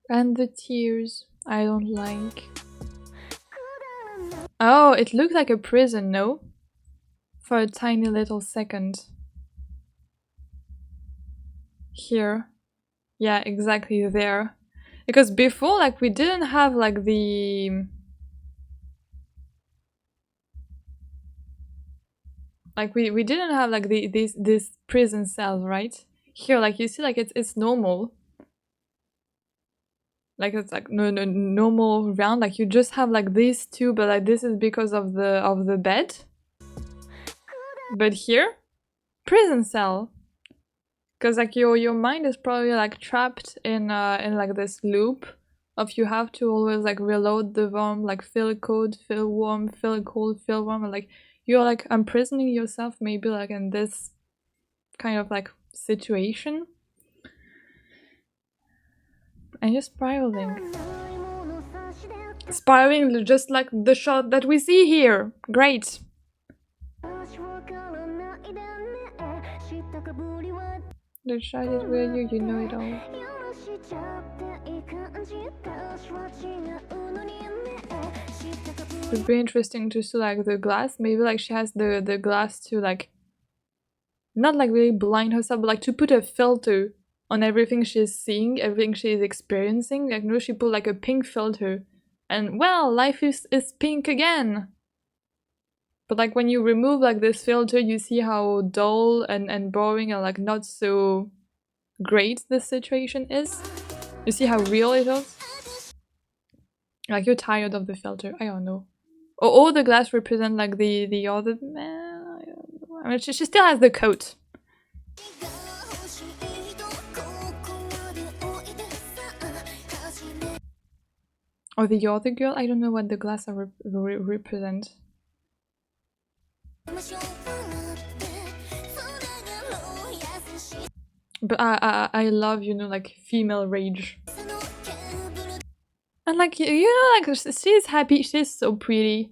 And the tears, I don't like. Oh, it looked like a prison, no? For a tiny little second. Here. Yeah, exactly there. Because before, like, we didn't have, like, the... Like, we didn't have, like, this prison cells, right? Here, like, you see, like, it's normal. Like it's like no normal round, like you just have like these two, but like this is because of the bed. But here, prison cell, because like your mind is probably like trapped in like this loop of you have to always like reload the warm, like feel cold, feel warm, feel cold, feel warm, and like you're like imprisoning yourself maybe like in this kind of like situation. And you're spiraling. Spiraling just like the shot that we see here. Great. The shot is where you know it all. It'd be interesting to see like the glass. Maybe like she has the glass to like not like really blind herself, but like to put a filter on everything she's seeing, everything she's experiencing. Like no, she put like a pink filter, and well, life is pink again. But like when you remove like this filter, you see how dull and boring and like not so great this situation is. You see how real it is. Like you're tired of the filter. I don't know. Or all the glass represent like the other man. I don't know. I mean, she still has the coat. Or the other girl. I don't know what the glass represent. But I love, you know, like female rage. And like, you know, like she's happy, she's so pretty.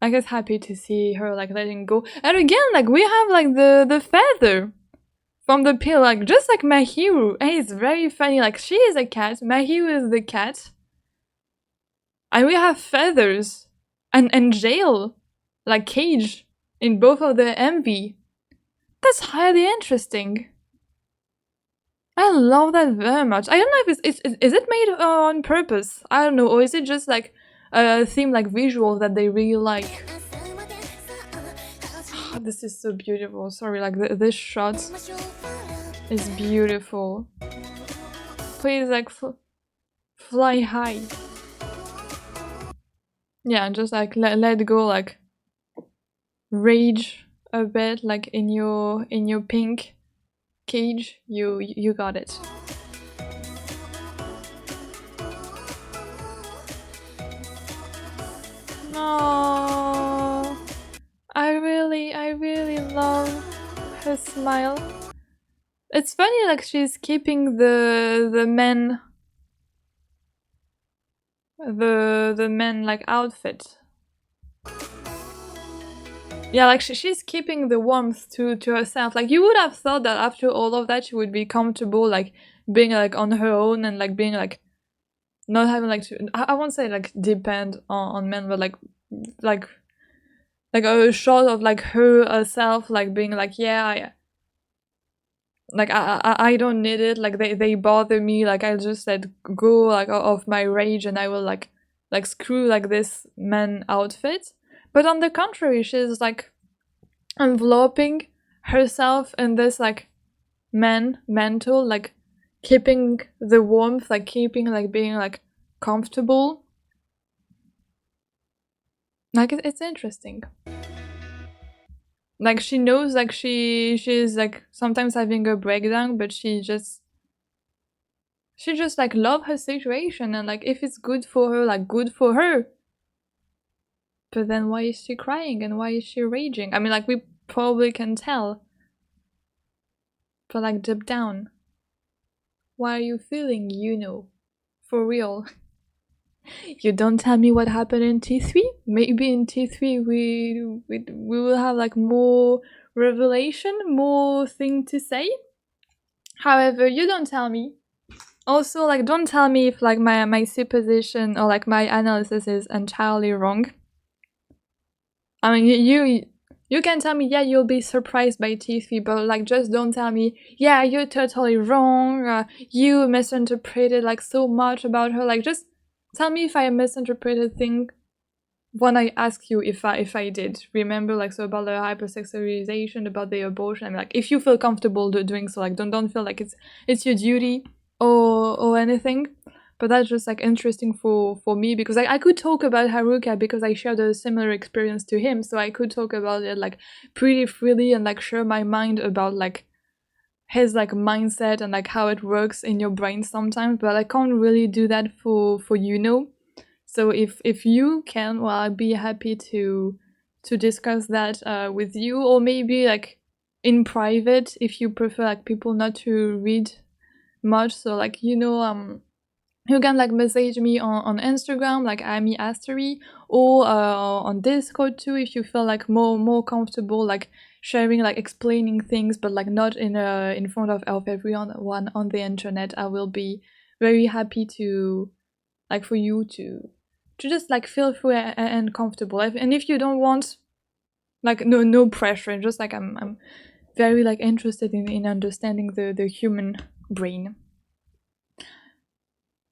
Like it's happy to see her like letting go. And again, like we have like the feather from the pill, like just like Mahiru. And it's very funny, like she is a cat, Mahiru is the cat. And we have feathers and jail, like cage in both of the MV. That's highly interesting. I love that very much. I don't know if is it made on purpose? I don't know, or is it just like a theme like visual that they really like? Oh, this is so beautiful. Sorry, like this shot is beautiful. Please like fly high. Yeah, just like let go, like rage a bit, like in your pink cage. You got it. No, I really love her smile. It's funny, like she's keeping the men like outfit. Yeah, like she's keeping the warmth to herself. Like you would have thought that after all of that she would be comfortable, like being like on her own and like being like not having like to, I won't say like depend on men, but like a shot of like herself like being like, yeah, I don't need it, like they bother me, like I'll just let go like of my rage and I will like screw like this man outfit. But on the contrary, she's like enveloping herself in this like mantle, like keeping the warmth, like keeping like being like comfortable. Like it's interesting. Like she knows like she's like sometimes having a breakdown, but she just like love her situation, and like if it's good for her, like good for her. But then why is she crying and why is she raging? I mean, like we probably can tell. But like deep down, why are you feeling, Yuno? For real. You don't tell me what happened in T3? Maybe in T3 we will have like more revelation, more thing to say. However, you don't tell me. Also, like don't tell me if like my supposition or like my analysis is entirely wrong. I mean, you can tell me, yeah, you'll be surprised by T3, but like just don't tell me, yeah, you're totally wrong, you misinterpreted like so much about her. Like just tell me if I misinterpreted things when I ask you if I did. Remember, like, so about the hypersexualization, about the abortion. I mean, like, if you feel comfortable doing so, like, don't feel like it's your duty or anything. But that's just like interesting for me, because like I could talk about Haruka because I shared a similar experience to him, so I could talk about it like pretty freely and like share my mind about like his like mindset and like how it works in your brain sometimes. But I can't really do that for Yuno. So if you can, well, I'd be happy to discuss that with you, or maybe like in private if you prefer like people not to read much. So like you can like message me on Instagram, like Ami Astery, or on Discord too, if you feel like more comfortable like sharing, like explaining things, but like not in front of everyone on the internet. I will be very happy to, like, for you to just like feel free and comfortable. And if you don't want, like, no pressure, just like I'm very like interested in understanding the human brain.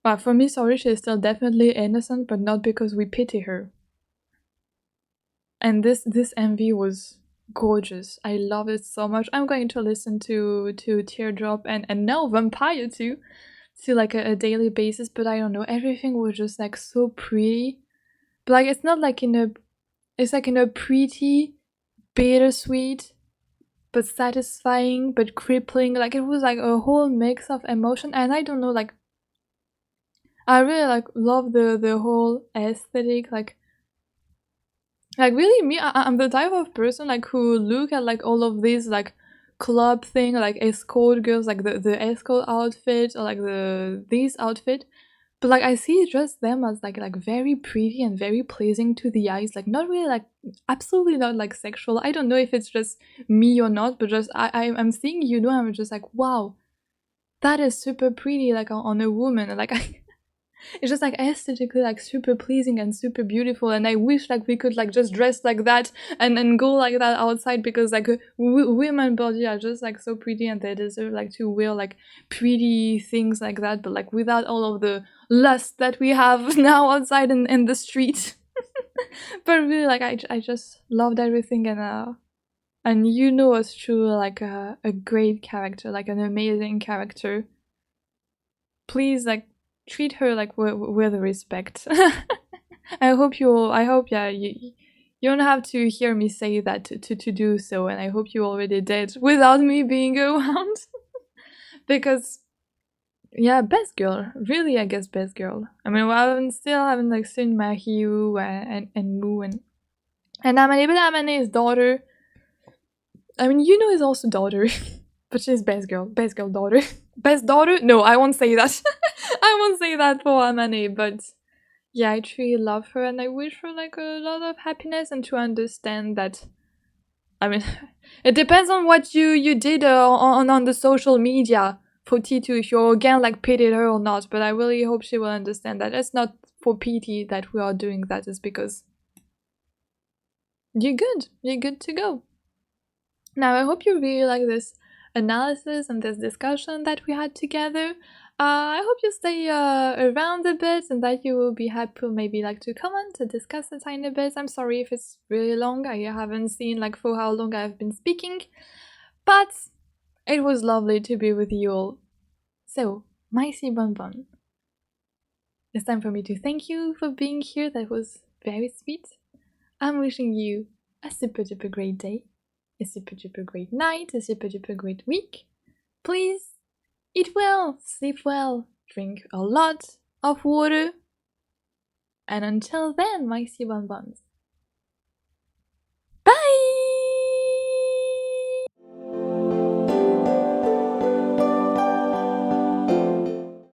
But for me, sorry, she is still definitely innocent, but not because we pity her. And this MV was gorgeous. I love it so much. I'm going to listen to Teardrop and now Vampire too, to like a daily basis. But I don't know, everything was just like so pretty. But like it's not like it's like in a pretty, bittersweet, but satisfying, but crippling. Like it was like a whole mix of emotion. And I don't know, like I really like love the whole aesthetic. Like really, me, I'm the type of person like who look at like all of these like club thing, like escort girls, like the escort outfit or like these outfit, but like I see just them as like very pretty and very pleasing to the eyes, like not really like absolutely not like sexual. I don't know if it's just me or not, but just I'm seeing Yuno, I'm just like, wow, that is super pretty, like on a woman, like it's just like aesthetically like super pleasing and super beautiful, and I wish like we could like just dress like that and go like that outside, because like women body are just like so pretty and they deserve like to wear like pretty things like that, but like without all of the lust that we have now outside in the street. But really, like I just loved everything, and Yuno was truly like a great character, like an amazing character. Please like treat her like with respect. I hope yeah, you don't have to hear me say that to do so, and I hope you already did without me being around. Because yeah, best girl, really, I guess best girl. I mean, I still haven't like seen Mahiu and Mu and Amane, but Amane's daughter. I mean, Yuno is also daughter, but she's best girl daughter. Best daughter? No, I won't say that. I won't say that for Amane, but yeah, I truly love her and I wish her like a lot of happiness, and to understand that, I mean, it depends on what you did on the social media for T2, if you again like pitied her or not, but I really hope she will understand that it's not for pity that we are doing that, it's because you're good to go. Now I hope you really like this analysis and this discussion that we had together. I hope you stay around a bit and that you will be happy maybe like to comment, to discuss a tiny bit. I'm sorry if it's really long, I haven't seen like for how long I've been speaking, but it was lovely to be with you all. So, Maisi Bonbon, it's time for me to thank you for being here, that was very sweet. I'm wishing you a super duper great day, a super duper great night, a super duper great week. Please eat well, sleep well, drink a lot of water, and until then, my sea bonbons.